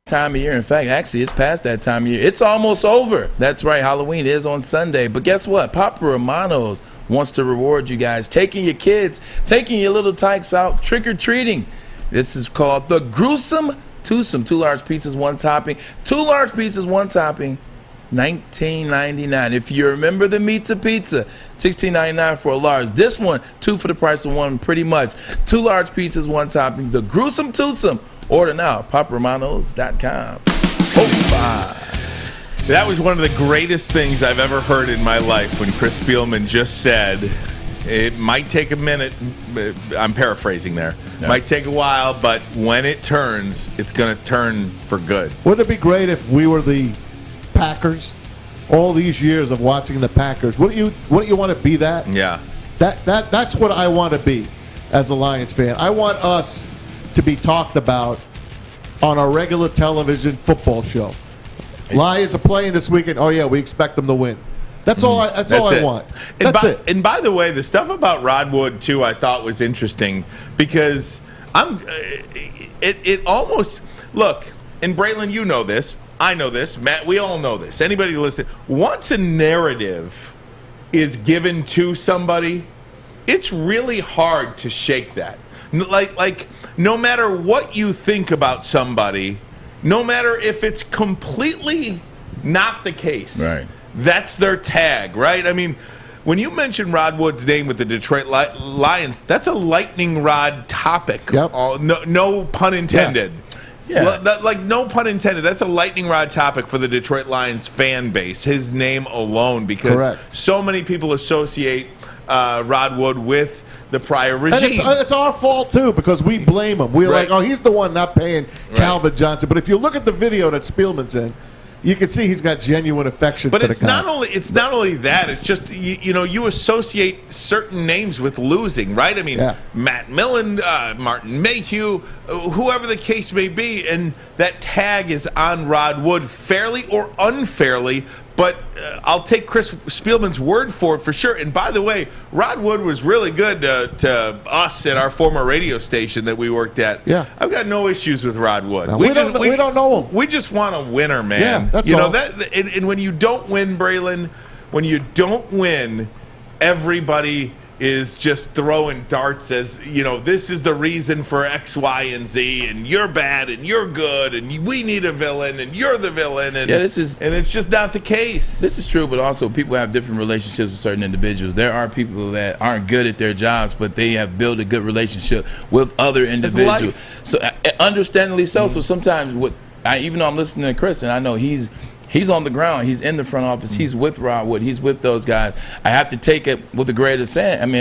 Time of year. In fact, actually, it's past that time of year. It's almost over. That's right. Halloween is on Sunday. But guess what? Papa Romano's wants to reward you guys, taking your kids, taking your little tykes out, trick-or-treating. This is called the Gruesome Twosome. 2 large pizzas, 1 topping. 2 large pizzas, 1 topping. $19.99. If you remember the pizza, $16.99 for a large. This one, 2 for the price of 1, pretty much. 2 large pizzas, 1 topping. The Gruesome Twosome. Order now, paparomanos.com. That was one of the greatest things I've ever heard in my life when Chris Spielman just said, it might take a minute, I'm paraphrasing there, might take a while, but when it turns, it's going to turn for good. Wouldn't it be great if we were the Packers? All these years of watching the Packers, wouldn't you want to be that? Yeah. That's what I want to be as a Lions fan. I want us to be talked about on a regular television football show. Lions are playing this weekend. Oh yeah, we expect them to win. That's all I want. That's it. And by the way, the stuff about Rod Wood too, I thought was interesting because it almost look. And Braylon, you know this. I know this. Matt, we all know this. Anybody listening, once a narrative is given to somebody, it's really hard to shake that. Like no matter what you think about somebody, no matter if it's completely not the case, right? That's their tag, right? I mean, when you mention Rod Wood's name with the Detroit Lions, that's a lightning rod topic. Yep. No pun intended. Yeah. Like, no pun intended. That's a lightning rod topic for the Detroit Lions fan base, his name alone, because so many people associate Rod Wood with the prior regime. And it's our fault, too, because we blame him. We're like, oh, he's the one not paying Calvin Johnson. But if you look at the video that Spielman's in, you can see he's got genuine affection for the guy. But it's not only that. It's just, you associate certain names with losing, right? I mean, Matt Millen, Martin Mayhew, whoever the case may be, and that tag is on Rod Wood, fairly or unfairly, But I'll take Chris Spielman's word for it for sure. And by the way, Rod Wood was really good to us at our former radio station that we worked at. Yeah. I've got no issues with Rod Wood. We don't know him. We just want a winner, man. Yeah, that's you know all. that. And when you don't win, Braylon, when you don't win, everybody is just throwing darts as, you know, this is the reason for X, Y, and Z, and you're bad, and you're good, and we need a villain, and you're the villain, and Yeah, and it's just not the case. This is true, but also people have different relationships with certain individuals. There are people that aren't good at their jobs, but they have built a good relationship with other individuals. So understandably so. So sometimes even though I'm listening to Chris, and I know he's on the ground. He's in the front office. He's with Rod Wood. He's with those guys. I have to take it with a grain of sand.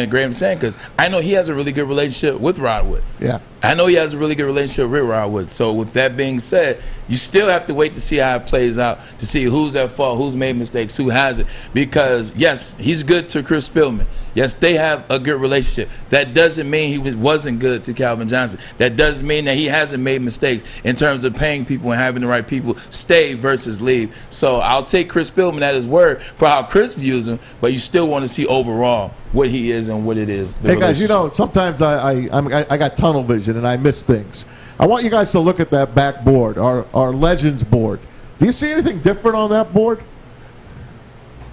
Because I know he has a really good relationship with Rod Wood. Yeah. I know he has a really good relationship with Rod Wood. So with that being said, you still have to wait to see how it plays out, to see who's at fault, who's made mistakes, who hasn't. Because, yes, he's good to Chris Spielman. Yes, they have a good relationship. That doesn't mean he wasn't good to Calvin Johnson. That doesn't mean that he hasn't made mistakes in terms of paying people and having the right people stay versus leave. So I'll take Chris Spielman at his word for how Chris views him, but you still want to see overall what he is and what it is. Hey, guys, you know, sometimes I got tunnel vision and I miss things. I want you guys to look at that back board, our Legends board. Do you see anything different on that board?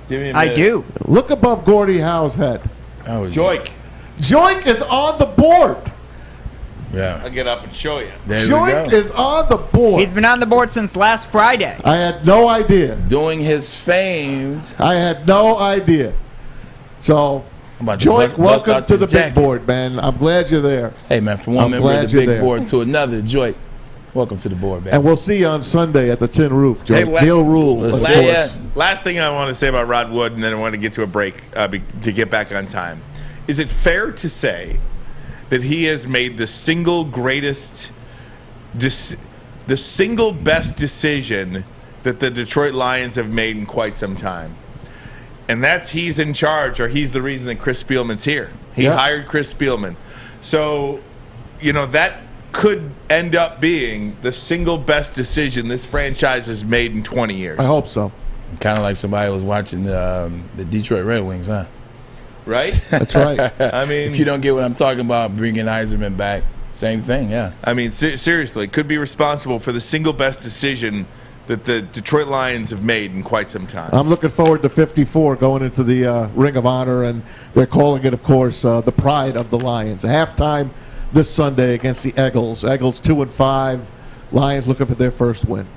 Give me a I minute. do. Look above Gordie Howe's head. Joik. Joik is on the board. Yeah. I'll get up and show you. Joik is on the board. He's been on the board since last Friday. I had no idea. Doing his famed. I had no idea. So, Joik, welcome to the big board, man. I'm glad you're there. Hey, man, from one member of the big board to another, Joik, welcome to the board, man. And we'll see you on Sunday at the Tin Roof, Joik. Hey, Neil Rule. Last thing I want to say about Rod Wood, and then I want to get to a break to get back on time. Is it fair to say that he has made the single greatest, the single best decision that the Detroit Lions have made in quite some time? And that's he's in charge, or he's the reason that Chris Spielman's here. He hired Chris Spielman. So, you know, that could end up being the single best decision this franchise has made in 20 years. I hope so. Kind of like somebody was watching the Detroit Red Wings, huh? Right? That's right. I mean, if you don't get what I'm talking about, bringing Yzerman back, same thing, yeah. I mean, seriously, could be responsible for the single best decision that the Detroit Lions have made in quite some time. I'm looking forward to 54 going into the Ring of Honor, and they're calling it, of course, the Pride of the Lions. Halftime this Sunday against the Eagles. Eagles 2-5. Lions looking for their first win.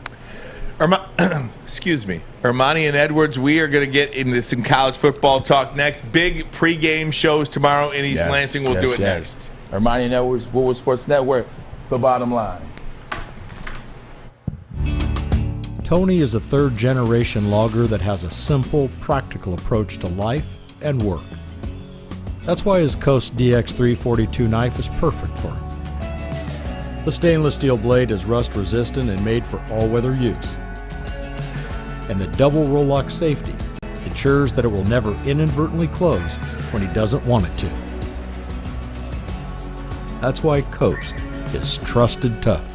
Excuse me. Ermanni and Edwards, we are going to get into some college football talk next. Big pregame shows tomorrow in East Lansing. We'll do it next. Ermanni and Edwards, Woodward Sports Network, the bottom line. Tony is a third-generation logger that has a simple, practical approach to life and work. That's why his Coast DX342 knife is perfect for him. The stainless steel blade is rust-resistant and made for all-weather use. And the double roll-lock safety ensures that it will never inadvertently close when he doesn't want it to. That's why Coast is trusted tough.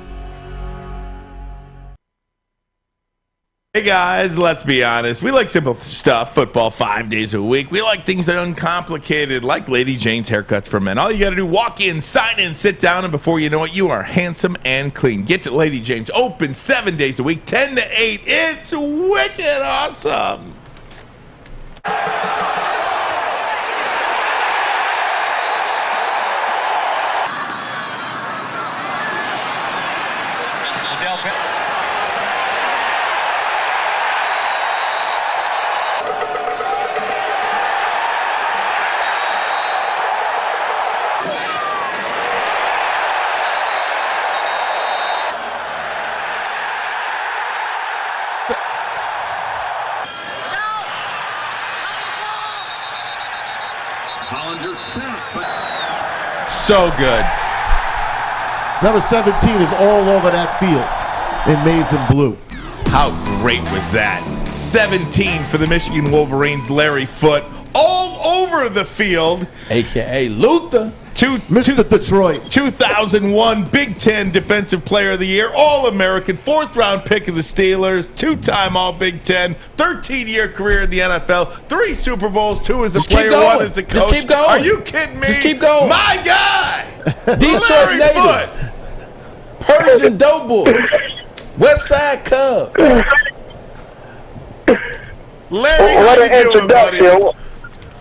Hey guys, let's be honest. We like simple stuff, football 5 days a week. We like things that are uncomplicated, like Lady Jane's haircuts for men. All you got to do, walk in, sign in, sit down, and before you know it, you are handsome and clean. Get to Lady Jane's, open 7 days a week, 10 to 8. It's wicked awesome. So good. Number 17 is all over that field in maize and blue. How great was that? 17 for the Michigan Wolverines, Larry Foote, all over the field. A.K.A. Luther. Mr. Detroit. 2001 Big Ten Defensive Player of the Year, All-American, 4th-round pick of the Steelers, 2-time All-Big Ten, 13-year career in the NFL, 3 Super Bowls, 2 as a player, 1 as a coach. Just keep going. Are you kidding me? Just keep going. My guy, Detroit Larry native, Foote. Persian Doughboy, West Side Cub. Larry, what how an you doing, buddy? introduction.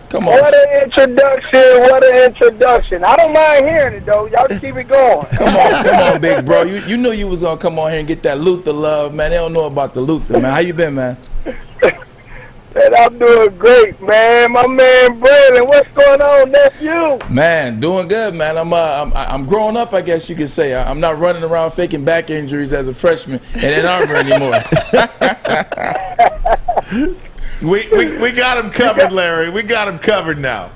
Come on. What an introduction. What an introduction. I don't mind hearing it, though. Y'all just keep it going. Come on, big bro. You knew you was going to come on here and get that Luther love, man. They don't know about the Luther, man. How you been, man? Man, I'm doing great, man. My man Braylon, what's going on, nephew? Man, doing good, man. I'm growing up, I guess you could say. I'm not running around faking back injuries as a freshman in Ann Arbor anymore. We got him covered, Larry. We got him covered now.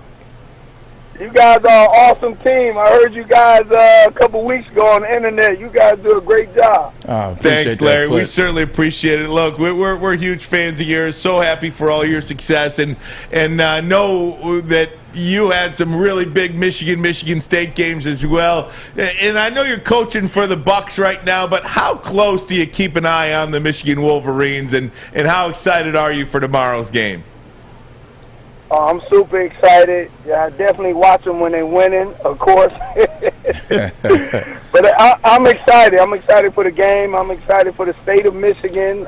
You guys are an awesome team. I heard you guys a couple weeks ago on the internet. You guys do a great job. Oh, thanks, Larry. We certainly appreciate it. Look, we're huge fans of yours. So happy for all your success, and know that you had some really big Michigan State games as well. And I know you're coaching for the Bucks right now, but how close do you keep an eye on the Michigan Wolverines, and how excited are you for tomorrow's game? I'm super excited. Yeah, I definitely watch them when they're winning, of course. But I'm excited. I'm excited for the game. I'm excited for the state of Michigan.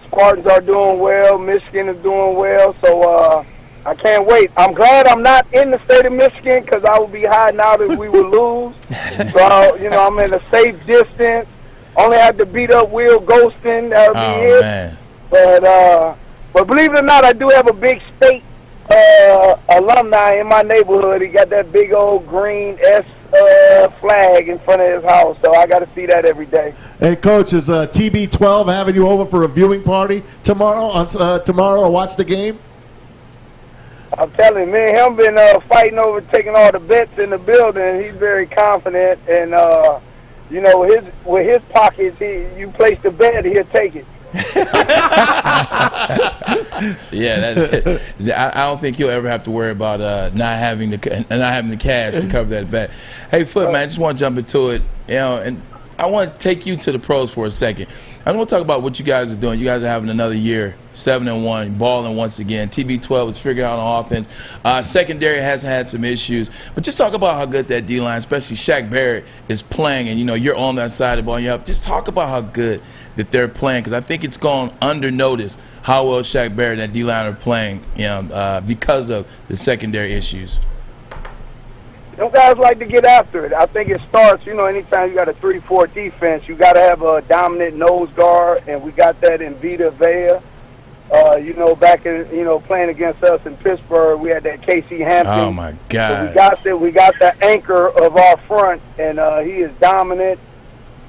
Spartans are doing well. Michigan is doing well. So I can't wait. I'm glad I'm not in the state of Michigan because I would be hiding out if we would lose. So, I'm in a safe distance. Only have to beat up Will Ghostin. That would be it. Man. But believe it or not, I do have a big state alumni in my neighborhood. He got that big old green S flag in front of his house, so I got to see that every day. Hey, Coach, is TB12 having you over for a viewing party tomorrow? Tomorrow, or watch the game? I'm telling you, me and him been fighting over taking all the bets in the building. He's very confident, and with his pockets, you place the bet, he'll take it. Yeah, I don't think he'll ever have to worry about not having the cash to cover that bet. Hey, Foote, man, I just want to jump into it, and I want to take you to the pros for a second. I want to talk about what you guys are doing. You guys are having another year, 7-1, balling once again. TB12 is figured out on offense. Secondary has had some issues, but just talk about how good that D-line, especially Shaq Barrett, is playing. And you're on that side of the ball. Just talk about how good that they're playing, because I think it's gone under notice how well Shaq Barrett and that D-line are playing, because of the secondary issues. Them guys like to get after it. I think it starts, anytime you got a 3-4 defense, you got to have a dominant nose guard, and we got that in Vita Vea. Back in, playing against us in Pittsburgh, we had that Casey Hampton. Oh, my God. So we got the anchor of our front, and he is dominant.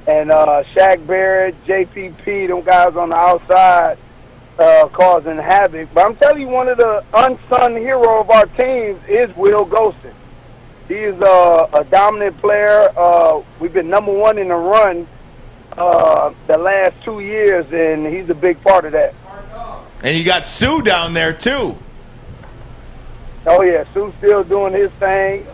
And Shaq Barrett, JPP, them guys on the outside causing havoc. But I'm telling you, one of the unsung hero of our teams is Will Ghostin. He's a dominant player. We've been #1 in the run the last 2 years, and he's a big part of that. And you got Sue down there, too. Oh, yeah, Sue's still doing his thing.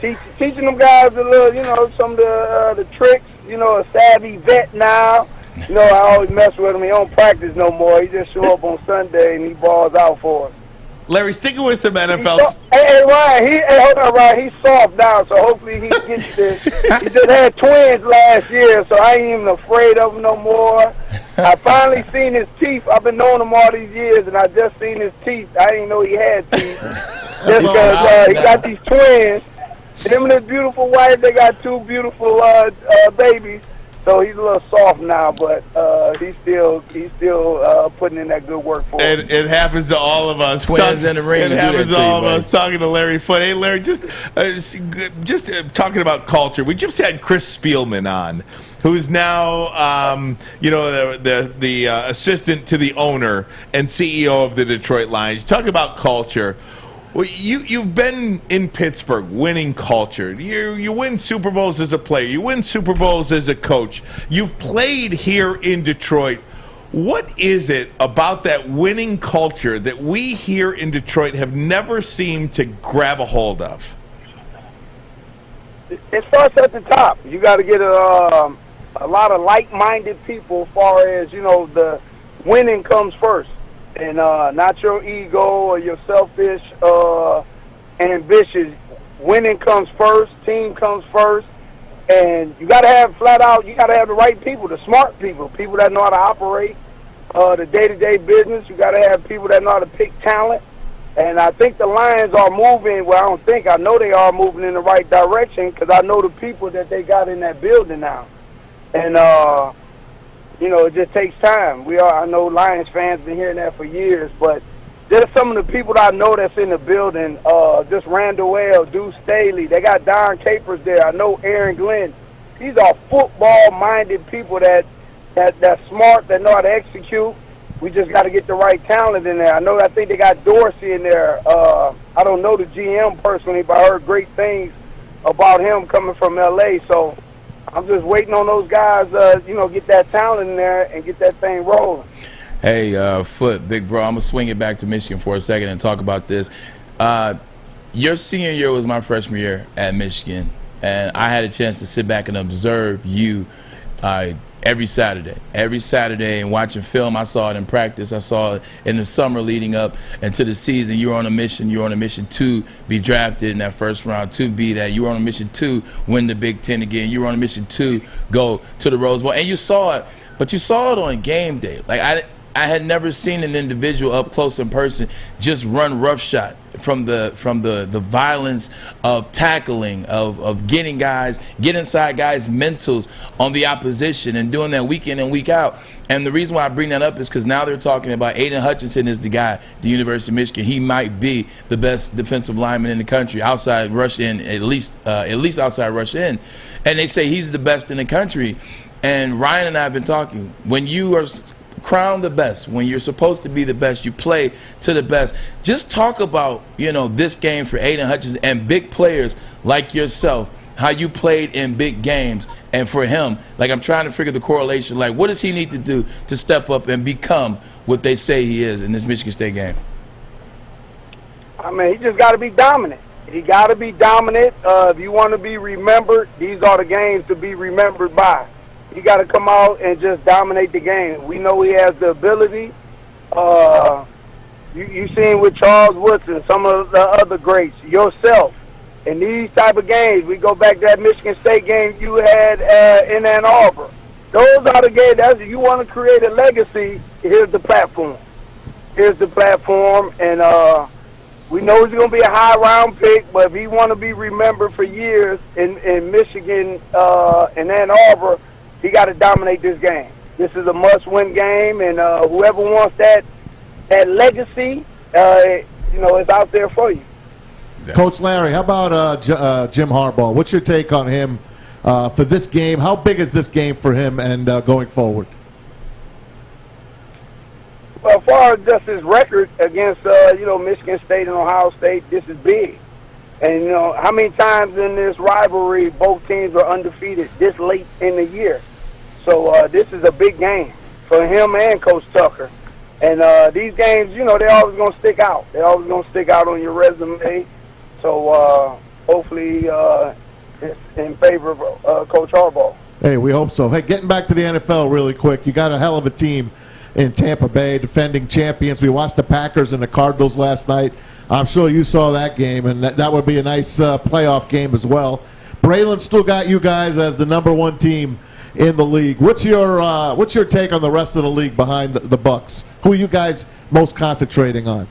Teaching them guys a little, some of the tricks. A savvy vet now. I always mess with him. He don't practice no more. He just show up on Sunday, and he balls out for us. Larry, sticking with some NFL. Hey, Ryan, hold on, Ryan. He's soft now, so hopefully he gets this. He just had twins last year, so I ain't even afraid of him no more. I finally seen his teeth. I've been knowing him all these years, and I just seen his teeth. I didn't know he had teeth. Just because he got these twins. Him and his beautiful wife, they got 2 beautiful babies. So he's a little soft now, but he's still putting in that good work for us. It happens to all of us. Twins in the ring. It happens to all of us. Talking to Larry Foote. Hey, Larry, just talking about culture. We just had Chris Spielman on, who's now the assistant to the owner and CEO of the Detroit Lions. Talk about culture. Well, you've been in Pittsburgh winning culture. You win Super Bowls as a player. You win Super Bowls as a coach. You've played here in Detroit. What is it about that winning culture that we here in Detroit have never seemed to grab a hold of? It starts at the top. You got to get a lot of like-minded people as far as, the winning comes first. And not your ego or your selfish ambitions. Winning comes first. Team comes first. And you got to have you got to have the right people, the smart people that know how to operate the day-to-day business. You got to have people that know how to pick talent. And I think the Lions are moving, I know they are moving in the right direction because I know the people that they got in that building now. And, it just takes time. I know Lions fans been hearing that for years, but there's some of the people that I know that's in the building, just Randall Well, Deuce Staley. They got Don Capers there. I know Aaron Glenn. These are football-minded people that's smart, that know how to execute. We just got to get the right talent in there. I think they got Dorsey in there. I don't know the GM personally, but I heard great things about him coming from L.A., so I'm just waiting on those guys, get that talent in there and get that thing rolling. Hey, Foote, big bro, I'm going to swing it back to Michigan for a second and talk about this. Your senior year was my freshman year at Michigan, and I had a chance to sit back and observe you every Saturday and watching film. I saw it in practice. I saw it in the summer leading up into the season. You were on a mission. You were on a mission to be drafted in that first round, to be that. You were on a mission to win the Big Ten again. You were on a mission to go to the Rose Bowl. And you saw it, but you saw it on game day. Like I had never seen an individual up close in person just run roughshod from the violence of tackling, of getting inside guys' mentals on the opposition and doing that week in and week out. And the reason why I bring that up is because now they're talking about Aiden Hutchinson is the guy, the University of Michigan. He might be the best defensive lineman in the country, outside rush in, at least outside rush in. And they say he's the best in the country. And Ryan and I have been talking. When you are crowned the best, when you're supposed to be the best, you play to the best. Just talk about, this game for Aiden Hutchinson and big players like yourself, how you played in big games. And for him, like, I'm trying to figure the correlation, like, what does he need to do to step up and become what they say he is in this Michigan State game? I mean, he just got to be dominant. He got to be dominant. If you want to be remembered, these are the games to be remembered by. You got to come out and just dominate the game. We know he has the ability. You seen with Charles Woodson, some of the other greats, yourself. In these type of games, we go back to that Michigan State game you had in Ann Arbor. Those are the games. If you want to create a legacy, here's the platform. Here's the platform, and we know he's going to be a high-round pick, but if he want to be remembered for years in Michigan and Ann Arbor, he got to dominate this game. This is a must-win game, and whoever wants that legacy, it's out there for you. Coach Larry, how about Jim Harbaugh? What's your take on him for this game? How big is this game for him and going forward? Well, as far as just his record against, Michigan State and Ohio State, this is big. And, how many times in this rivalry both teams are undefeated this late in the year? So this is a big game for him and Coach Tucker. And these games, they're always going to stick out. They're always going to stick out on your resume. So hopefully it's in favor of Coach Harbaugh. Hey, we hope so. Hey, getting back to the NFL really quick, you got a hell of a team in Tampa Bay, defending champions. We watched the Packers and the Cardinals last night. I'm sure you saw that game, and that would be a nice playoff game as well. Braylon still got you guys as the #1 team in the league. What's your take on the rest of the league behind the Bucks? Who are you guys most concentrating on?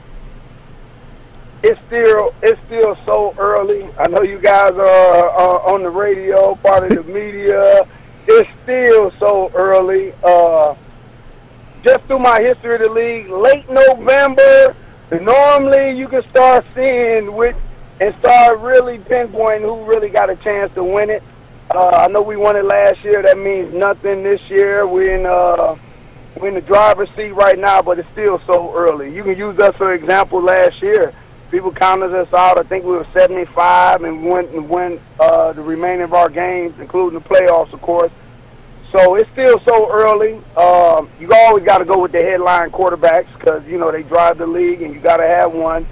It's still so early. I know you guys are on the radio, part of the media. It's still so early. Just through my history of the league, late November, normally you can start seeing and start really pinpointing who really got a chance to win it. I know we won it last year. That means nothing this year. We're in the driver's seat right now, but it's still so early. You can use us for example. Last year, people counted us out. I think we were 75, and we went and won the remaining of our games, including the playoffs, of course. So it's still so early. You always got to go with the headline quarterbacks because, they drive the league, and you got to have one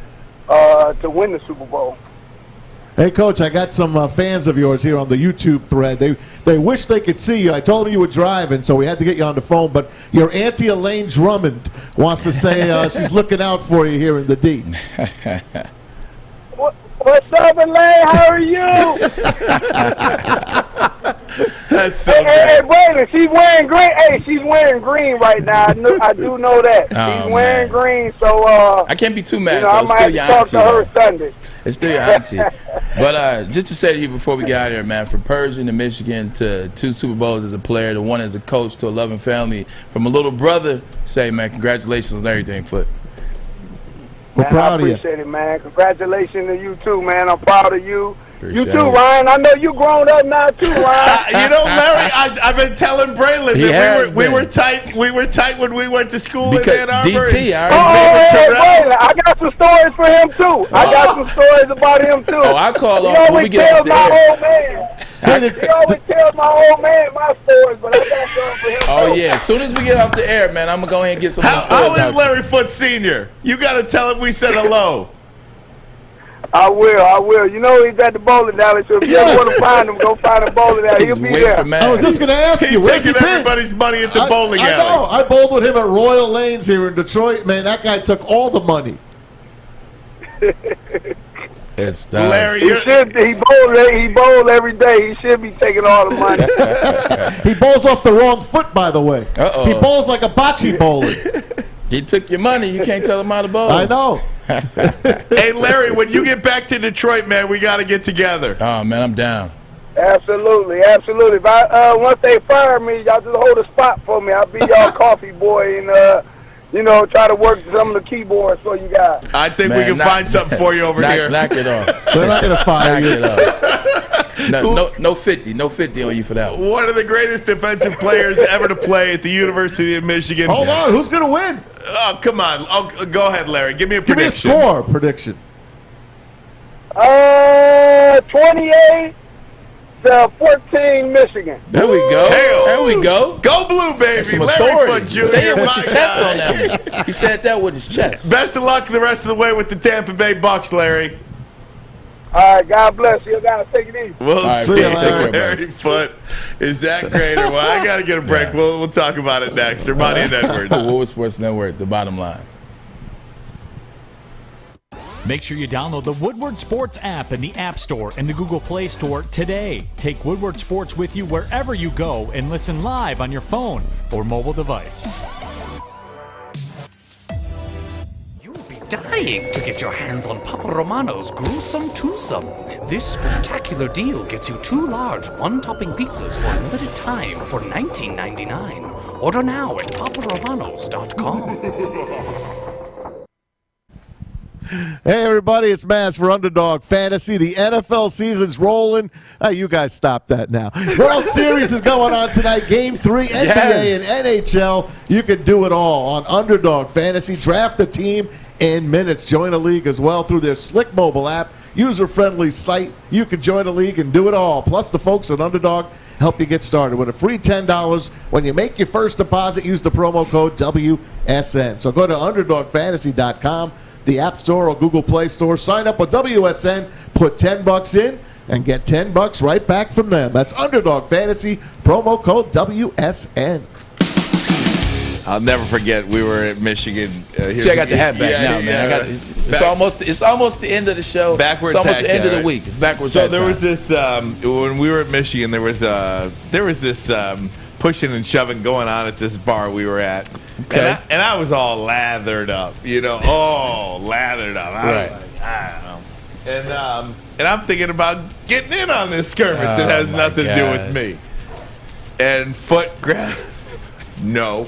to win the Super Bowl. Hey, Coach, I got some fans of yours here on the YouTube thread. They wish they could see you. I told them you were driving, so we had to get you on the phone. But your Auntie Elaine Drummond wants to say she's looking out for you here in the D. What's up, Elaine? How are you? That's so hey, Braylon, she's wearing green. Hey, she's wearing green right now. I do know that. She's wearing green, so I can't be too mad. I might have to talk to her Sunday. It's still your auntie. But just to say to you before we get out of here, man, from Persian to Michigan to 2 Super Bowls as a player to 1 as a coach to a loving family, from a little brother, say, man, congratulations on everything, Foote. We're proud of you. I appreciate it, man. Congratulations to you, too, man. I'm proud of you. Appreciate you too, it. Ryan. I know you grown up now, too, Ryan. You know, Larry, I've been telling Braylon that we were tight. We were tight when we went to school in Ann Arbor. DT, Braylon, I got some stories for him, too. I got some stories about him, too. Oh, I call off when we get up there. He always tells my old man my stories, but I got some for him, Oh, too. yeah. As soon as we get off the air, man, I'm going to go ahead and get some more stories How out is Larry Foote Sr.? You got to tell him we said hello. I will. You know he's at the bowling alley, so if you ever want to find him, go find a bowling alley. He'll be there. I was just going to ask you, where's he taking been? everybody's money at the bowling alley. I know. I bowled with him at Royal Lanes here in Detroit. Man, that guy took all the money. It's Larry, he bowled every day. He should be taking all the money. He bowls off the wrong foot, by the way. Uh-oh. He bowls like a bocce bowler. He took your money. You can't tell him how to bowl. I know. Hey, Larry, when you get back to Detroit, man, we got to get together. Oh, man, I'm down. Absolutely. If once they fire me, y'all just hold a spot for me. I'll be y'all coffee boy and try to work some of the keyboards for you guys. I think we can find something for you over here. Knock it off. They're not going to fire you. No 50 on you for that one. One of the greatest defensive players ever to play at the University of Michigan. Hold on, who's going to win? Oh, come on. Oh, go ahead, Larry. Give me a Give prediction. me a score prediction. 28 to 14, Michigan. There we go. Hell. There we go. Go blue, baby. Some Larry authority. Foote Jr. Say it with my your chest guy. on that one. He said that with his chest. Best of luck the rest of the way with the Tampa Bay Bucks, Larry. All right, God bless you. Guys, take it easy. We'll right, see take you, care, Larry Foote. Is that great? Well, I got to get a break. Yeah. We'll talk about it next. Ermanni and Edwards. Woodward Sports Network, the bottom line. Make sure you download the Woodward Sports app in the App Store and the Google Play Store today. Take Woodward Sports with you wherever you go and listen live on your phone or mobile device. Dying to get your hands on Papa Romano's gruesome twosome. This spectacular deal gets you 2 large one-topping pizzas for a limited time for $19.99. Order now at paparomanos.com. Hey, everybody, it's Maz for Underdog Fantasy. The NFL season's rolling. You guys stop that now. World Series is going on tonight. Game 3, NBA and NHL. You can do it all on Underdog Fantasy. Draft a team in minutes. Join a league as well through their slick mobile app. User-friendly site. You can join a league and do it all. Plus, the folks at Underdog help you get started with a free $10 when you make your first deposit. Use the promo code WSN. So go to UnderdogFantasy.com. the App Store or Google Play Store. Sign up with WSN, put $10 in, and get $10 right back from them. That's Underdog Fantasy, promo code WSN. I'll never forget. We were at Michigan. See, I got the hat back now, man. It's almost the end of the show. Backwards. It's almost hat the end of time, the week. It's backwards. So hat there time. was this when we were at Michigan. There was this pushing and shoving going on at this bar we were at. Okay. And I was all lathered up, all lathered up. I was Right. like, I don't know. And I'm thinking about getting in on this skirmish that has my nothing to do God. with me. And Foote grabbed. No.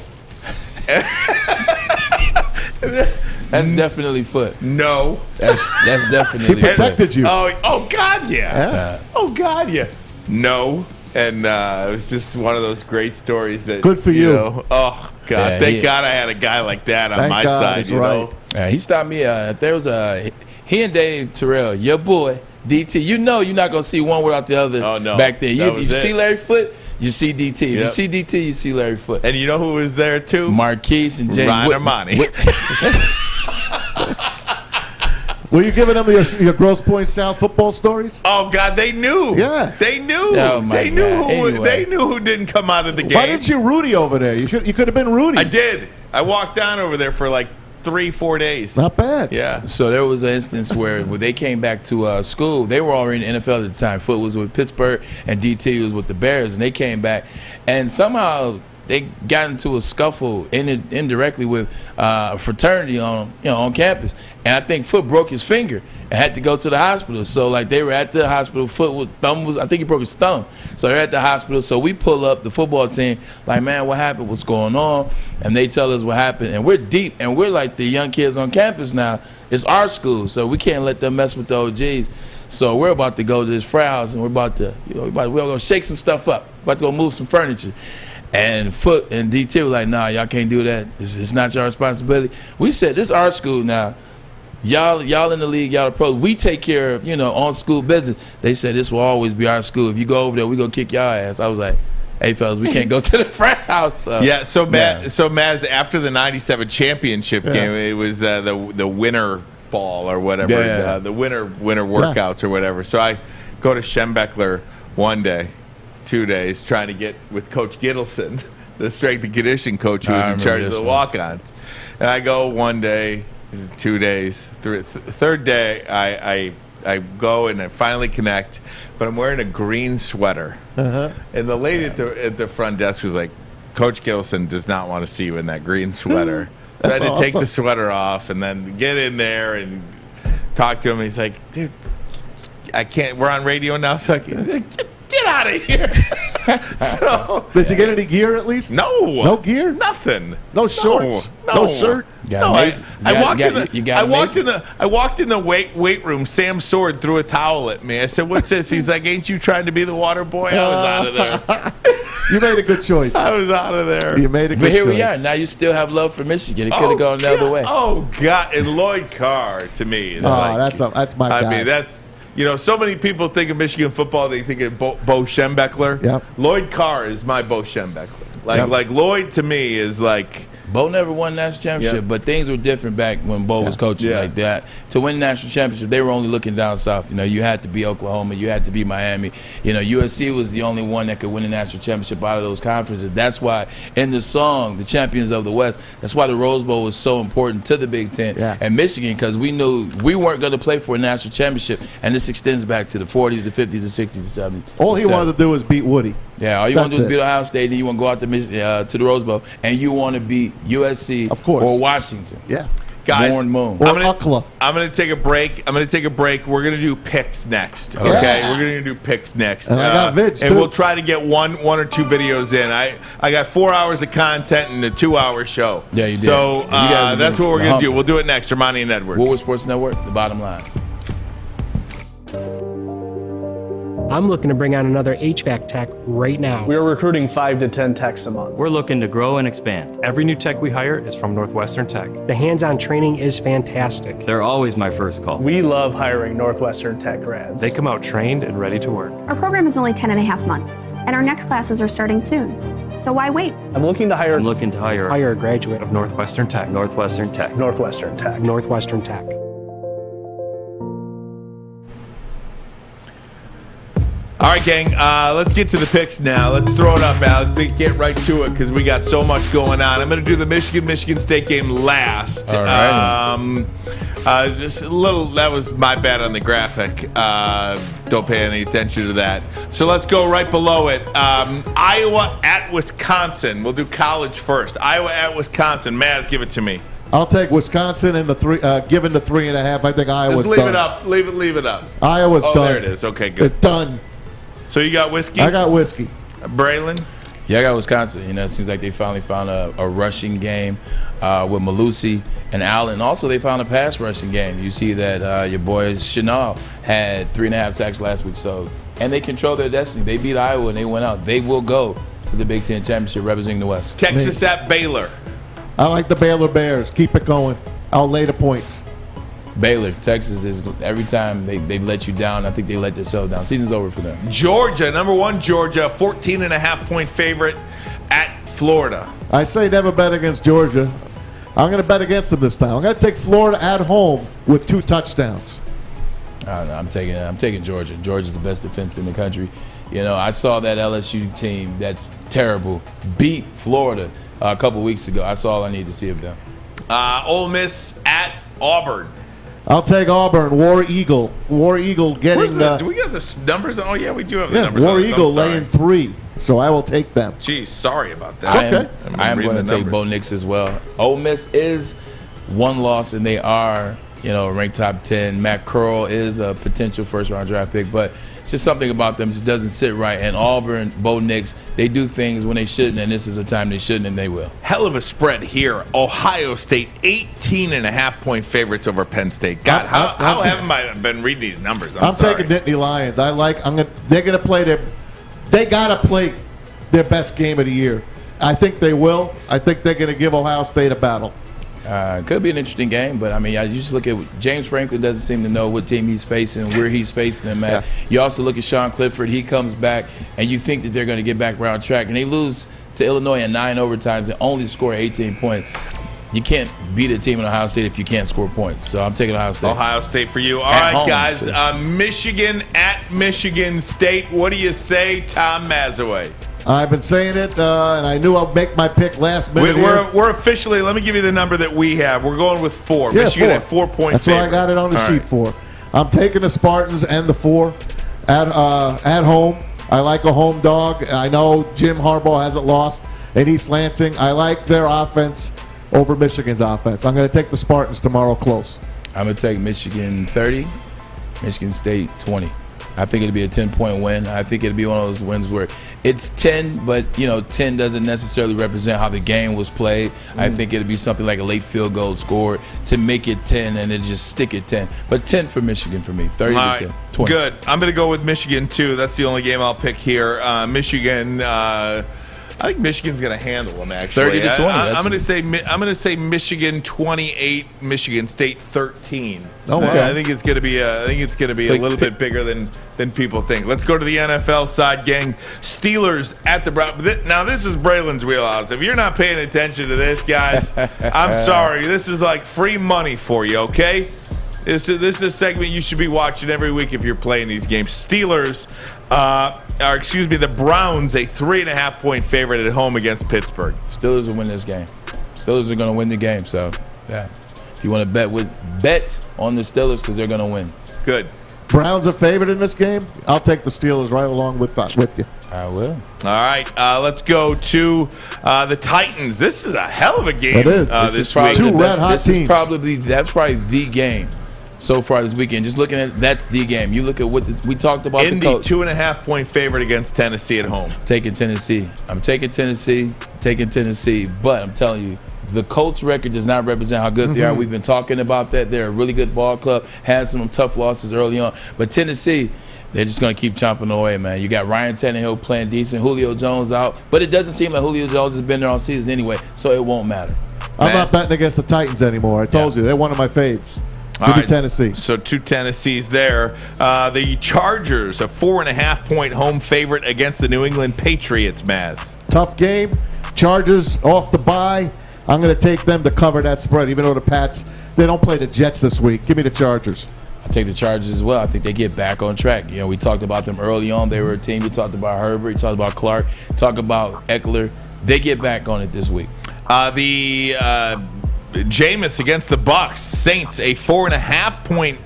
That's definitely Foote. No. That's definitely He protected you. Oh God, yeah. Yeah. Oh God, yeah. No. And it was just one of those great stories that. Good for you. Oh God, Yeah, thank God I had a guy like that on Thank my God, side. he's You right. know. Yeah, he stopped me. There was he and Dave Terrell, your boy DT. You know you're not gonna see one without the other. Oh, no. Back then, That if was you it. see Larry Foote, you see DT. If you Yep. see DT, you see Larry Foote. And you know who was there too? Marquise and James Ryan Ermanni. Were you giving them your Grosse Pointe Sound football stories? Oh God, they knew. Yeah, they knew. Oh, my they knew God. who. Anyway. They knew who didn't come out of the game. Why didn't you Rudy over there? You could have been Rudy. I did. I walked down over there for like 3-4 days. Not bad. Yeah. So there was an instance where they came back to school. They were already in the NFL at the time. Foote was with Pittsburgh, and DT was with the Bears, and they came back, and somehow they got into a scuffle indirectly with a fraternity on campus, and I think Foote broke his finger and had to go to the hospital. So like they were at the hospital. I think he broke his thumb. So they're at the hospital. So we pull up the football team, like, man, what happened? What's going on? And they tell us what happened, and we're deep, and we're like the young kids on campus now. It's our school, so we can't let them mess with the OGs. So we're about to go to this frat house, and we're gonna shake some stuff up. About to go move some furniture. And Foote and DT were like, nah, y'all can't do that. It's not your responsibility. We said, this is our school now. Y'all in the league, y'all the pros. We take care of, on school business. They said this will always be our school. If you go over there, we gonna kick y'all ass. I was like, hey fellas, we can't go to the frat house. So Maz, after the '97 championship game, it was the winter ball or whatever, the winter workouts or whatever. So I go to Schembechler one day, 2 days, trying to get with Coach Gittleson, the strength and conditioning coach who was in charge of the walk-ons. And I go one day, 2 days, third day, I go and I finally connect, but I'm wearing a green sweater. And the lady at the front desk was like, Coach Gittleson does not want to see you in that green sweater. So I had to take the sweater off and then get in there and talk to him. He's like, dude, I can't. We're on radio now, so I can't. Get out of here. Did you get any gear at least? No. No gear? Nothing. No shorts? No shirt? I walked in the weight room. Sam Sword threw a towel at me. I said, what's this? He's like, ain't you trying to be the water boy? I was out of there. You made a good choice. I was out of there. You made a good But here choice. we are. Now you still have love for Michigan. It could have gone the other way. Oh, God. And Lloyd Carr, to me, is that's my guy. I mean, that's... so many people think of Michigan football. They think of Bo Schembechler. Yep. Lloyd Carr is my Bo Schembechler. Like Lloyd to me is like. Bo never won national championship, but things were different back when Bo was coaching like that. To win national championship, they were only looking down south. You had to be Oklahoma, you had to be Miami. USC was the only one that could win a national championship out of those conferences. That's why in the song, The Champions of the West, that's why the Rose Bowl was so important to the Big Ten and Michigan, because we knew we weren't going to play for a national championship, and this extends back to the 40s, the 50s, the 60s, the 70s. All he wanted to do was beat Woody. Yeah, all you want to do is beat Ohio State, and you want to go out to the Rose Bowl, and you want to beat USC or Washington. Yeah. Guys, Moon. Or Ukla. I'm going to take a break. We're going to do picks next. Okay? We're going to do picks next. And I got vids, and too. we'll try to get one or two videos in. I got 4 hours of content and a 2-hour show. Yeah, you did. So that's what we're going to do. We'll do it next. Ermanni and Edwards. Woodward Sports Network, the bottom line. I'm looking to bring on another HVAC tech right now. We are recruiting 5 to 10 techs a month. We're looking to grow and expand. Every new tech we hire is from Northwestern Tech. The hands-on training is fantastic. They're always my first call. We love hiring Northwestern Tech grads. They come out trained and ready to work. Our program is only 10.5 months, and our next classes are starting soon. So why wait? I'm looking to hire a graduate of Northwestern Tech. Northwestern Tech. Northwestern Tech. All right, gang, let's get to the picks now. Let's throw it up, Alex. Let's get right to it because we got so much going on. I'm going to do the Michigan State game last. All right. Just a little, that was my bad on the graphic. Don't pay any attention to that. So let's go right below it. Iowa at Wisconsin. We'll do college first. Iowa at Wisconsin. Maz, give it to me. I'll take Wisconsin and given the 3.5. I think Iowa's Just leave done. it up. Leave it up. Iowa's done. Oh, there it is. Okay, good. It's done. So you got whiskey? I got whiskey. Braylon? Yeah, I got Wisconsin. It seems like they finally found a rushing game with Malusi and Allen. Also, they found a pass rushing game. You see that your boy Chenal had 3.5 sacks last week. And they control their destiny. They beat Iowa and they went out. They will go to the Big Ten Championship representing the West. Texas at Baylor. I like the Baylor Bears. Keep it going. I'll lay the points. Baylor, Texas is every time they let you down. I think they let themselves down. Season's over for them. Georgia, number 1 Georgia, 14.5 point favorite at Florida. I say never bet against Georgia. I'm going to bet against them this time. I'm going to take Florida at home with 2 touchdowns. I'm taking Georgia. Georgia's the best defense in the country. You know, I saw that LSU team that's terrible beat Florida a couple weeks ago. That's all I need to see of them. Ole Miss at Auburn. I'll take Auburn. War Eagle getting do we have the numbers? Oh, yeah, we do have the numbers. War Eagle laying 3. So I will take them. Geez, sorry about that. Okay. I am going to take Bo Nix as well. Ole Miss is 1 loss, and they are, ranked top 10. Matt Curl is a potential first-round draft pick, but it's just something about them just doesn't sit right. And Auburn, Bo Nix, they do things when they shouldn't, and this is a time they shouldn't, and they will. Hell of a spread here. Ohio State, 18.5-point favorites over Penn State. God, how haven't I been reading these numbers? I'm sorry. taking Nittany Lions. They're going to play they got to play their best game of the year. I think they will. I think they're going to give Ohio State a battle. Could be an interesting game, but I mean, you just look at James Franklin doesn't seem to know what team he's facing and where he's facing them at. Yeah. You also look at Sean Clifford. He comes back, and you think that they're going to get back around track, and they lose to Illinois in 9 overtimes and only score 18 points. You can't beat a team in Ohio State if you can't score points. So I'm taking Ohio State. Ohio State for you. All right, guys. Michigan at Michigan State. What do you say, Tom Mazawey? I've been saying it, and I knew I'll make my pick last minute. We're officially, let me give you the number that we have. We're going with 4. Yeah, Michigan 4. at 4 point That's favorite. what I got it on the sheet for. I'm taking the Spartans and the 4 at home. I like a home dog. I know Jim Harbaugh hasn't lost in East Lansing. I like their offense over Michigan's offense. I'm going to take the Spartans tomorrow close. I'm going to take Michigan 30, Michigan State 20. I think it'll be a 10-point win. I think it'll be one of those wins where it's 10, but 10 doesn't necessarily represent how the game was played. I think it'll be something like a late field goal scored to make it 10 and then just stick at 10. But 10 for Michigan for me, 30 to 10, 20. Good. I'm going to go with Michigan too. That's the only game I'll pick here. Michigan. I think Michigan's going to handle them. Actually, 30 to 20. I'm going to say Michigan 28, Michigan State 13. Oh, okay. I think it's going to be a little bit bigger than people think. Let's go to the NFL side, gang. Steelers at the Browns. Now this is Braylon's wheelhouse. If you're not paying attention to this, guys, I'm sorry. This is like free money for you. Okay. This is a segment you should be watching every week if you're playing these games. Steelers, the Browns, a 3.5-point favorite at home against Pittsburgh. Steelers will win this game. Steelers are going to win the game. So, yeah, if you want to bet on the Steelers because they're going to win. Good. Browns are favored in this game. I'll take the Steelers right along with you. I will. All right, let's go to the Titans. This is a hell of a game. It is. This is probably two red hot teams. That's probably the game so far this weekend. Just looking at that's the game. You look at what we talked about. Indy, the coach. 2.5-point favorite against Tennessee at home. Taking Tennessee. I'm taking Tennessee. But I'm telling you, the Colts record does not represent how good they are. We've been talking about that. They're a really good ball club. Had some tough losses early on, but Tennessee, they're just going to keep chomping away, man. You got Ryan Tannehill playing decent, Julio Jones out, but it doesn't seem like Julio Jones has been there all season anyway, so it won't matter. I'm not betting against the Titans anymore. I told you, they're one of my faves. Give me Tennessee. So 2 Tennessees there. The Chargers, a 4.5-point home favorite against the New England Patriots, Maz. Tough game. Chargers off the bye. I'm going to take them to cover that spread, even though the Pats, they don't play the Jets this week. Give me the Chargers. I take the Chargers as well. I think they get back on track. We talked about them early on. They were a team. We talked about Herbert. We talked about Clark. Talked about Eckler. They get back on it this week. Jameis against the Bucks. Saints, a 4.5-point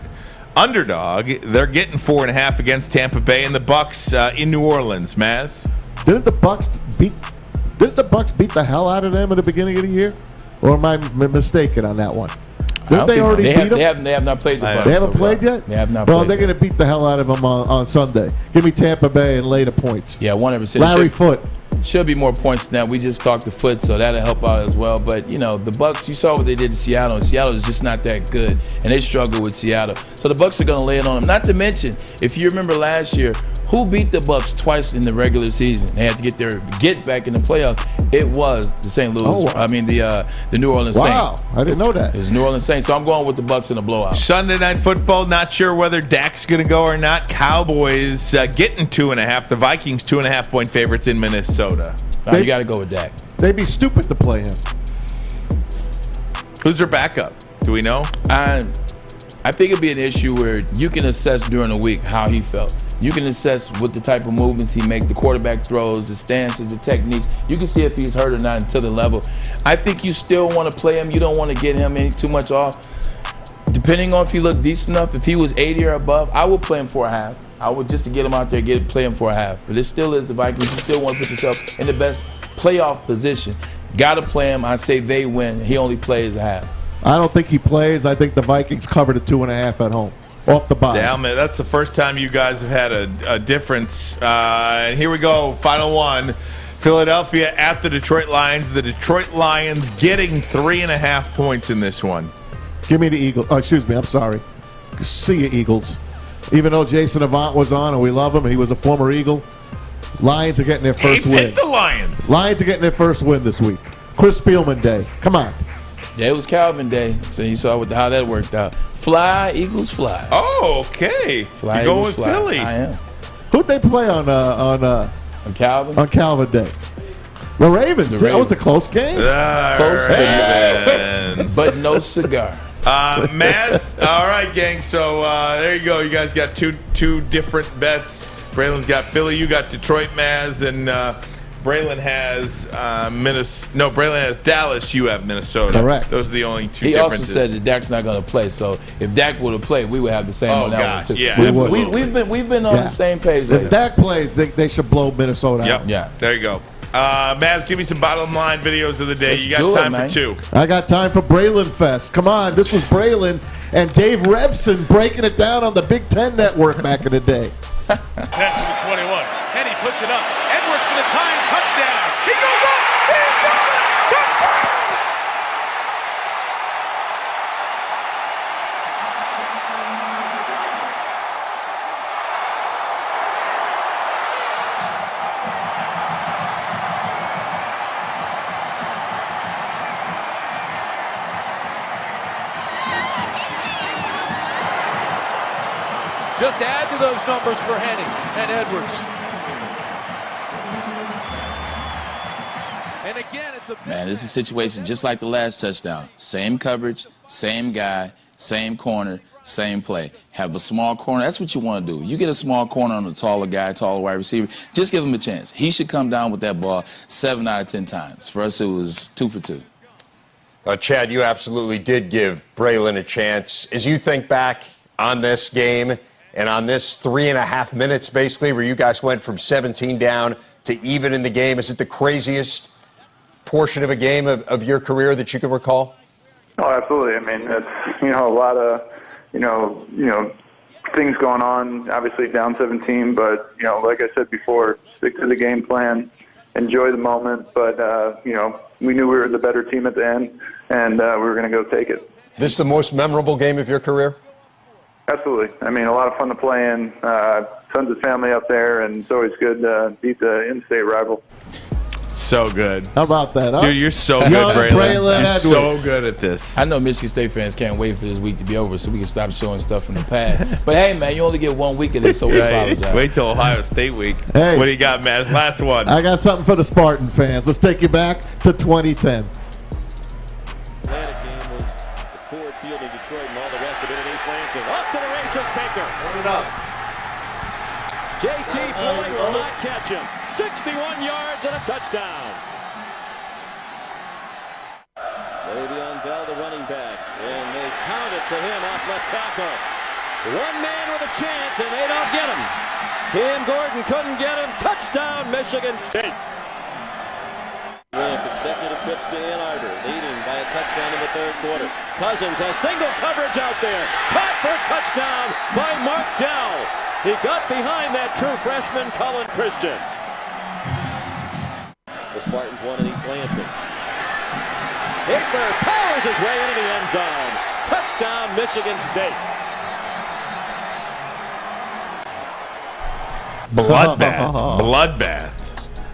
underdog. They're getting 4.5 against Tampa Bay and the Bucks in New Orleans. Maz? Didn't the Bucks beat the hell out of them at the beginning of the year? Or am I mistaken on that one? Didn't they already beat them? They have not played the Bucks. They haven't played yet? They have not played. Well, they're going to beat the hell out of them on Sunday. Give me Tampa Bay and lay the points. Yeah, 100%. Larry Foote. Should be more points than that. We just talked to Foote, so that'll help out as well. But, the Bucks, you saw what they did to Seattle, and Seattle is just not that good, and they struggle with Seattle. So the Bucks are going to lay it on them. Not to mention, if you remember last year, who beat the Bucks twice in the regular season? They had to get back in the playoffs. It was the St. Louis. Oh, wow. I mean the New Orleans Saints. Wow, I didn't know that. It was New Orleans Saints. So I'm going with the Bucks in a blowout. Sunday Night Football. Not sure whether Dak's going to go or not. Cowboys getting 2.5. The Vikings 2.5-point favorites in Minnesota. You got to go with Dak. They'd be stupid to play him. Who's their backup? Do we know? I think it'd be an issue where you can assess during the week how he felt. You can assess what the type of movements he make, the quarterback throws, the stances, the techniques. You can see if he's hurt or not until the level. I think you still want to play him. You don't want to get him too much off. Depending on if he looked decent enough, if he was 80 or above, I would play him for a half. I would just to get him out there, play him for a half. But it still is the Vikings. You still want to put yourself in the best playoff position. Got to play him. I say they win. He only plays a half. I don't think he plays. I think the Vikings covered a 2.5 at home. Off the bye. Damn it, that's the first time you guys have had a difference. And here we go, final one. Philadelphia at the Detroit Lions. The Detroit Lions getting 3.5 points in this one. Give me the Eagles. Oh, excuse me, I'm sorry. See you, Eagles. Even though Jason Avant was on and we love him, and he was a former Eagle, Lions are getting their first win. Pick the Lions. Lions are getting their first win this week. Chris Spielman Day. Come on. Yeah, it was Calvin Day, so you saw how that worked out. Fly, Eagles, fly. Oh, okay. Fly, You're going Eagles, with fly. Philly. I am. Who'd they play on Calvin? On Calvin Day. The Ravens. That was a close game. Close, but no cigar. Maz, all right, gang. So there you go. You guys got two different bets. Braylon's got Philly. You got Detroit, Maz, and Braylon has Braylon has Dallas. You have Minnesota. Correct. Those are the only two he differences. also said that Dak's not going to play. So if Dak would have played, we would have the same on that one too. Yeah, we've been on the same page. If Dak plays, they should blow Minnesota out. Yeah. There you go. Maz, give me some bottom line videos of the day. You got time for 2. I got time for Braylon Fest. Come on, this was Braylon and Dave Revson breaking it down on the Big Ten Network back in the day. 10 to the 21. Henny puts it up. Edwards for the time. Touchdown. He goes up. He's got it. Touchdown. Just add to those numbers for Henny and Edwards. And again, it's a Man, it's a situation just like the last touchdown. Same coverage, same guy, same corner, same play. Have a small corner. That's what you want to do. You get a small corner on a taller guy, taller wide receiver, just give him a chance. He should come down with that ball 7 out of 10 times. For us, it was 2 for 2. Chad, you absolutely did give Braylon a chance. As you think back on this game and on this 3.5 minutes, basically, where you guys went from 17 down to even in the game, is it the craziest portion of a game of your career that you can recall? Oh, absolutely. I mean, it's, a lot of, things going on, obviously down 17, but, like I said before, stick to the game plan, enjoy the moment, but, we knew we were the better team at the end, and we were going to go take it. This the most memorable game of your career? Absolutely. I mean, a lot of fun to play in, tons of family up there, and it's always good to beat the in-state rival. So good. How about that, huh? Dude, you're so good, Braylon. You're so good at this. I know Michigan State fans can't wait for this week to be over so we can stop showing stuff from the past. But hey, man, you only get 1 week of this, so we apologize. Wait till Ohio State week. Hey. What do you got, Matt? Last one. I got something for the Spartan fans. Let's take you back to 2010. Atlantic game was the Ford Field in Detroit and all the rest of it in East Lansing. Up to the races, Baker. Put it up. JT Floyd will not catch him. 61 yards and a touchdown. Le'Veon Bell, the running back, and they pound it to him off left tackle. One man with a chance, and they don't get him. Cam Gordon couldn't get him. Touchdown, Michigan State. Consecutive trips to Ann Arbor, leading by a touchdown in the third quarter. Cousins has single coverage out there. Caught for a touchdown by Mark Dowell. He got behind that true freshman, Cullen Christian. The Spartans won in East Lansing. Haber powers his way into the end zone. Touchdown, Michigan State. Bloodbath.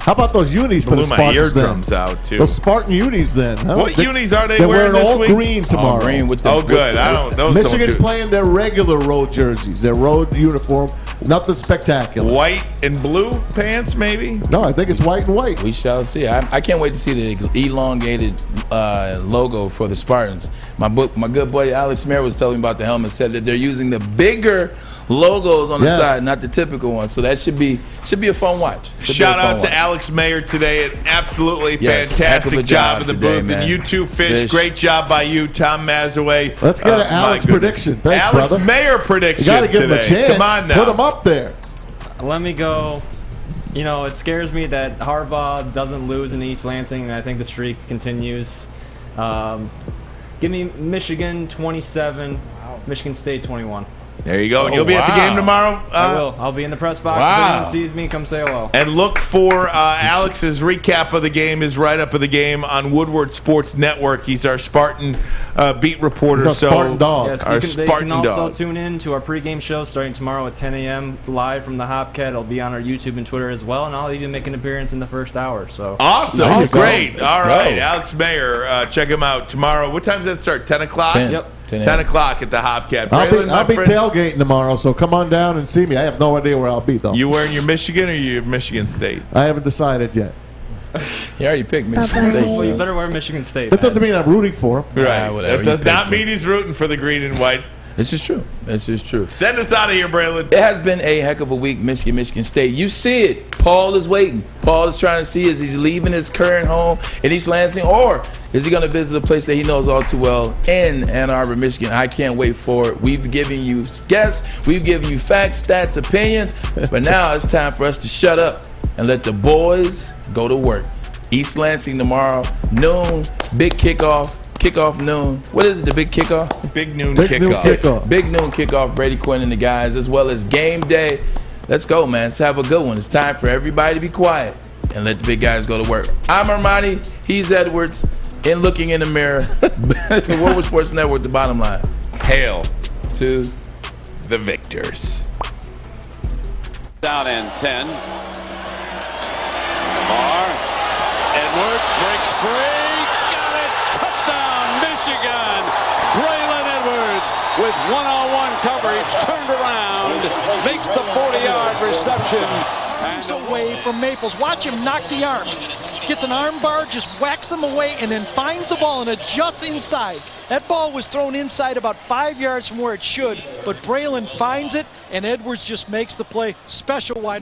How about those unis for the Spartans? Blew my eardrums out, too. Those Spartan unis then. Huh? What unis are they They're wearing this all week? green tomorrow. Green with good. Those Michigan's don't do. playing their regular road jerseys, their road uniform. Nothing spectacular. White and blue pants, maybe? No, I think it's white and white. We shall see. I can't wait to see the elongated logo for the Spartans. My good buddy Alex Mayer was telling me about the helmet, said that they're using the bigger logos on the side, not the typical one. So that should be a fun watch. Shout out to Alex Mayer today. An absolutely fantastic job in the booth. Man. And you too, Fish. Great job by you, Tom Mazawey. Let's get an Alex prediction. Thanks, Alex brother. Mayer prediction. You got to give him a chance. Come on now. Put him up there. Let me go. You know, it scares me that Harbaugh doesn't lose in East Lansing, and I think the streak continues. Give me Michigan 27, Michigan State 21. There you go. And you'll be at the game tomorrow? I will. I'll be in the press box. If anyone sees me, come say hello. And look for Alex's recap of the game, his write-up of the game on Woodward Sports Network. He's our Spartan beat reporter. He's our Spartan dog. Yes, they can also tune in to our pregame show starting tomorrow at 10 a.m. live from the Hopcat. It'll be on our YouTube and Twitter as well, and I'll even make an appearance in the first hour. So awesome. Great. All right. Alex Mayer, check him out tomorrow. What time does that start? 10 o'clock? 10. Yep. 10 o'clock at the Hopcat. I'll be tailgating tomorrow, so come on down and see me. I have no idea where I'll be, though. You wearing your Michigan or your Michigan State? I haven't decided yet. You already picked Michigan State. Well, you better wear Michigan State. That doesn't mean I'm rooting for him. Right. Whatever. That does not mean he's rooting for the green and white. This is true. This is true. Send us out of here, Braylon. It has been a heck of a week, Michigan State. You see it. Paul is waiting. Paul is trying to see is he's leaving his current home in East Lansing, or is he going to visit a place that he knows all too well in Ann Arbor, Michigan? I can't wait for it. We've given you guests. We've given you facts, stats, opinions. But now it's time for us to shut up and let the boys go to work. East Lansing tomorrow, noon, big kickoff. Kickoff noon. What is it, the big kickoff? Big noon kickoff. Big noon kickoff. Brady Quinn and the guys, as well as game day. Let's go, man. Let's have a good one. It's time for everybody to be quiet and let the big guys go to work. I'm Ermanni. He's Edwards. In looking in the mirror. Woodward Sports Network, the bottom line. Hail to the victors. Down and 10. Lamar. Edwards breaks free. Michigan. Braylon Edwards with one-on-one coverage turned around, makes the 40-yard reception. He's away from Maples. Watch him knock the arm. Gets an arm bar, just whacks him away, and then finds the ball and adjusts inside. That ball was thrown inside about 5 yards from where it should, but Braylon finds it, and Edwards just makes the play. Special wide.